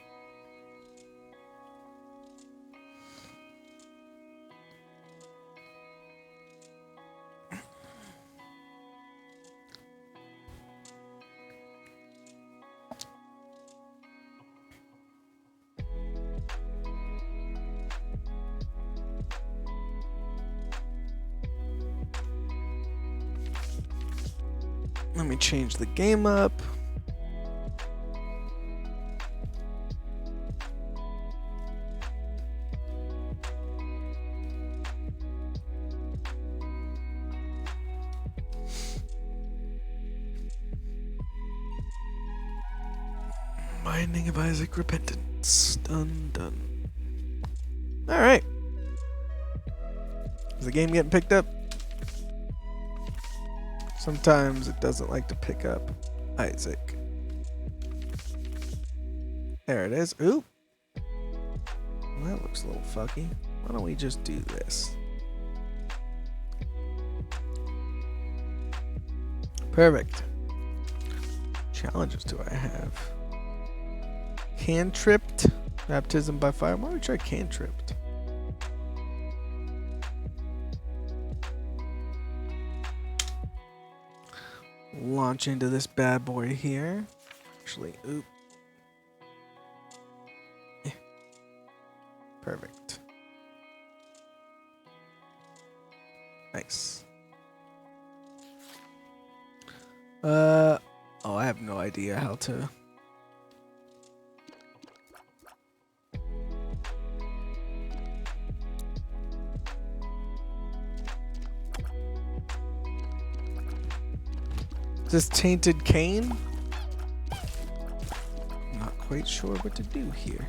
A: Let me change the game up. Binding of Isaac Repentance. Done, done. Alright. Is the game getting picked up? Sometimes it doesn't like to pick up Isaac. There it is. Oop. Well, that looks a little fucky. Why don't we just do this? Perfect. Challenges do I have? Cantripped. Baptism by fire. Why don't we try cantripped? Launch into this bad boy here. Actually, oop. Perfect. Nice. Oh, I have no idea how to. Is this tainted cane? I'm not quite sure what to do here.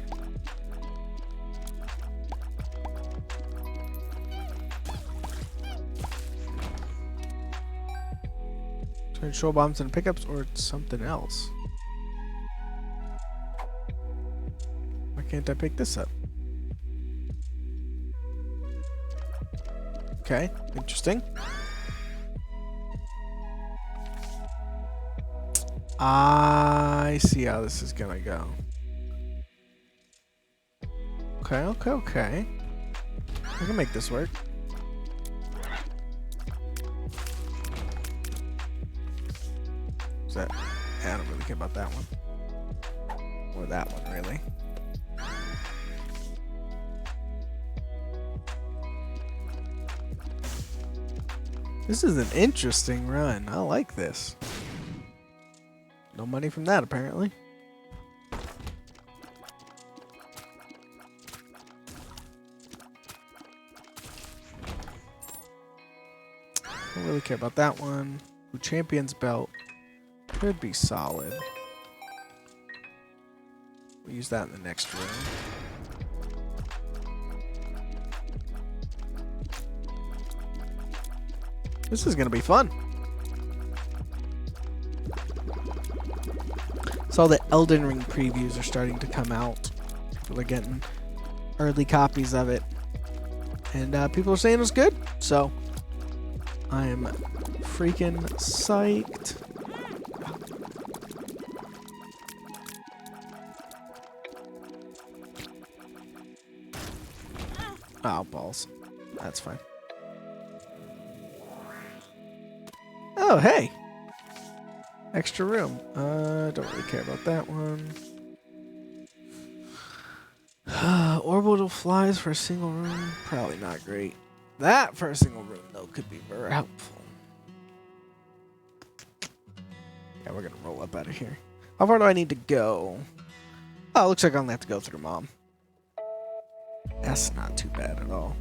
A: Control bombs and pickups, or something else. Why can't I pick this up? Okay, interesting. I see how this is gonna go. Okay. I can make this work. What's that? I don't really care about that one. Or that one, really. This is an interesting run. I like this. No money from that, apparently. Don't really care about that one. Ooh, Champion's belt could be solid. We'll use that in the next room. This is gonna be fun. So the Elden Ring previews are starting to come out. People are getting early copies of it. And people are saying it's good. So I am freaking psyched. Oh, balls. That's fine. Oh, hey. Extra room. Don't really care about that one. Orbital flies for a single room. Probably not great. That for a single room, though, could be very helpful. Yeah, we're gonna roll up out of here. How far do I need to go? Oh, looks like I'm gonna have to go through Mom. That's not too bad at all.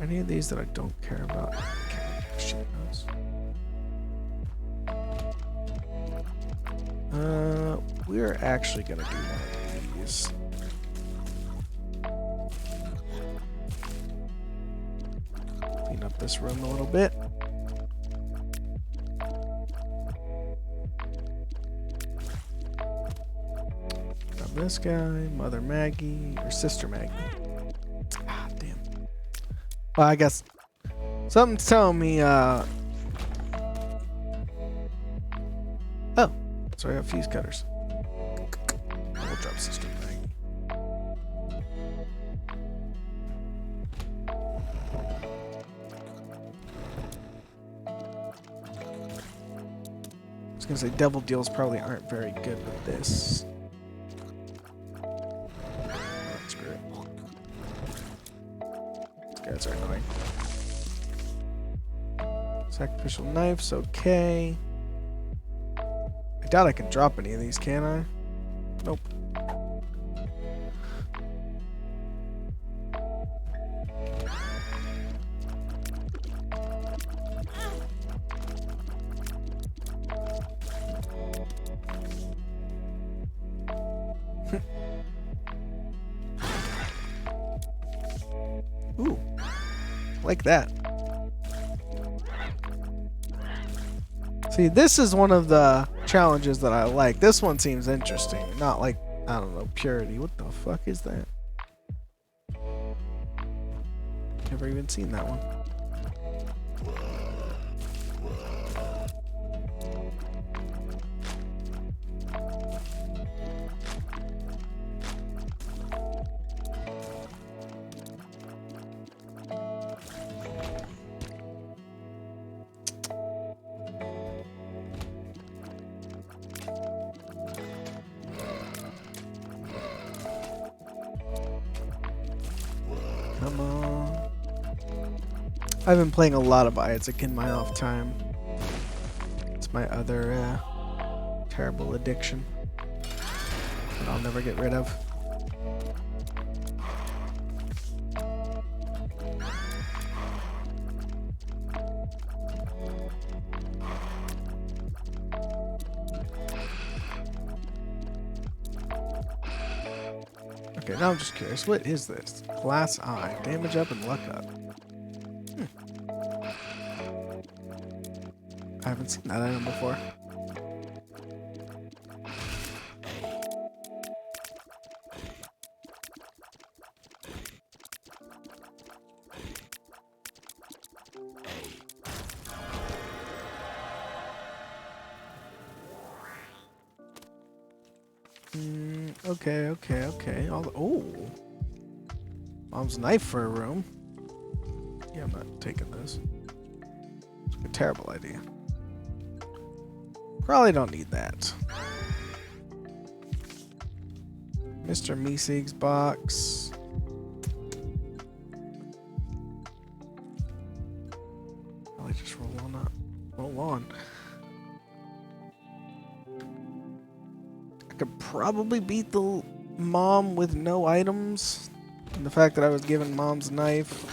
A: Any of these that I don't care about? Shit knows. We're actually gonna do one of these. Clean up this room a little bit. Grab this guy, Mother Maggie, or Sister Maggie. Ah, damn. Well, I guess something's telling me, oh, so I have fuse cutters. We'll drop Sister Maggie. I was gonna say devil deals probably aren't very good with this. Oh, screw it. These guys are annoying. Sacrificial knife's okay. I doubt I can drop any of these, can I? Nope. Ooh. like that. See, this is one of the challenges that I like. This one seems interesting. Not like, I don't know, purity. What the fuck is that? Never even seen that one. Come on. I've been playing a lot of Isaac in my off time. It's my other terrible addiction that I'll never get rid of. Okay, now I'm just curious. What is this? Glass eye. Damage up and luck up. I haven't seen that item before. Okay. Oh, Mom's knife for a room. Yeah, I'm not taking this. It's a terrible idea. Probably don't need that. Mr. Meesig's box. Probably just roll on up. Roll on. I could probably beat the mom with no items. And the fact that I was given Mom's knife,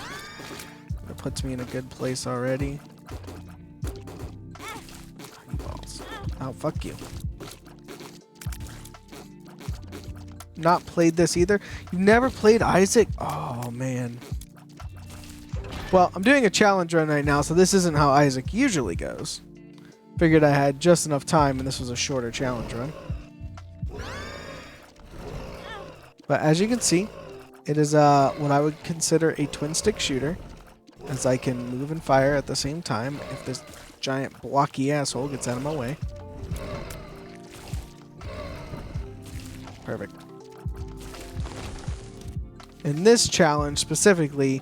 A: that puts me in a good place already. Oh, fuck you. Not played this either. You never played Isaac? Oh, man. Well, I'm doing a challenge run right now, so this isn't how Isaac usually goes. Figured I had just enough time, and this was a shorter challenge run. But as you can see, it is what I would consider a twin-stick shooter, as I can move and fire at the same time if this giant blocky asshole gets out of my way. Perfect. In this challenge specifically,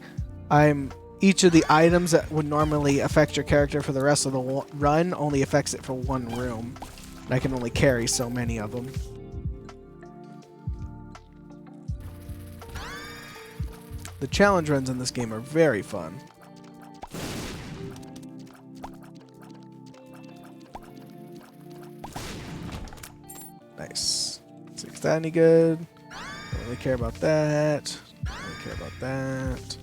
A: each of the items that would normally affect your character for the rest of the run only affects it for one room. And I can only carry so many of them. The challenge runs in this game are very fun. Nice. Is that any good? Don't really care about that. Don't really care about that.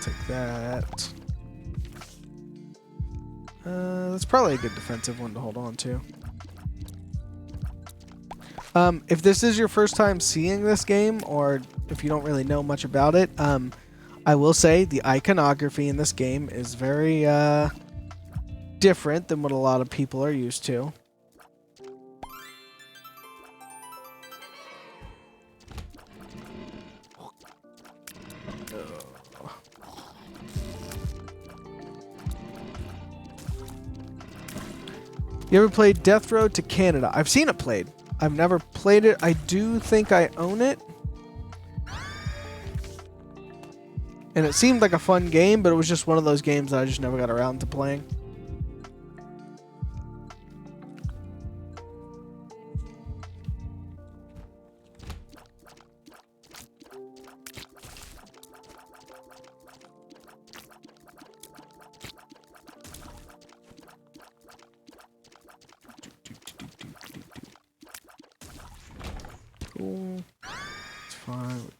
A: Take that. That's probably a good defensive one to hold on to. If this is your first time seeing this game, or if you don't really know much about it, I will say the iconography in this game is very different than what a lot of people are used to. You ever played Death Road to Canada? I've seen it played. I've never played it. I do think I own it. And it seemed like a fun game, but it was just one of those games that I just never got around to playing. Cool. It's fine.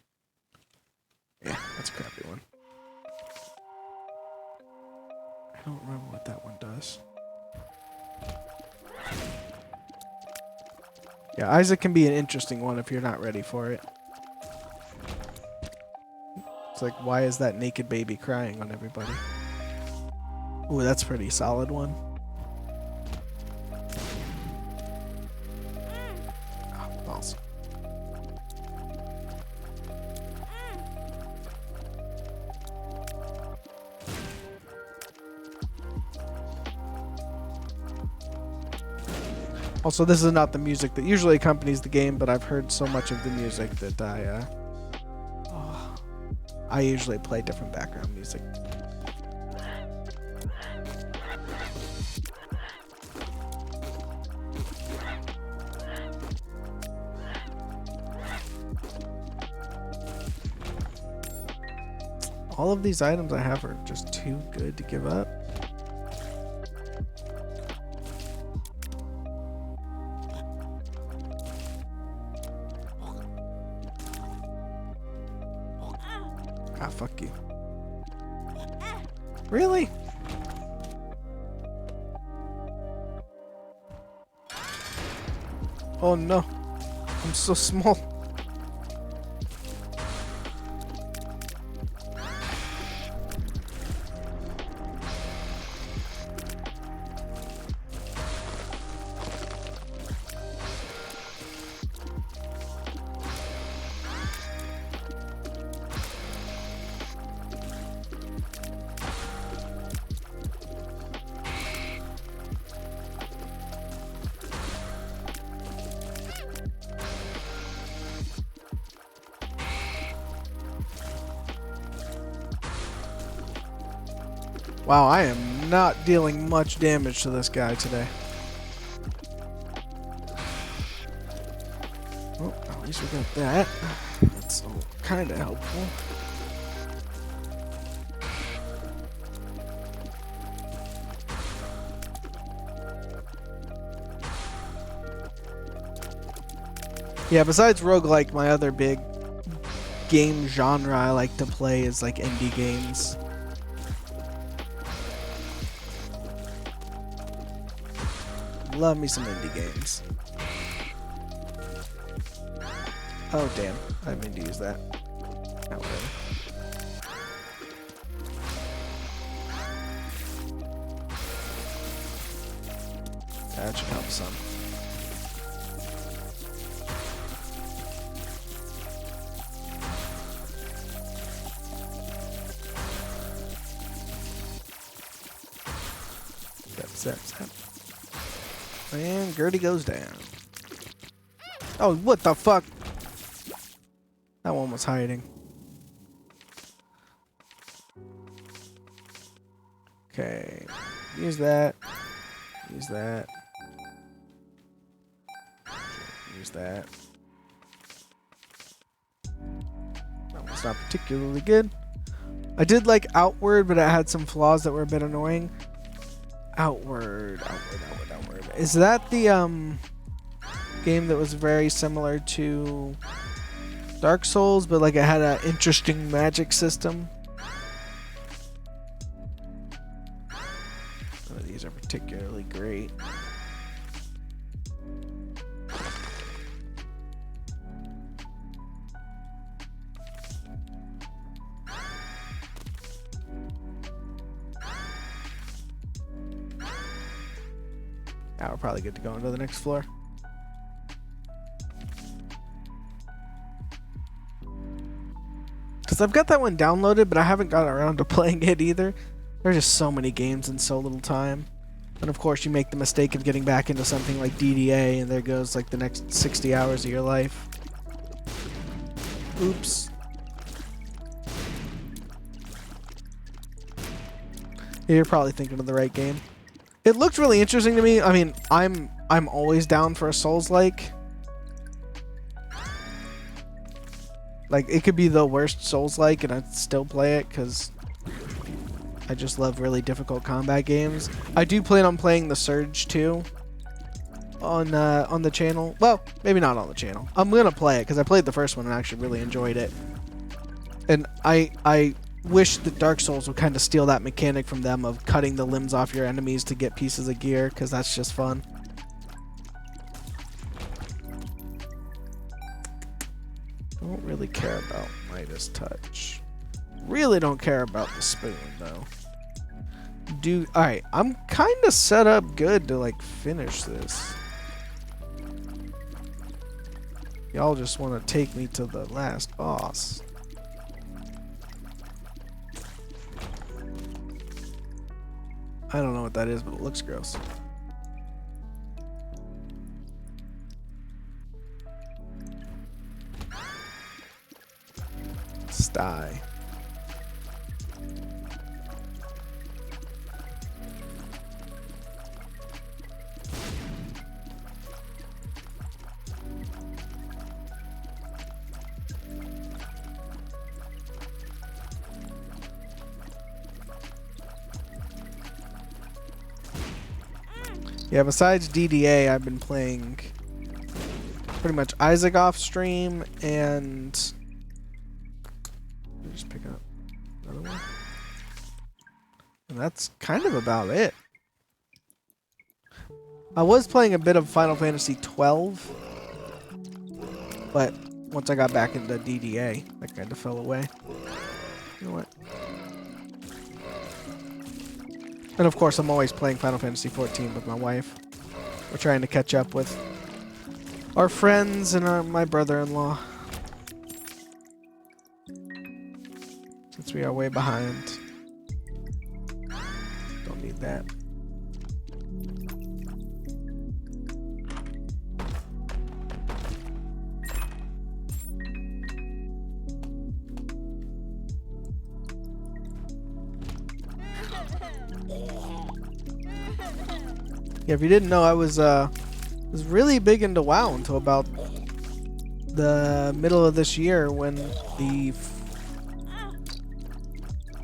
A: Yeah, that's a crappy one. I don't remember what that one does. Yeah, Isaac can be an interesting one if you're not ready for it. It's like, why is that naked baby crying on everybody? Ooh, that's a pretty solid one. Oh, awesome. Also, this is not the music that usually accompanies the game, but I've heard so much of the music that I usually play different background music. All of these items I have are just too good to give up. Ah, fuck you. Really? Oh no. I'm so small. Wow, I am not dealing much damage to this guy today. Oh, at least we got that. That's kind of helpful. Yeah, besides roguelike, my other big game genre I like to play is like indie games. Love me some indie games. Oh damn, I didn't mean to use that. Oh, whatever. That should help some. Zap. And Gertie goes down. Oh, what the fuck? That one was hiding. Okay. Use that. Use that. Use that. That one's not particularly good. I did like Outward, but it had some flaws that were a bit annoying. Outward. Is that the game that was very similar to Dark Souls, but like it had an interesting magic system? None of these are particularly great. Now we're probably good to go on to the next floor. Because I've got that one downloaded, but I haven't got around to playing it either. There's just so many games in so little time. And of course you make the mistake of getting back into something like DDA, and there goes like the next 60 hours of your life. Oops. Yeah, you're probably thinking of the right game. It looked really interesting to me. I mean, I'm always down for a Souls-like. Like, it could be the worst Souls-like and I'd still play it because I just love really difficult combat games. I do plan on playing the Surge too on the channel. Well, maybe not on the channel. I'm gonna play it because I played the first one and actually really enjoyed it. And I wish that Dark Souls would kind of steal that mechanic from them of cutting the limbs off your enemies to get pieces of gear, because that's just fun. Don't really care about Midas Touch. really don't care about the spoon though. Alright, I'm kind of set up good to like finish this. Y'all just want to take me to the last boss. I don't know what that is, but it looks gross. Sty. Yeah, besides DDA, I've been playing pretty much Isaac off stream and just pick up another one. And that's kind of about it. I was playing a bit of Final Fantasy 12, but once I got back into DDA, I kind of fell away. You know what? And of course, I'm always playing Final Fantasy 14 with my wife. We're trying to catch up with our friends and my brother-in-law. Since we are way behind. Don't need that. Yeah, if you didn't know, I was really big into WoW until about the middle of this year when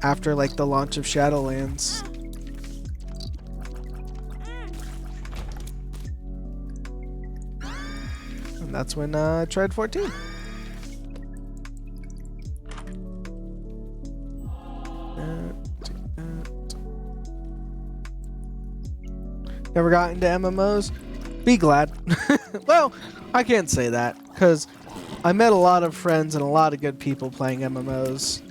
A: after like the launch of Shadowlands. And that's when I tried 14. Never got into MMOs? Be glad. Well, I can't say that, because I met a lot of friends and a lot of good people playing MMOs.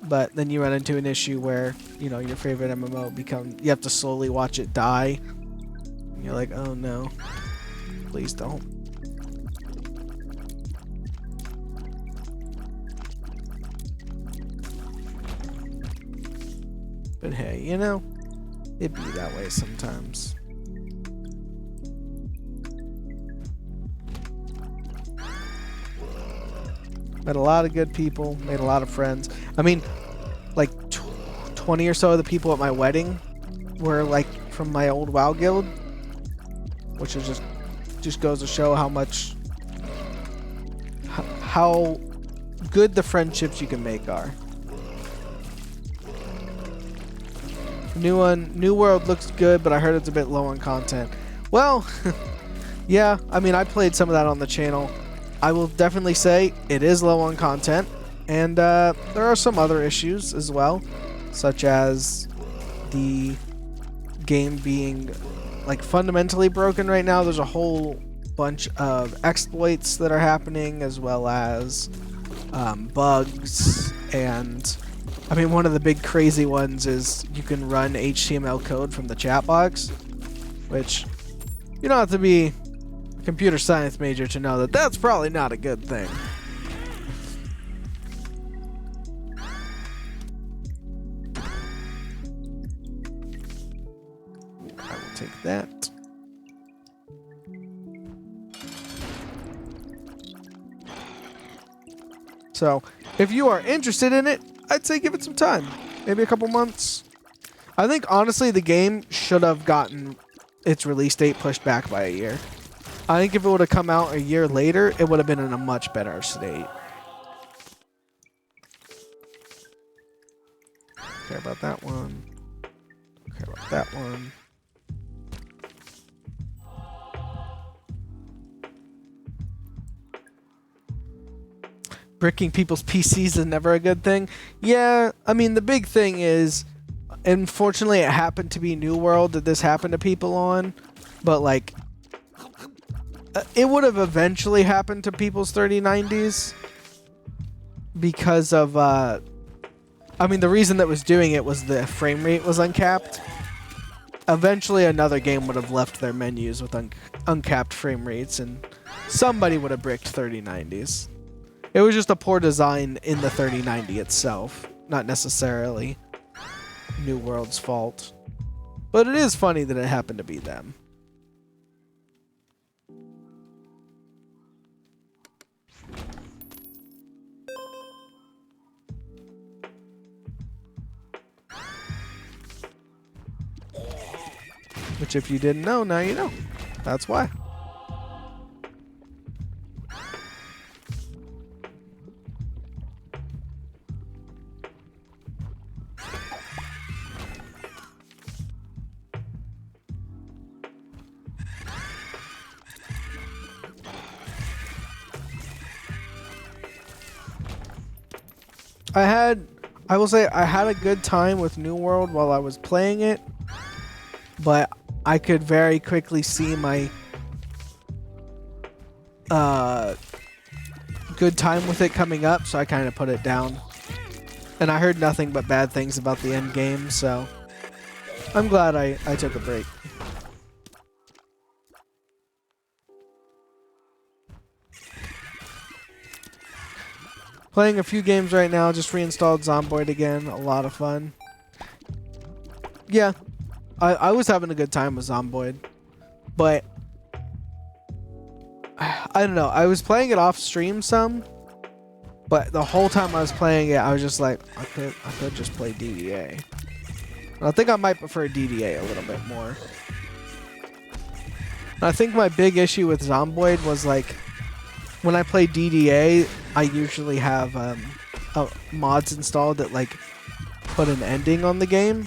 A: But then you run into an issue where, you know, your favorite MMO you have to slowly watch it die. And you're like, oh no. Please don't. But hey, you know, it'd be that way sometimes. Met a lot of good people, made a lot of friends. I mean, like 20 or so of the people at my wedding were like from my old WoW guild, which is just goes to show how much how good the friendships you can make are. New World looks good, but I heard it's a bit low on content. Well, yeah, I mean, I played some of that on the channel. I will definitely say it is low on content, and there are some other issues as well, such as the game being like fundamentally broken right now. There's a whole bunch of exploits that are happening, as well as bugs, and I mean, one of the big crazy ones is you can run HTML code from the chat box, which you don't have to be a computer science major to know that that's probably not a good thing. I will take that. So, if you are interested in it, I'd say give it some time. Maybe a couple months. I think, honestly, the game should have gotten its release date pushed back by a year. I think if it would have come out a year later, it would have been in a much better state. Don't care about that one. Don't care about that one. Bricking people's PCs is never a good thing. Yeah, I mean, the big thing is, unfortunately, it happened to be New World that this happened to people on, but like, it would have eventually happened to people's 3090s. because of I mean, the reason that was doing it was the frame rate was uncapped. Eventually another game would have left their menus with uncapped frame rates, and somebody would have bricked 3090s. It was just a poor design in the 3090 itself, not necessarily New World's fault. But it is funny that it happened to be them. Which, if you didn't know, now you know. That's why. I will say I had a good time with New World while I was playing it, but I could very quickly see my good time with it coming up, so I kind of put it down. And I heard nothing but bad things about the end game, so I'm glad I took a break. Playing a few games right now, just reinstalled Zomboid again, a lot of fun. Yeah, I was having a good time with Zomboid, but I don't know, I was playing it off stream some, but the whole time I was playing it, I was just like, I could just play DDA. And I think I might prefer DDA a little bit more. And I think my big issue with Zomboid was like, when I play DDA, I usually have mods installed that like put an ending on the game.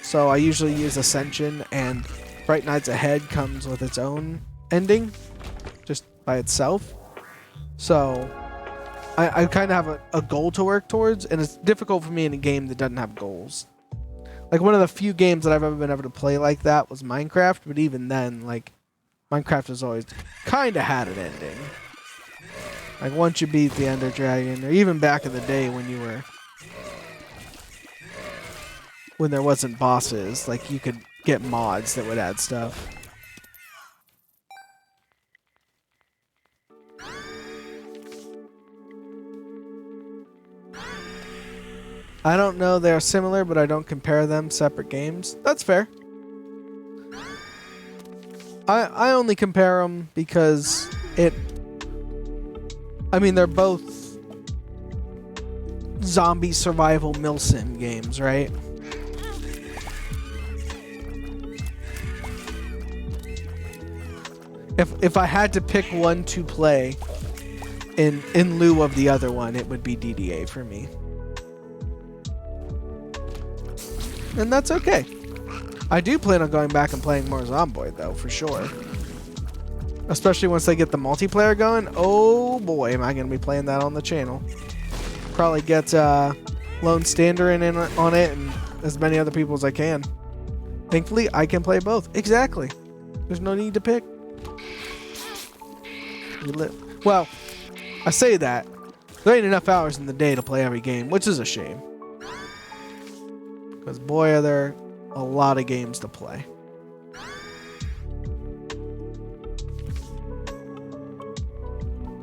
A: So I usually use Ascension, and Bright Nights Ahead comes with its own ending, just by itself. So I kind of have a goal to work towards, and it's difficult for me in a game that doesn't have goals. Like, one of the few games that I've ever been able to play like that was Minecraft, but even then, like, Minecraft has always kind of had an ending. Like, once you beat the Ender Dragon, or even back in the day when you were... when there wasn't bosses, like, you could get mods that would add stuff. I don't know, they're similar, but I don't compare them, separate games. That's fair. I only compare them because I mean, they're both zombie survival milsim games, right? If I had to pick one to play in lieu of the other one, it would be DDA for me. And that's okay. I do plan on going back and playing more Zomboid, though, for sure. Especially once they get the multiplayer going. Oh boy, am I going to be playing that on the channel. Probably get Lone Stander in on it, and as many other people as I can. Thankfully, I can play both. Exactly. There's no need to pick. Well, I say that. There ain't enough hours in the day to play every game, which is a shame. Because boy, are there a lot of games to play.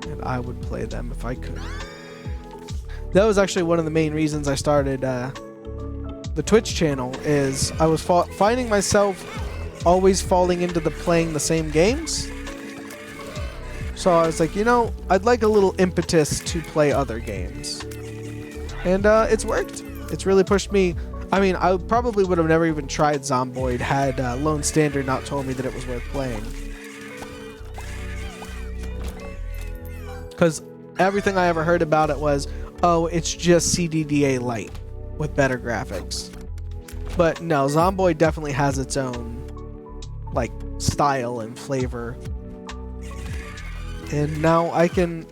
A: And I would play them if I could. That was actually one of the main reasons I started the Twitch channel, is I was finding myself always falling into playing the same games. So I was like, you know, I'd like a little impetus to play other games. And it's worked. It's really pushed me. I mean, I probably would have never even tried Zomboid had Lone Stander not told me that it was worth playing. Because everything I ever heard about it was, oh, it's just CDDA Lite with better graphics. But no, Zomboid definitely has its own, like, style and flavor. And now I can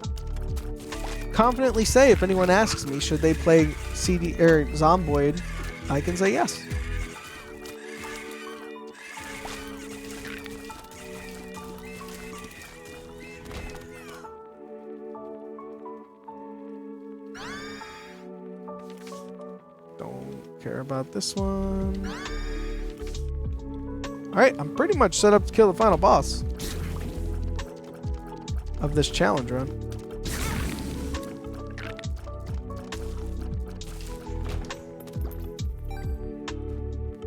A: confidently say, if anyone asks me, should they play Zomboid, I can say yes. care about this one. Alright, I'm pretty much set up to kill the final boss of this challenge run.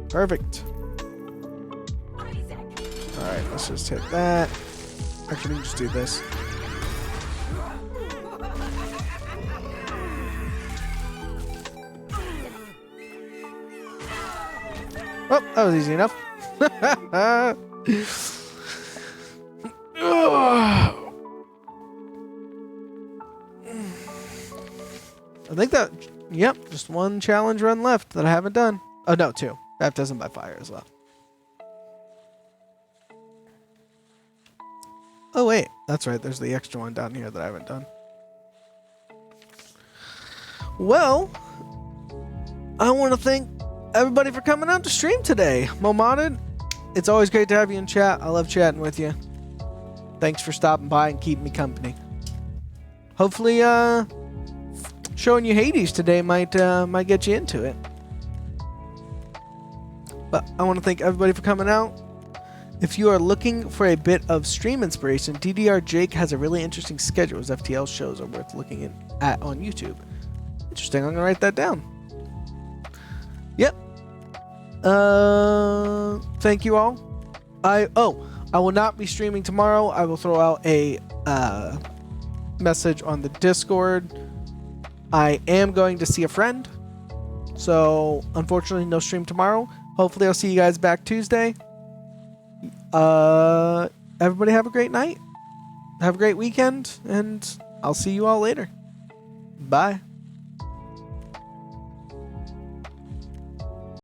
A: Perfect. Alright, let's just hit that. Actually, we can just do this. Oh, that was easy enough. I think that, yep, just one challenge run left that I haven't done. Oh, no, two. Baptism by fire as well. Oh, wait. That's right. There's the extra one down here that I haven't done. Well, I want to thank everybody for coming out to stream today. Momodded, it's always great to have you in chat. I love chatting with you. Thanks for stopping by and keeping me company. Hopefully, showing you Hades today might get you into it. But I want to thank everybody for coming out. If you are looking for a bit of stream inspiration, DDR Jake has a really interesting schedule. His FTL shows are worth looking at on YouTube. Interesting. I'm gonna write that down. Yep. Thank you all. I will not be streaming tomorrow. I will throw out a message on the Discord. I am going to see a friend, so unfortunately no stream tomorrow. Hopefully I'll see you guys back Tuesday. Everybody have a great night. Have a great weekend, and I'll see you all later. Bye.